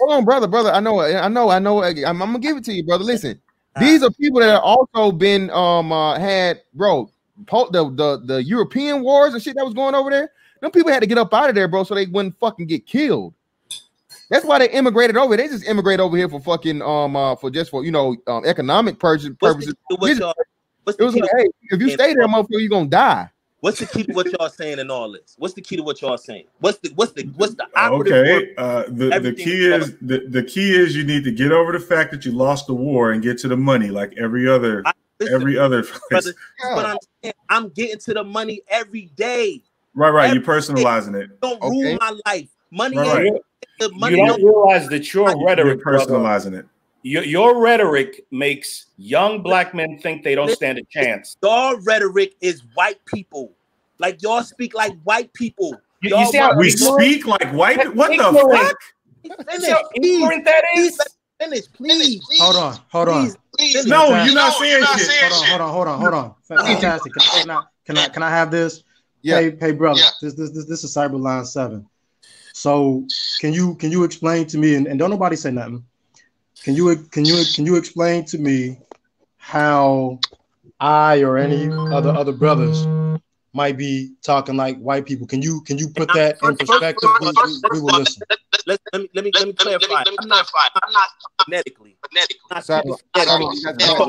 on, brother. I know. I'm gonna give it to you, brother. Listen, these are people that have also been had, bro, the European wars and shit that was going over there. Them people had to get up out of there, bro, so they wouldn't fucking get killed. That's why they immigrated over. They just immigrate over here for fucking for economic purposes. If you stay there, motherfucker, you're gonna die. What's the key to what y'all saying in all this? What's the key to what y'all saying? What's the operative okay? The key is you need to get over the fact that you lost the war and get to the money like every other place. Brother, but I'm saying, I'm getting to the money every day. Right. You're personalizing it. Don't rule my life. Money. Right. The money. You don't realize that your rhetoric, personalizing it. Your rhetoric makes young Black men think they don't stand a chance. Your rhetoric is white people. Like y'all speak like white people. You see how we speak like white people? What the fuck? Ignorant that is. Please. Hold on. Please. No, you're not saying shit. Hold on. Fantastic. Can I have this? Yeah. Hey, brother. Yeah. This is Cyberline 7. So can you explain to me, and don't nobody say nothing. Can you explain to me how I or any other brothers might be talking like white people? Can you put that in perspective? We will listen. Let me clarify. I'm not phonetically. I'm talking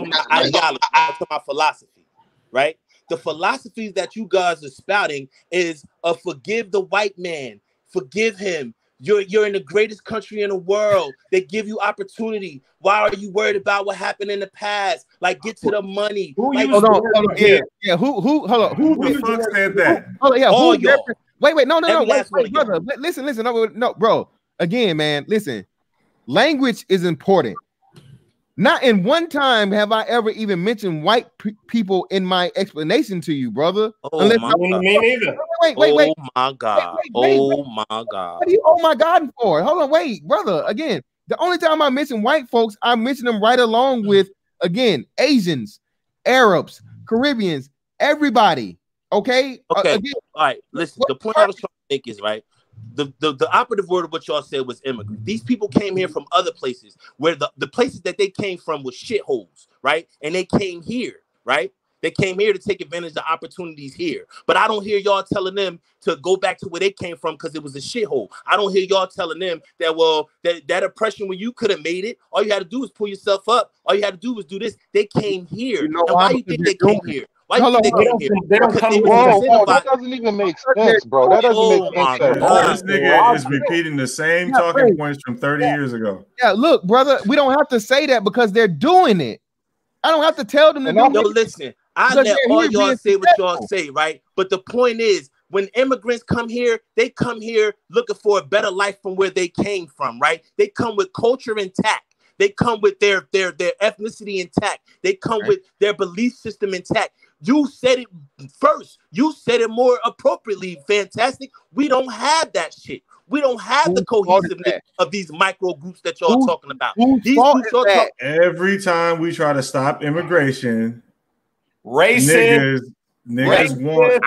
about ideology. I'm talking about philosophy, right? The philosophies that you guys are spouting is forgive the white man, forgive him. You're in the greatest country in the world. They give you opportunity. Why are you worried about what happened in the past? Like, get to the money. Hold on. Yeah. Who? Hold on. Who the fuck said that? Oh yeah. Wait. No. Wait, brother. Listen. No, bro. Again, man. Listen. Language is important. Not in one time have I ever even mentioned white people in my explanation to you, brother. Me neither. Wait. Oh my God. My God. What are you my God for? Hold on, wait, brother. Again, the only time I mention white folks, I mention them right along with, again, Asians, Arabs, Caribbeans, everybody. Okay. All right. Listen, the point I was trying to make is, right, the operative word of what y'all said was immigrant. These people came here from other places where the places that they came from was shitholes, right? And they came here, right? They came here to take advantage of opportunities here. But I don't hear y'all telling them to go back to where they came from because it was a shithole. I don't hear y'all telling them that, well, that oppression when you could have made it, all you had to do was pull yourself up. All you had to do was do this. They came here. And why you think they came here? Why you think they came here? Whoa, that doesn't even make sense, bro. That doesn't make sense. This nigga is repeating the same talking points from 30 years ago. Yeah, look, brother, we don't have to say that because they're doing it. I don't have to tell them to do it. Yo, listen, I let all y'all say what y'all say, right? But the point is, when immigrants come here, they come here looking for a better life from where they came from, right? They come with culture intact. They come with their ethnicity intact. They come with their belief system intact. You said it first. You said it more appropriately. Fantastic. We don't have that shit. We don't have the cohesiveness of these micro groups that y'all talking about. Every time we try to stop immigration, racist niggas want.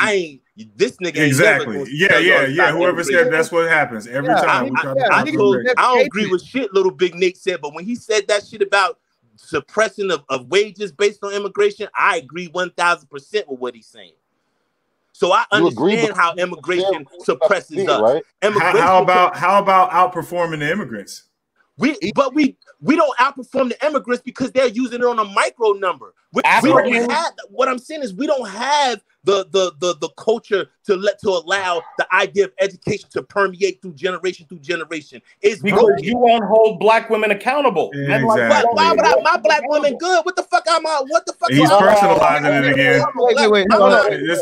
This nigga exactly. Yeah. Whoever said that's what happens every time. We try to stop immigration. I don't agree with shit Little Big Nick said, but when he said that shit about suppression of wages based on immigration, I agree 1,000% with what he's saying. So I understand how immigration suppresses us. Right? How about outperforming the immigrants? We don't outperform the immigrants because they're using it on a micro number. What I'm saying is we don't have the culture to allow the idea of education to permeate through generation. It's because broken. You won't hold black women accountable. Exactly. Why would my black women good? What the fuck am I? What the fuck? He's personalizing it again. Wait.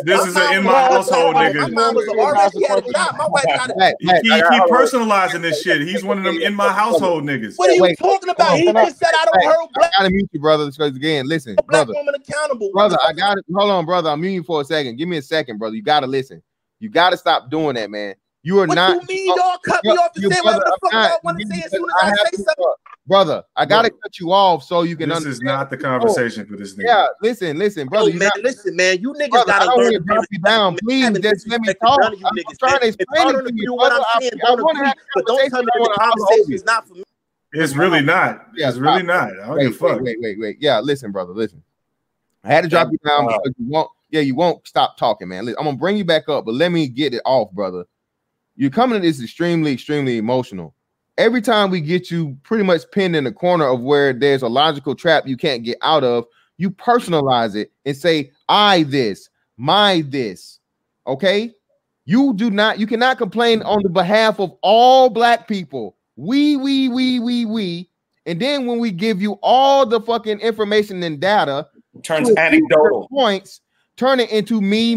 This is an in my household nigga. My mom was already had a job. My wife got it. He keep personalizing this shit. He's one of them in my household niggas. What are you talking about? He just said I don't hurt black. I gotta mute you, brother. Because again, listen, black brother. woman accountable. Brother, I got it. Hold on, brother. I'm muting you for a second. Give me a second, brother. You gotta listen. You gotta stop doing that, man. You are not. What you mean? Y'all cut me off and say whatever the fuck y'all want to say as soon as I say something. Brother, I gotta cut you off so you can This understand. is not the conversation for this nigga. Yeah, listen, brother. Listen, man. You niggas brother, gotta learn to drop you down. Please, just let me talk. I'm trying to explain it to you, brother. I want to have but don't tell me the conversation is not for me. It's really not. It's really not. I don't give a fuck. Wait. Yeah, listen, brother. Listen. I had to drop you down because you won't. Yeah, you won't stop talking, man. I'm gonna bring you back up, but let me get it off, brother. You're coming to this extremely emotional. Every time we get you pretty much pinned in the corner of where there's a logical trap you can't get out of, you personalize it and say, I this, my this. Okay? You cannot complain on the behalf of all black people. We. And then when we give you all the fucking information and data, turns anecdotal points, turn it into me.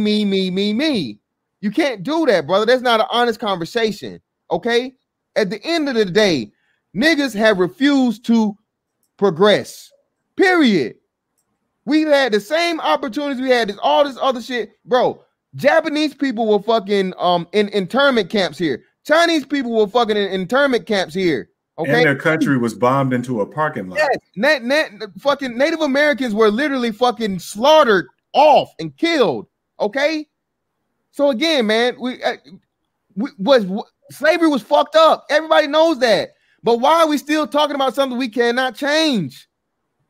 You can't do that, brother. That's not an honest conversation. Okay. At the end of the day, niggas have refused to progress. Period. We've had the same opportunities. We had all this other shit, bro. Japanese people were fucking in internment camps here. Chinese people were fucking in internment camps here. Okay, and their country was bombed into a parking lot. Yes, fucking Native Americans were literally fucking slaughtered off and killed. Okay, so again, man, slavery was fucked up. Everybody knows that. But why are we still talking about something we cannot change?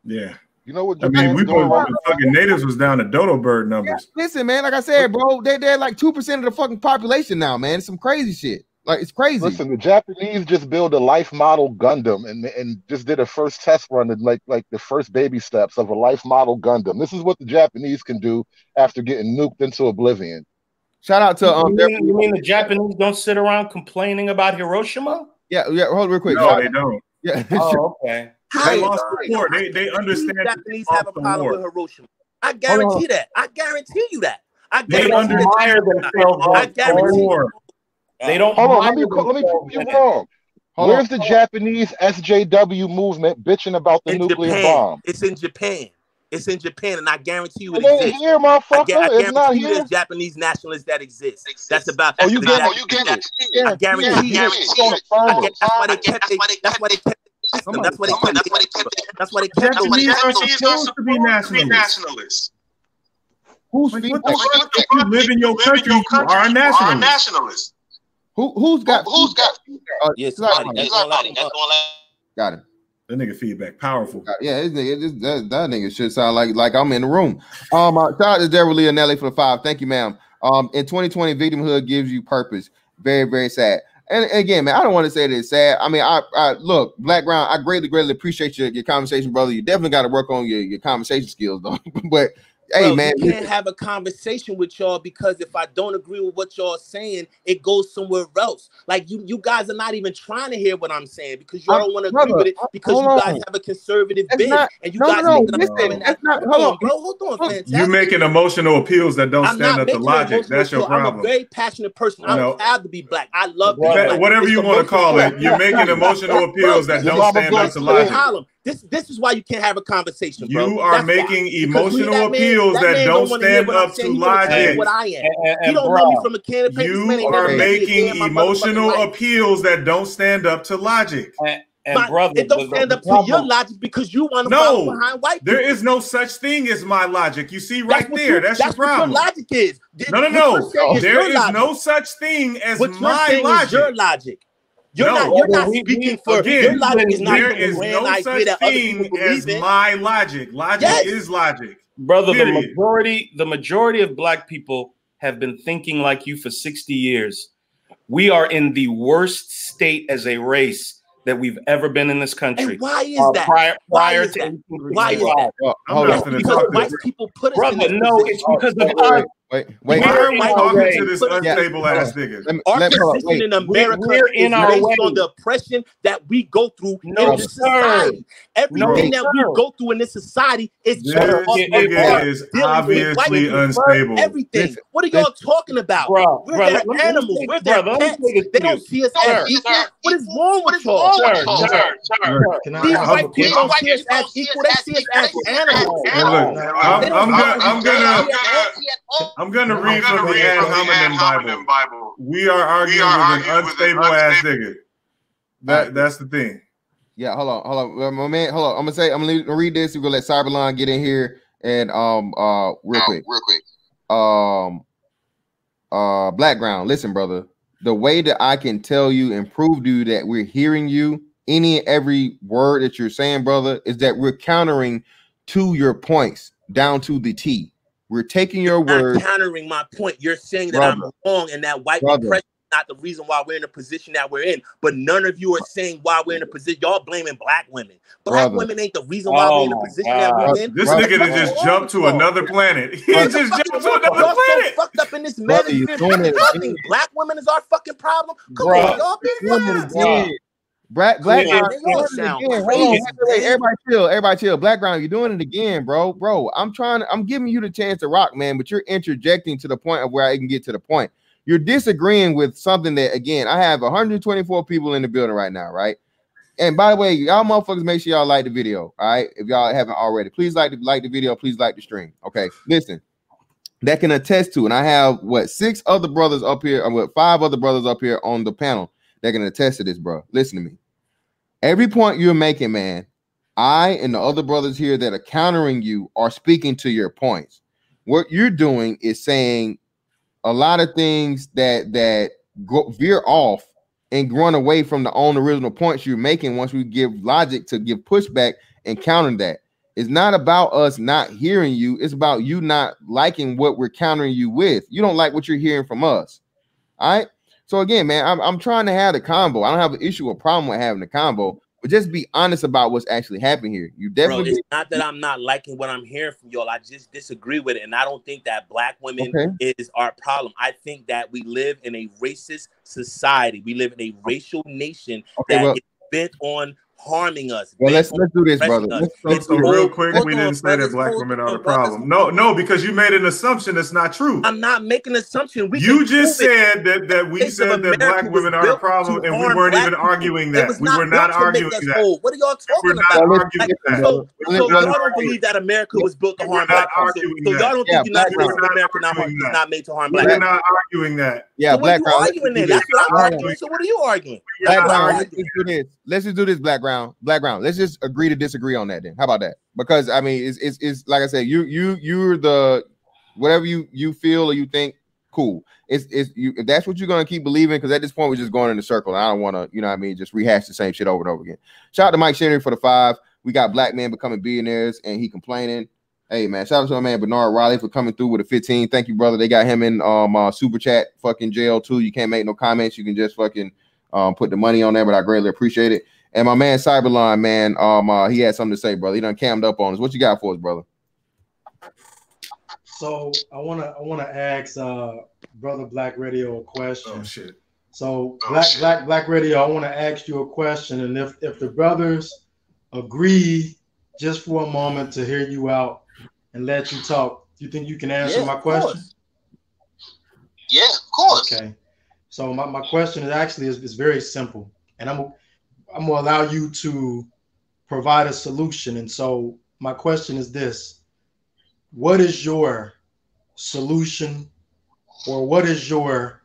Yeah. You know what? I mean, fucking natives was down to dodo bird numbers. Yeah, listen, man, like I said, bro, they're like 2% of the fucking population now, man. It's some crazy shit. Like, it's crazy. Listen, the Japanese just built a life model Gundam and just did a first test run and like the first baby steps of a life model Gundam. This is what the Japanese can do after getting nuked into oblivion. Shout out to you mean the Japanese don't sit around complaining about Hiroshima? Yeah, hold real quick. No, they don't. Yeah. Oh, okay. They lost the war. They understand. The Japanese have a problem with Hiroshima. I guarantee that. I guarantee you that. They admire themselves. I guarantee you. They don't. Hold on, let me prove you wrong. Where's the Japanese SJW movement bitching about the nuclear bomb? It's in Japan. It's in Japan, and I guarantee you it exists. Here, motherfucker. It's not here. There's Japanese nationalists that exist. That's about. Oh, you get it. I guarantee you. That's why they kept. That's why they kept. Japanese are supposed to be nationalists. Who's if you live in your country, you are a nationalist. Who's got? Yes, somebody. That's somebody. Got it. That nigga feedback powerful. Yeah, that nigga should sound like I'm in the room. Shout out to Deborah Leonelli for the 5. Thank you, ma'am. In 2020, victimhood gives you purpose. Very, very sad. And again, man, I don't want to say that it's sad. I mean, I look, Black Ground, I greatly appreciate your conversation, brother. You definitely got to work on your conversation skills, though. But hey, man, you can't have a conversation with y'all because if I don't agree with what y'all saying, it goes somewhere else. Like you guys are not even trying to hear what I'm saying because y'all don't want to agree with it because you guys have a conservative bent and you guys hold on, fantastic. You making emotional appeals that don't stand up to logic. That's your problem. I'm a very passionate person. I don't have to be black. I love being black. Whatever you want to call it, you're making emotional appeals that don't stand up to logic. This is why you can't have a conversation, bro. You are making emotional appeals that don't stand up to logic. What I am. You don't know me from a can of paper. You are making emotional appeals that don't stand up to logic. And brother, it don't stand up to your logic because you want to follow behind white people. There is no such thing as my logic. You see right there. That's your problem. What your logic is. No. There is no such thing as my logic. Your logic. You're not speaking for your logic. Is not there is no such thing as my logic. Logic is logic, brother. Period. The majority of black people have been thinking like you for 60 years. We are in the worst state as a race that we've ever been in this country. And why is that? Why is that? Because white people put us in this position. It's because of us. Wait. Why are we talking to this unstable ass nigga? Our position in America is based on the oppression that we go through in this society. Everything that we go through in this society is this nigga is obviously unstable. Everything. What are y'all talking about? We're their animals. We're their pets. They don't see us as equal. What is wrong with y'all? These white people don't see us as equal. They see us as animals. I'm gonna read from the Ad Hominem Bible. We are arguing with an unstable ass nigga. That's the thing. Yeah, hold on, my man. Hold on. I'm gonna read this. We're gonna let Cyberlon get in here and real quick. Black Ground. Listen, brother. The way that I can tell you and prove to you that we're hearing you, any and every word that you're saying, brother, is that we're countering to your points down to the T. We're taking your word. Countering my point. You're saying that I'm wrong and that white oppression is not the reason why we're in the position that we're in. But none of you are saying why we're in the position. Y'all blaming black women. Black women ain't the reason why we're in the position that we're in. This nigga just jumped to another planet. He just jumped to another planet. So fucked up in this metaphor. Black women is our fucking problem. Come on, y'all. Black Ground, everybody chill. Black Ground, you're doing it again, bro. I'm giving you the chance to rock, man, but you're interjecting to the point of where I can get to the point. You're disagreeing with something that, again, I have 124 people in the building right now, right? And by the way, y'all motherfuckers, make sure y'all like the video, all right? If y'all haven't already, please like the video, please like the stream. Okay, listen. That can attest to, and I have 6 other brothers up here, or 5 other brothers up here on the panel that can attest to this, bro. Listen to me. Every point you're making, man, I and the other brothers here that are countering you are speaking to your points. What you're doing is saying a lot of things that veer off and run away from the own original points you're making once we give logic to give pushback and counter that. It's not about us not hearing you. It's about you not liking what we're countering you with. You don't like what you're hearing from us. All right? So again, man, I'm trying to have the convo. I don't have an issue or problem with having the convo, but just be honest about what's actually happening here. You definitely. Bro, it's not that I'm not liking what I'm hearing from y'all. I just disagree with it, and I don't think that black women is our problem. I think that we live in a racist society. We live in a racial nation that is bent on harming us. Well, let's do this, brother. So real quick, we didn't say that black women are the problem. No, because you made an assumption that's not true. I'm not making an assumption. You just said that we said that black women are the problem, and we weren't even arguing that. We were not arguing that. What are y'all talking about? So y'all don't believe that America was built to harm black people. So y'all don't think America is not made to harm black people. We're not arguing that. Yeah, black arguing that. That's what I'm arguing. So what are you arguing? Let's just do this, Black Ground. Let's just agree to disagree on that then. How about that? Because I mean, it's like I said, you're the whatever you feel or you think, cool. If that's what you're gonna keep believing, because at this point we're just going in a circle. I don't want to, you know what I mean, just rehash the same shit over and over again. Shout out to Mike Sherry for the 5. We got black men becoming billionaires and he complaining. Hey man, shout out to my man Bernard Riley for coming through with a 15. Thank you, brother. They got him in super chat fucking jail too. You can't make no comments. You can just fucking put the money on there, but I greatly appreciate it. And my man Cyberline, man, he had something to say, brother. He done cammed up on us. What you got for us, brother? So I wanna ask Brother Black Radio a question. Oh shit. So Black Radio, I want to ask you a question, and if the brothers agree just for a moment to hear you out and let you talk, do you think you can answer my question? Yeah, of course. Okay. So my question is very simple, and I'm gonna allow you to provide a solution. And so my question is this: what is your solution, or what is your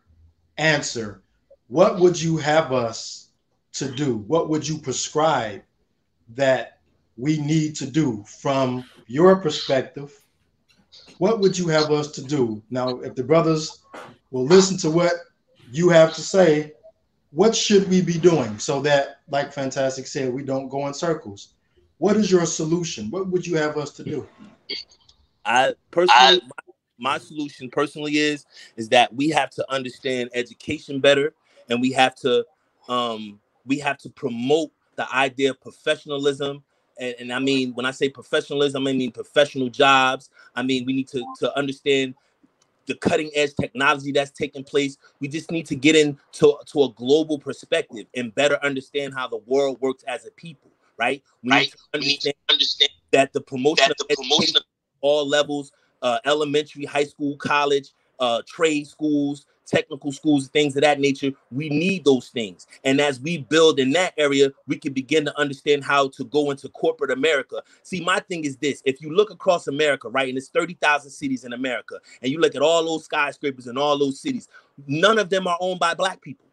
answer? What would you have us to do? What would you prescribe that we need to do from your perspective? What would you have us to do? Now, if the brothers will listen to what you have to say, what should we be doing so that, like Fantastic said, we don't go in circles? What is your solution? What would you have us to do? My solution personally is that we have to understand education better, and we have to promote the idea of professionalism. And I mean, when I say professionalism, I mean professional jobs. I mean, we need to understand the cutting edge technology that's taking place. We just need to get into a global perspective and better understand how the world works as a people, right? We need to understand that the promotion of all levels, elementary, high school, college, trade schools, technical schools, things of that nature, we need those things. And as we build in that area, we can begin to understand how to go into corporate America. See, my thing is this: if you look across America, right, and there's 30,000 cities in America, and you look at all those skyscrapers in all those cities, none of them are owned by black people.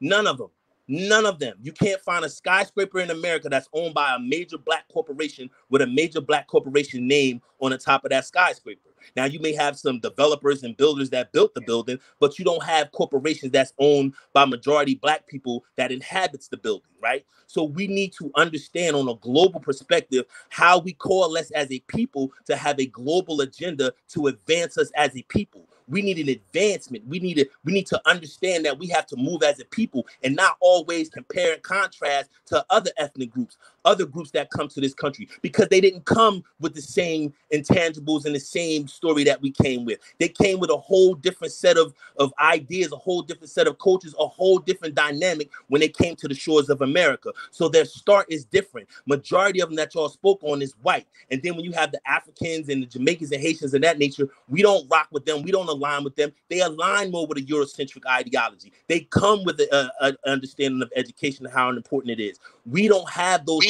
None of them. None of them. You can't find a skyscraper in America that's owned by a major black corporation with a major black corporation name on the top of that skyscraper. Now, you may have some developers and builders that built the building, but you don't have corporations that's owned by majority black people that inhabits the building, right? So we need to understand on a global perspective how we coalesce as a people to have a global agenda to advance us as a people. We need an advancement. We need to understand that we have to move as a people and not always compare and contrast to other ethnic groups, other groups that come to this country, because they didn't come with the same intangibles and the same story that we came with. They came with a whole different set of ideas, a whole different set of cultures, a whole different dynamic when they came to the shores of America. So their start is different. Majority of them that y'all spoke on is white. And then when you have the Africans and the Jamaicans and Haitians and that nature, we don't rock with them. We don't align with them. They align more with a Eurocentric ideology. They come with an understanding of education and how important it is. We don't have those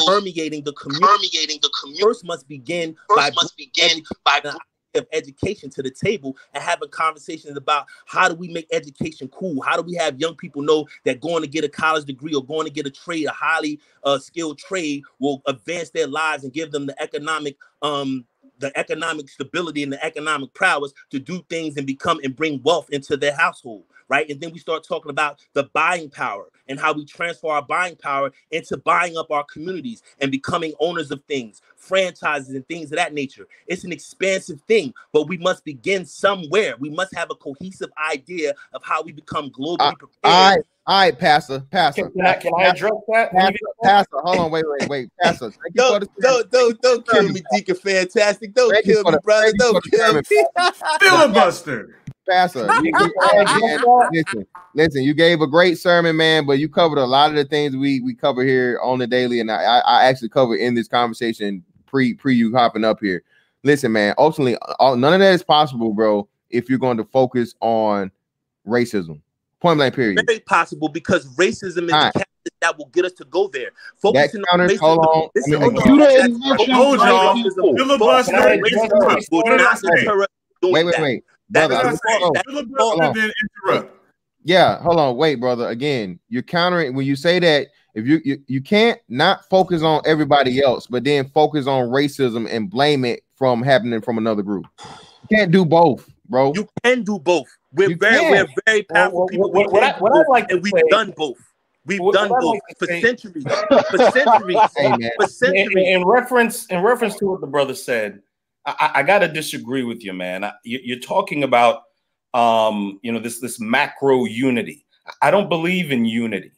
permeating the community. First must begin by of education to the table and having conversations about how do we make education cool? How do we have young people know that going to get a college degree or going to get a trade, a highly skilled trade, will advance their lives and give them the economic stability and the economic prowess to do things and become and bring wealth into their household, right? And then we start talking about the buying power and how we transfer our buying power into buying up our communities and becoming owners of things, franchises and things of that nature. It's an expansive thing, but we must begin somewhere. We must have a cohesive idea of how we become globally prepared. All right, Pastor. Can I address that? Pastor, hold on, wait. Pastor, don't kill me, Deacon Fantastic. Don't kill me, brother. Don't kill me. Filibuster. Pastor, listen, you gave a great sermon, man, but you covered a lot of the things we cover here on the daily, and I actually covered in this conversation pre you hopping up here. Listen, man, ultimately, none of that is possible, bro, if you're going to focus on racism. Point blank, period. Very possible, because racism is the catalyst that will get us to go there. Focusing on racism. Hold on. Wait. Brother, yeah, hold on, wait, brother. Again, you're countering when you say that if you can't not focus on everybody else, but then focus on racism and blame it from happening from another group. You can't do both. bro. You can do both. We're very powerful people. What I like, and we've done both. We've done both for centuries. For centuries. Hey, man. For centuries. In reference to what the brother said, I gotta disagree with you, man. You're talking about this macro unity. I don't believe in unity.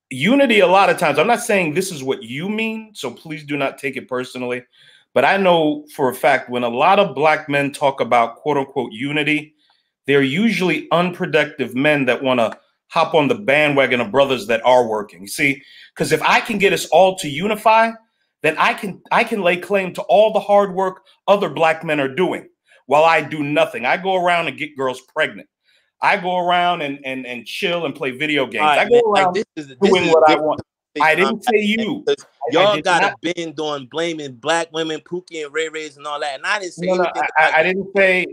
Unity, a lot of times, I'm not saying this is what you mean, so please do not take it personally. But I know for a fact when a lot of black men talk about quote unquote unity, they're usually unproductive men that want to hop on the bandwagon of brothers that are working. See, because if I can get us all to unify, then I can lay claim to all the hard work other black men are doing while I do nothing. I go around and get girls pregnant. I go around and chill and play video games. Right, I go around doing what I want. I didn't say you. Y'all got a bend on blaming black women, Pookie and Ray Rays and all that, and I didn't say anything.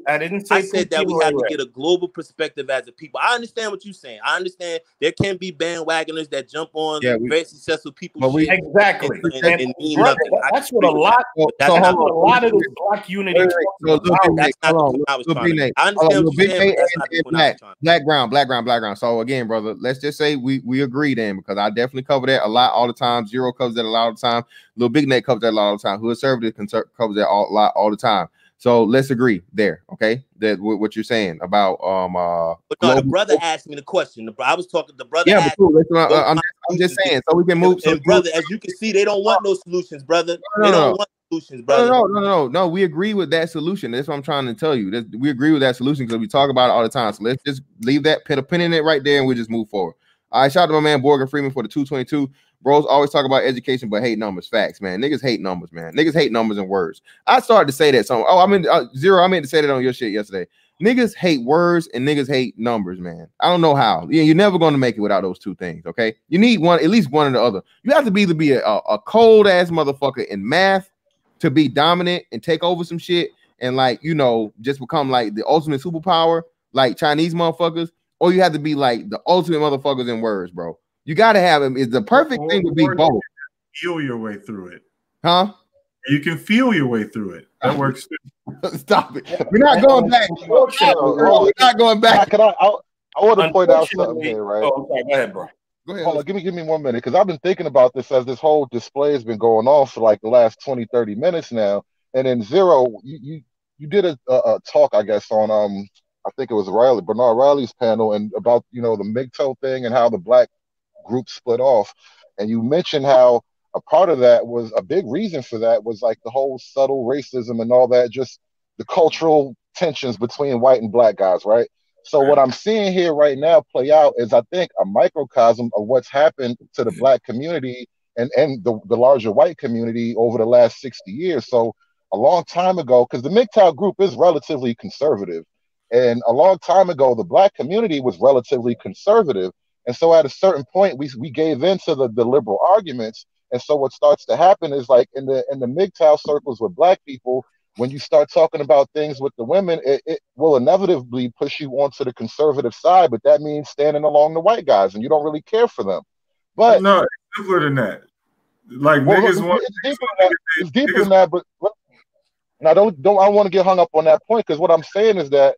I didn't say. I said that we have to get a global perspective as a people. I understand what you're saying. I understand there can be bandwagoners that jump on very successful people. Exactly. And mean nothing. That's what a lot. That's what a lot of this black unity. That's not the point I was trying to. I understand what you're saying. That's not the point I was trying to. Black ground. So again, brother, let's just say we agree then, because I definitely cover that a lot all the time. Zero covers that a lot of the time. Little Big Neck covers that a lot of the time. Hood Conservative covers that all the time. So let's agree there, okay? That what you're saying about But no, the brother asked me the question. I was talking. The brother. Yeah, I'm just saying, so we can move. And brother, as you can see, they don't want no solutions, brother. They don't want solutions, brother. No. We agree with that solution. That's what I'm trying to tell you. We agree with that solution because we talk about it all the time. So let's just leave that, put a pin in it right there, and we'll just move forward. All right, shout out to my man Morgan Freeman for the 222. Bros always talk about education, but hate numbers. Facts, man. Niggas hate numbers, man. Niggas hate numbers and words. I started to say that. So, Zero, I meant to say that on your shit yesterday. Niggas hate words and niggas hate numbers, man. I don't know how. Yeah, you're never going to make it without those two things, okay? You need one, at least one or the other. You have to either be a cold-ass motherfucker in math to be dominant and take over some shit and, like, just become, like, the ultimate superpower, like Chinese motherfuckers, or you have to be, like, the ultimate motherfuckers in words, bro. You got to have them. It's the perfect thing to be both. Feel your way through it. Huh? You can feel your way through it. That works too. Stop it. We're not going back. We're not going back. I want to point out something here, right? Oh, okay. Go ahead, bro. Go ahead. Hold on, give me 1 minute, because I've been thinking about this as this whole display has been going on for like the last 20-30 minutes now. And then Zero, you did a talk, I guess, on I think it was Bernard Riley's panel, and about the MGTOW thing and how the black group split off. And you mentioned how a part of that was a big reason for that was like the whole subtle racism and all that, just the cultural tensions between white and black guys, right? So what I'm seeing here right now play out is, I think, a microcosm of what's happened to the black community and the larger white community over the last 60 years. So a long time ago, because the MGTOW group is relatively conservative, and a long time ago, the black community was relatively conservative. And so at a certain point, we gave in to the liberal arguments. And so what starts to happen is, like, in the MGTOW circles with black people, when you start talking about things with the women, it will inevitably push you onto the conservative side, but that means standing along the white guys, and you don't really care for them. But no, it's simpler than that. Like, niggas want it's deeper than that, but I don't want to get hung up on that point, because what I'm saying is that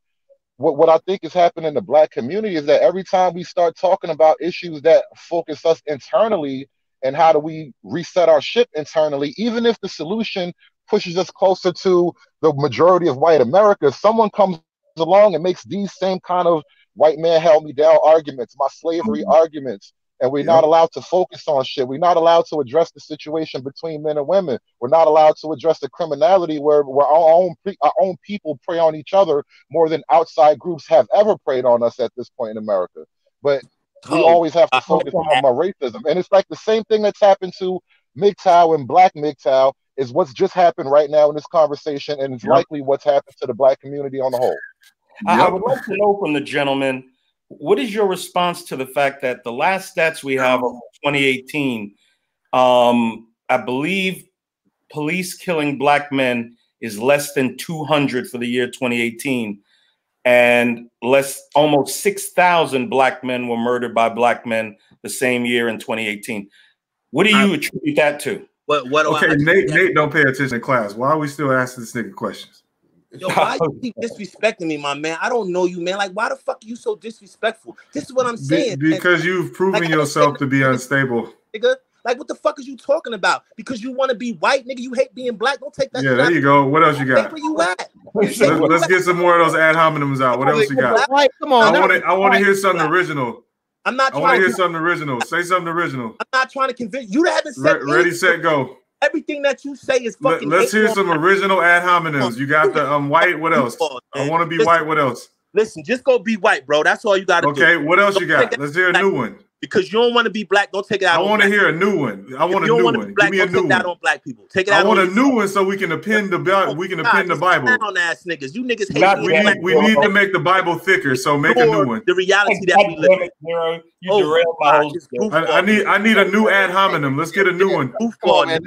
what I think is happening in the black community is that every time we start talking about issues that focus us internally and how do we reset our ship internally, even if the solution pushes us closer to the majority of white America, someone comes along and makes these same kind of white man held me down arguments, my slavery arguments, and we're not allowed to focus on shit. We're not allowed to address the situation between men and women. We're not allowed to address the criminality where our own people prey on each other more than outside groups have ever preyed on us at this point in America. But we always have to focus on my racism. And it's like the same thing that's happened to MGTOW and black MGTOW is what's just happened right now in this conversation, and it's likely what's happened to the black community on the whole. I would like to know from the gentleman, what is your response to the fact that the last stats we have of 2018, I believe police killing black men is less than 200 for the year 2018, and almost 6,000 black men were murdered by black men the same year in 2018. What do you attribute that to? Okay, Nate don't pay attention in class. Why are we still asking this nigga questions? Yo, why you keep disrespecting me, my man? I don't know you, man. Like, why the fuck are you so disrespectful? This is what I'm saying. Because you've proven yourself to be unstable. Nigga, like, what the fuck is you talking about? Because you want to be white, nigga. You hate being black. Don't take that. Yeah, there you go. What else you got? Where you at? Let's get some more of those ad hominems out. What else you got? Come on. I want to hear something original. I'm not. I want to hear something original. Say something original. I'm not trying to convince you. Haven't said ready, set, go. Everything that you say is fucking. Let's hear some original ad hominems. You got the white. What else? I want to be white. What else? Listen, just go be white, bro. That's all you got to do. Okay, what else you got? Let's hear a new one. Because you don't want to be black, don't take it out. I want to hear a new one. I want a new one. Give me a new one. On black people. Take it out. I want a new one so we can append the Bible. We can append the Bible. On ass niggas, you niggas hate. We need to make the Bible thicker. So make a new one. The reality that we live in. You derailed my whole. I need a new ad hominem. Let's get a new one. Goofball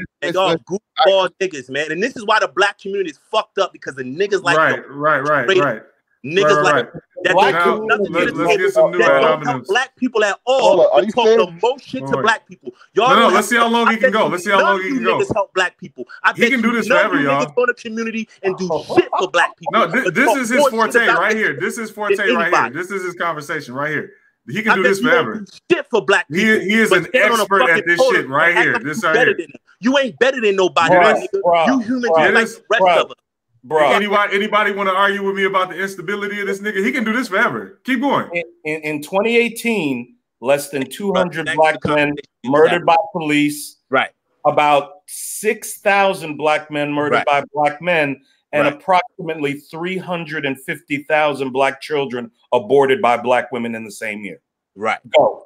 niggas, man. And this is why the black community is fucked up because the niggas like right. Niggas like that. Let's get some new ad hominems. Black people at all. Are you talk the most shit to black people. Y'all no, let's see how long he can go. Let's see how long he can go. Niggas help black people. He can do this forever, y'all. Go to the community and do shit for black people. No, this is his forte right here. This is forte right here. This is his conversation right here. He can do this forever. Shit for black people. He is an expert at this shit right here. This right here. You ain't better than nobody. You humans like the rest of us. Bro, anybody want to argue with me about the instability of this nigga? He can do this forever. Keep going. In 2018, less than 200 black men murdered by police. Right. About 6,000 black men murdered by black men, and approximately 350,000 black children aborted by black women in the same year. Right. Go.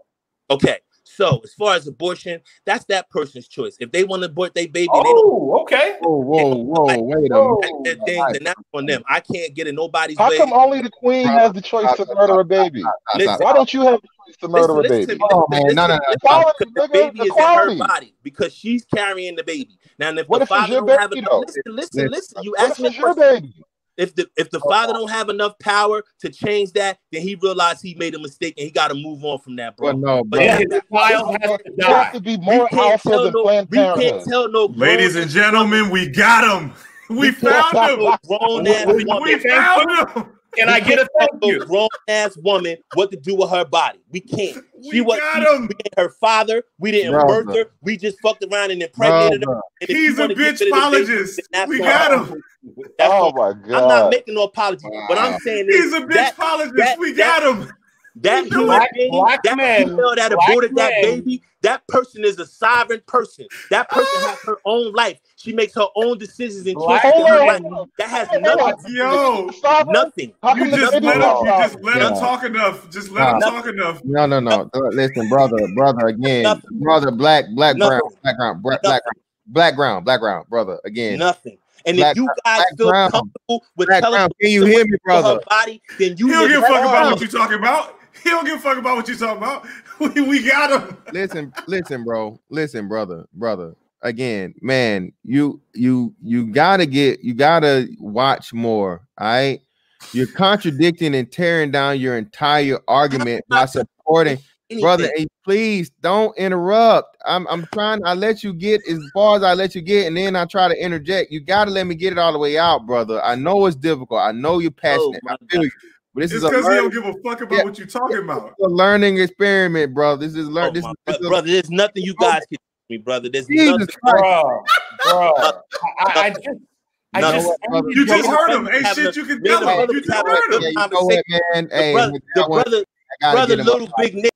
Okay. So as far as abortion, that's that person's choice. If they want to abort their baby, okay. Whoa, wait a minute. Then that's on them. I can't get in nobody's way. How come only the queen has the choice to murder a baby? Why don't you have the choice to murder a baby? No. The baby is in her body because she's carrying the baby. Now, if the father don't have enough, listen. You asked me your baby. If the father don't have enough power to change that, then he realized he made a mistake and he got to move on from that, bro. But his child has to die. Have to be more alpha than Planned Parenthood. We can't tell no. Ladies and gentlemen, we got him. We found him. We found him. Can I get a thank you? Grown ass woman, what to do with her body? We can't. We ain't her father. We didn't birth her. We just fucked around and impregnated her. And he's a bitch-pologist. We got him. Oh my God! I'm not making no apology. What I'm saying is, he's a bitch-pologist. We got him. That human being, that female that aborted that baby, that person is a sovereign person. That person has her own life. She makes her own decisions and choices in her life. That has nothing. Nothing. You just let her talk enough. Just let her talk enough. No. Listen, brother, again, brother, black ground, brother, again. Nothing. And if you guys feel comfortable with telling her, can you hear me, brother? Her body, then you don't give a fuck about what you talking about. He don't give a fuck about what you talking about. We got him. Listen, bro. Listen, brother. Again, man, you gotta watch more. All right, you're contradicting and tearing down your entire argument by supporting, brother. Hey, please don't interrupt. I'm trying. I let you get as far as I let you get, and then I try to interject. You gotta let me get it all the way out, brother. I know it's difficult. I know you're passionate. I feel you. But this it's is because he don't give a fuck about what you're talking about. It's a learning experiment, bro. This is brother. There's nothing you guys can do me, brother. There's Jesus nothing, bro. I just you just heard him. Ain't shit you can tell him. You just heard him. You know what, man? Hey, brother, little big Nick.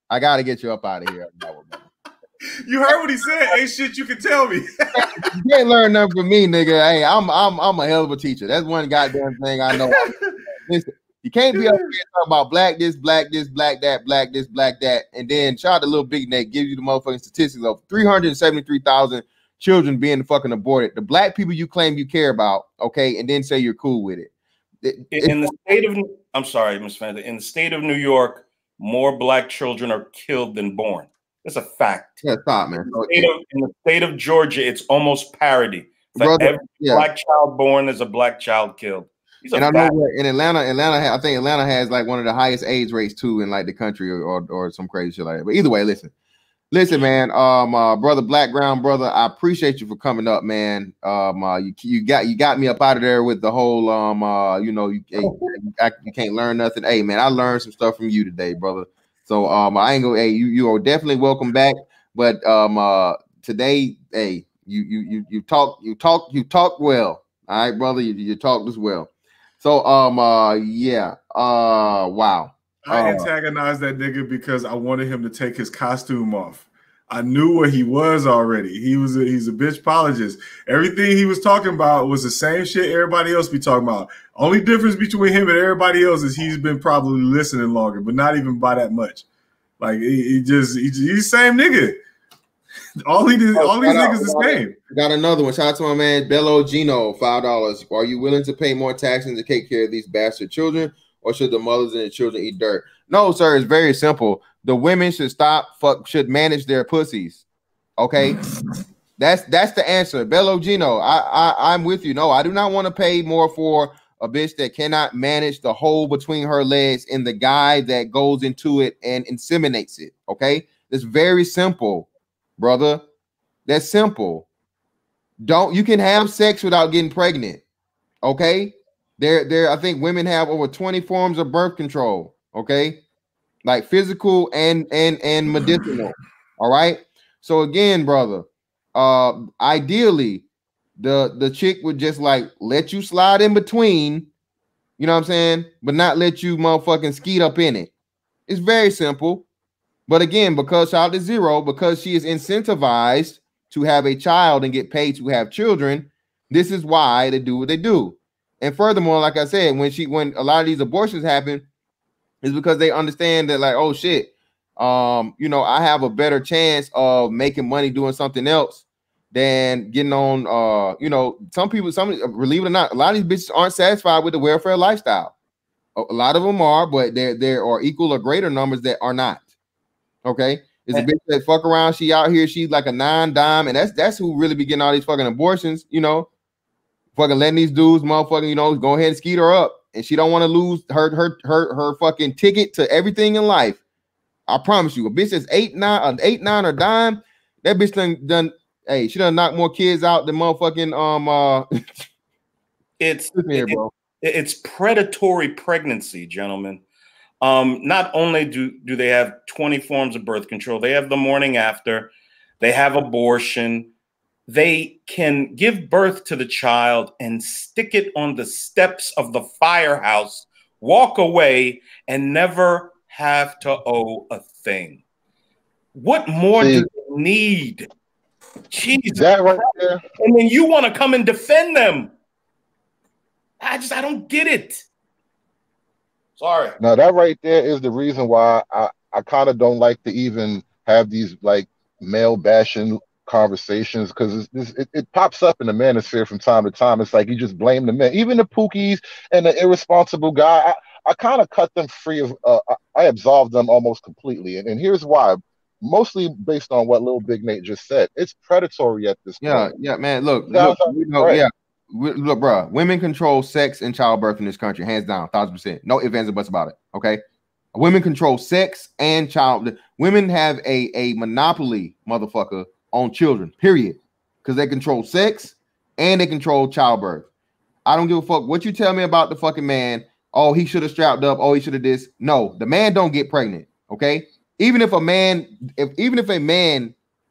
I gotta get you up out of here. You heard what he said. Ain't shit you can tell me. You can't learn nothing from me, nigga. Hey, I'm a hell of a teacher. That's one goddamn thing I know. Listen, you can't be up here talking about black this, black that, black this, black that, and then shout out to Little Big Neck gives you the motherfucking statistics of 373,000 children being fucking aborted. The black people you claim you care about, okay, and then say you're cool with it. In the state of, I'm sorry, Ms. Fanta, in the state of New York, more black children are killed than born. That's a fact. Yeah, stop, man. In the state of Georgia, it's almost parity. For every black child born, there's a black child killed. And I know where in Atlanta, I think Atlanta has like one of the highest AIDS rates too in like the country or some crazy shit like that. But either way, listen, Listen, man. Brother Blackground, brother, I appreciate you for coming up, man. You got me up out of there with the whole you can't learn nothing. Hey, man, I learned some stuff from you today, brother. So I ain't gonna. Hey, you are definitely welcome back. But today, hey, you talk well. All right, brother, you talked as well. So wow. I antagonized that nigga because I wanted him to take his costume off. I knew where he was already. He's a bitch apologist. Everything he was talking about was the same shit everybody else be talking about. Only difference between him and everybody else is he's been probably listening longer, but not even by that much. Like he's the same nigga. All these niggas is the same. Got another one. Shout out to my man Bello Gino, $5. Are you willing to pay more taxes to take care of these bastard children, or should the mothers and the children eat dirt? No, sir. It's very simple. The women should should manage their pussies. Okay, that's the answer. Bello Gino, I'm with you. No, I do not want to pay more for a bitch that cannot manage the hole between her legs and the guy that goes into it and inseminates it. Okay, it's very simple, brother. That's simple. You can have sex without getting pregnant. Okay, I think women have over 20 forms of birth control. Okay, like physical and medicinal. All right. So again, brother, ideally, the chick would just like let you slide in between, you know what I'm saying, but not let you motherfucking skeet up in it. It's very simple. But again, because child is zero, because she is incentivized to have a child and get paid to have children, this is why they do what they do. And furthermore, like I said, when a lot of these abortions happen, is because they understand that, like, oh shit, I have a better chance of making money doing something else than getting on. Some believe it or not, a lot of these bitches aren't satisfied with the welfare lifestyle. A lot of them are, but there are equal or greater numbers that are not. Okay, it's a bitch that fuck around. She out here, she's like a non-dime, and that's who really be getting all these fucking abortions. Fucking letting these dudes, motherfucking, go ahead and skeet her up, and she don't want to lose her fucking ticket to everything in life. I promise you, a bitch that's 8, 9 or dime, that bitch done. Hey, she done knocked more kids out than motherfucking It's predatory pregnancy, gentlemen. Not only do they have 20 forms of birth control, they have the morning after, they have abortion. They can give birth to the child and stick it on the steps of the firehouse, walk away, and never have to owe a thing. What more do they need? Jesus. That right there. And then you want to come and defend them. I don't get it. Sorry. Now that right there is the reason why I kind of don't like to even have these like male bashing conversations, because it pops up in the manosphere from time to time. It's like you just blame the men, even the pookies and the irresponsible guy. I kind of cut them free of. I absolve them almost completely, and here's why. Mostly based on what Lil Big Nate just said. It's predatory at this point. Yeah, man. Look, bro. Women control sex and childbirth in this country, hands down, 1,000%. No ifs, ands, or buts about it. Okay, women control sex and child. Women have a monopoly, motherfucker, on children, period, because they control sex and they control childbirth. I don't give a fuck what you tell me about the fucking man. Oh, he should have strapped up. Oh, he should have this. No, the man don't get pregnant. Okay, even if a man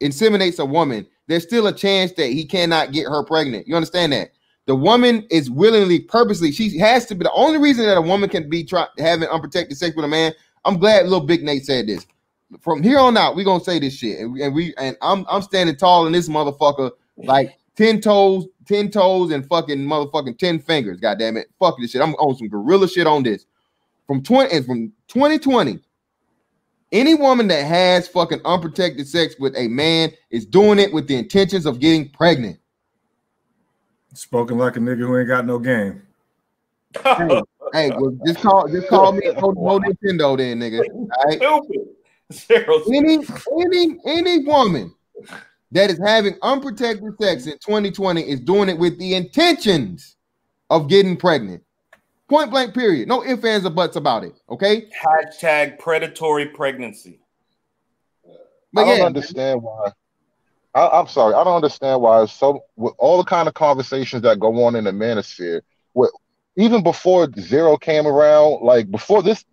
inseminates a woman, there's still a chance that he cannot get her pregnant. You understand that? The woman is willingly, purposely. She has to be the only reason that a woman can be having unprotected sex with a man. I'm glad Lil Big Nate said this. From here on out, we're gonna say this shit, and I'm standing tall in this motherfucker, like 10 toes and fucking motherfucking 10 fingers. God damn it, fuck this shit. I'm on some gorilla shit on this. From 2020, any woman that has fucking unprotected sex with a man is doing it with the intentions of getting pregnant. Spoken like a nigga who ain't got no game. Hey, well, just call me no Nintendo then, nigga. All right? Any woman that is having unprotected sex in 2020 is doing it with the intentions of getting pregnant. Point blank, period. No ifs, ands, or buts about it. Okay. # predatory pregnancy. But I don't understand why. I'm sorry. I don't understand why. So with all the kind of conversations that go on in the manosphere, even before Zero came around, like before this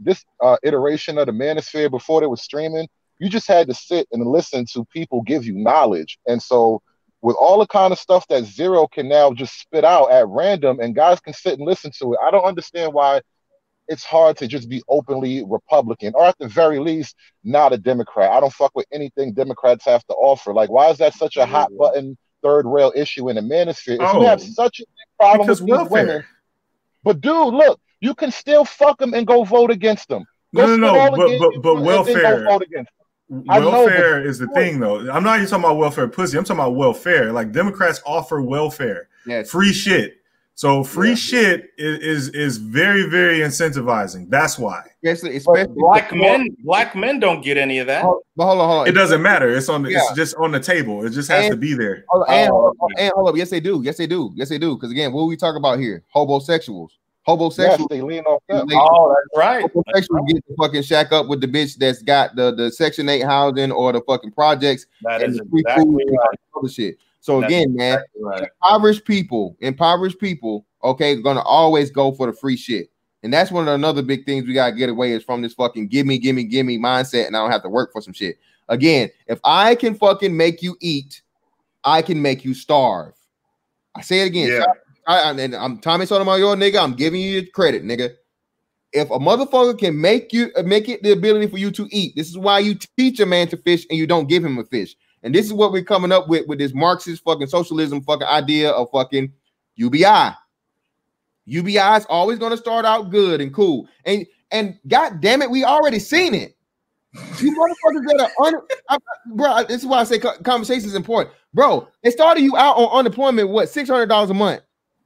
iteration of the manosphere, before they was streaming, you just had to sit and listen to people give you knowledge. And so with all the kind of stuff that Zero can now just spit out at random, and guys can sit and listen to it, I don't understand why it's hard to just be openly Republican, or at the very least, not a Democrat. I don't fuck with anything Democrats have to offer. Like, why is that such a hot button, third rail issue in the manosphere? If you have such a big problem with these women, but dude, look, you can still fuck them and go vote against them. But welfare. Welfare is the thing, though. I'm not even talking about welfare pussy. I'm talking about welfare. Like, Democrats offer welfare, free shit. So free shit is very, very incentivizing. That's why. Especially black men don't get any of that. But hold on. It doesn't matter. It's it's just on the table. It just has to be there. Hold up. Yes, they do. Because again, what are we talking about here? Homosexuals. Yes, they lean off them. Oh, that's right. Homosexuals get to fucking shack up with the bitch that's got the Section 8 housing or the fucking projects. That is exactly right. Other shit. So again, man, impoverished people, okay, gonna always go for the free shit. And that's one of the another big things we gotta get away is from this fucking gimme mindset, and I don't have to work for some shit. Again, if I can fucking make you eat, I can make you starve. I say it again. Yeah. I'm Tommy Sotomayor, nigga. I'm giving you credit, nigga. If a motherfucker can make it the ability for you to eat, this is why you teach a man to fish and you don't give him a fish. And this is what we're coming up with this Marxist fucking socialism fucking idea of fucking UBI. UBI is always going to start out good and cool. And god damn it, we already seen it. You motherfuckers that are bro, this is why I say conversation is important. Bro, they started you out on unemployment, what, $600 a month?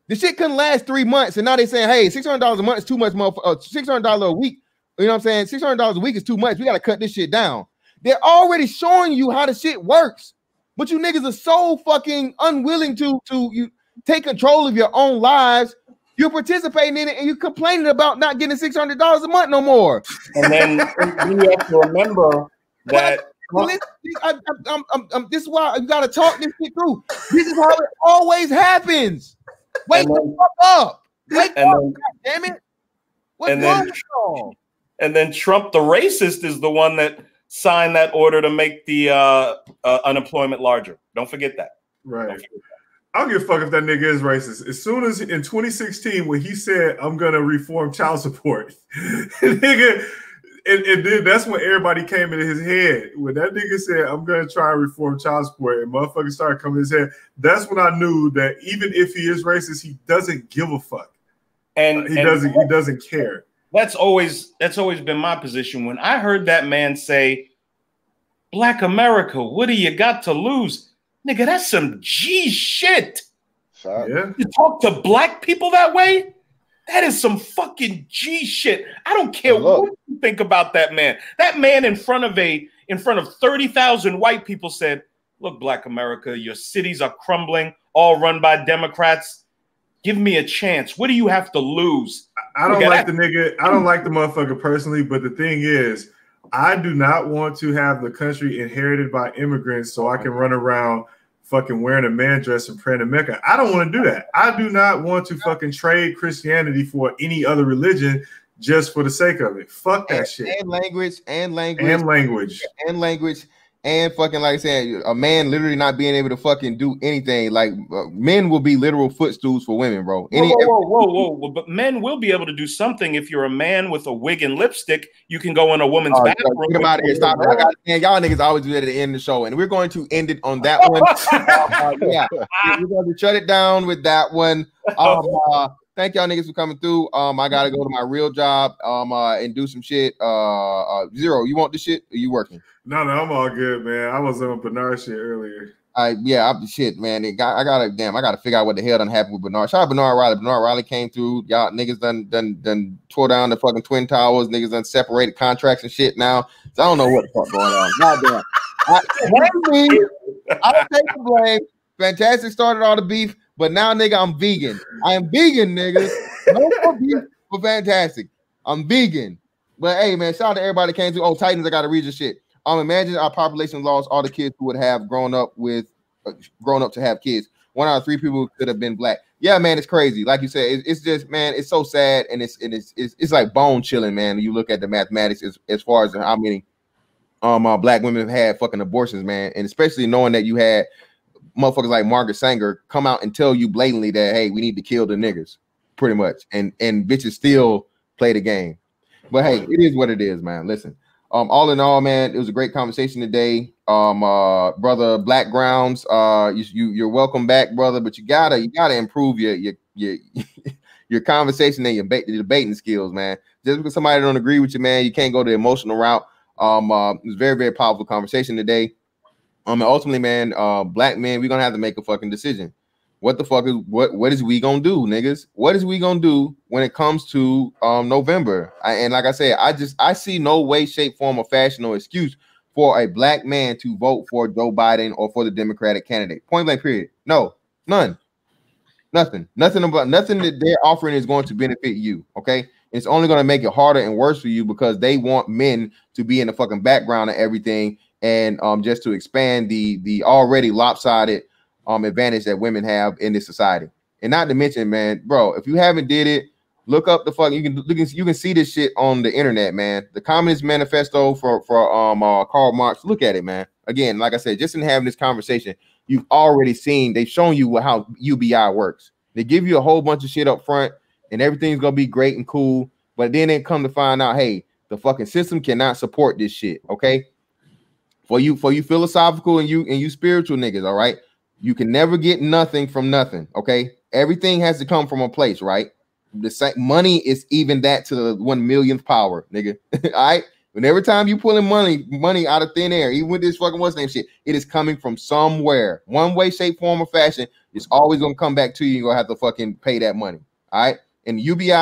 The shit couldn't last 3 months, and now they saying, hey, $600 a month is too much, $600 a week. You know what I'm saying? $600 a week is too much. We got to cut this shit down. They're already showing you how the shit works, but you niggas are so fucking unwilling to you take control of your own lives. You're participating in it, and you're complaining about not getting $600 a month no more. And then you have to remember that. This is why you got to talk this shit through. This is how it always happens. Wake the fuck up. Wake up, damn it. What's wrong with y'all? And then Trump, the racist, is the one that signed that order to make the unemployment larger. Don't forget that. Right. I don't give a fuck if that nigga is racist. As soon as in 2016, when he said, I'm going to reform child support, nigga, and then that's when everybody came into his head. When that nigga said, I'm going to try and reform child support, and motherfuckers started coming in his head, that's when I knew that even if he is racist, he doesn't give a fuck. And he doesn't care. That's always been my position. When I heard that man say, Black America, what do you got to lose? Nigga, that's some G shit. Yeah. You talk to black people that way? That is some fucking G shit. I don't care what you think about that man. That man in front of 30,000 white people said, look, Black America, your cities are crumbling, all run by Democrats. Give me a chance. What do you have to lose? I don't like the nigga. I don't like the motherfucker personally, but the thing is, I do not want to have the country inherited by immigrants so I can run around fucking wearing a man dress and praying to Mecca. I don't want to do that. I do not want to fucking trade Christianity for any other religion just for the sake of it. Fuck that shit. And language. And fucking, like I said, a man literally not being able to fucking do anything. Like men will be literal footstools for women, bro. Whoa. But men will be able to do something. If you're a man with a wig and lipstick, you can go in a woman's bathroom. Get about here. Stop. Y'all niggas always do that at the end of the show. And we're going to end it on that one. Yeah. We're going to shut it down with that one. Thank y'all niggas for coming through. I gotta go to my real job and do some shit. Zero, you want this shit? Or you working? No, I'm all good, man. I was on Bernard shit earlier. Shit, man. I gotta figure out what the hell done happened with Bernard. Shout out Bernard Riley. Bernard Riley came through. Y'all niggas done tore down the fucking Twin Towers. Niggas done separated contracts and shit now. So I don't know what the fuck going on. Goddamn. I'll take the blame. Fantastic started all the beef. But now, nigga, I'm vegan. I am vegan, nigga. No more beef for Fantastic. I'm vegan. But hey, man, shout out to everybody that came through. Oh, Titans, I gotta read your shit. Imagine our population lost all the kids who would have grown up to have kids. 1 out of 3 people could have been black. Yeah, man, it's crazy. Like you said, it's just, man, it's so sad, and it's like bone chilling, man. You look at the mathematics as far as how many black women have had fucking abortions, man, and especially knowing that you had motherfuckers like Margaret Sanger come out and tell you blatantly that, hey, we need to kill the niggas, pretty much, and bitches still play the game. But hey, it is what it is, man. Listen, all in all, man, it was a great conversation today. Brother Black Grounds, you're welcome back, brother, but you gotta improve your your conversation and your debating skills, man. Just because somebody don't agree with you, man, you can't go the emotional route. It was a very, very powerful conversation today. And ultimately, man, black men, we're gonna have to make a fucking decision. What the fuck is we gonna do, niggas? What is we gonna do when it comes to November? And like I said, I see no way, shape, form, or fashion or excuse for a black man to vote for Joe Biden or for the Democratic candidate. Point blank, period. No, none. Nothing that they're offering is going to benefit you. Okay. It's only going to make it harder and worse for you because they want men to be in the fucking background of everything and just to expand the already lopsided advantage that women have in this society. And not to mention, man, bro, if you haven't did it, look up the fuck. You can see this shit on the internet, man. The Communist Manifesto for Karl Marx. Look at it, man. Again, like I said, just in having this conversation, you've already seen. They've shown you how UBI works. They give you a whole bunch of shit up front, and everything's gonna be great and cool. But then they come to find out, hey, the fucking system cannot support this shit. Okay, for you philosophical and you spiritual niggas, all right. You can never get nothing from nothing. Okay, everything has to come from a place, right? The same money is even that to the 1 millionth power, nigga. All right. And every time you pulling money out of thin air, even with this fucking what's name shit, it is coming from somewhere, one way, shape, form, or fashion. It's always gonna come back to you. You're gonna have to fucking pay that money. All right. And UBI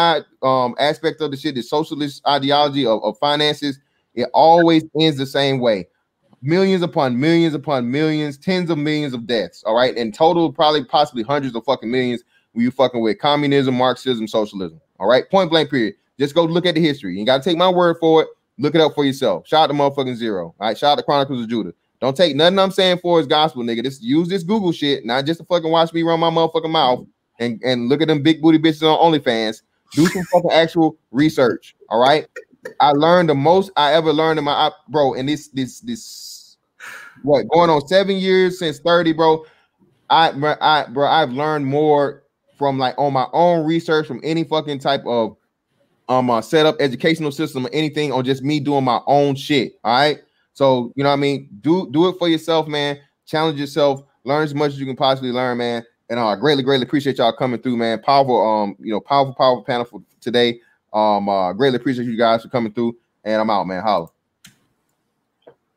aspect of the shit, the socialist ideology of finances, it always ends the same way. Millions upon millions upon millions, tens of millions of deaths. All right. In total, possibly hundreds of fucking millions when you fucking with communism, Marxism, socialism. All right. Point blank, period. Just go look at the history. You got to take my word for it. Look it up for yourself. Shout out to motherfucking Zero. All right. Shout out to Chronicles of Judah. Don't take nothing I'm saying for as gospel, nigga. Use this Google shit, not just to fucking watch me run my motherfucking mouth and look at them big booty bitches on OnlyFans. Do some fucking actual research. All right. I learned the most I ever learned in my bro. And this what going on 7 years since 30, bro. I've learned more from like on my own research from any fucking type of setup educational system or anything, or just me doing my own shit. All right. So you know what I mean? Do it for yourself, man. Challenge yourself, learn as much as you can possibly learn, man. And I greatly appreciate y'all coming through, man. Powerful, powerful panel for today. Greatly appreciate you guys for coming through. And I'm out, man. Holla.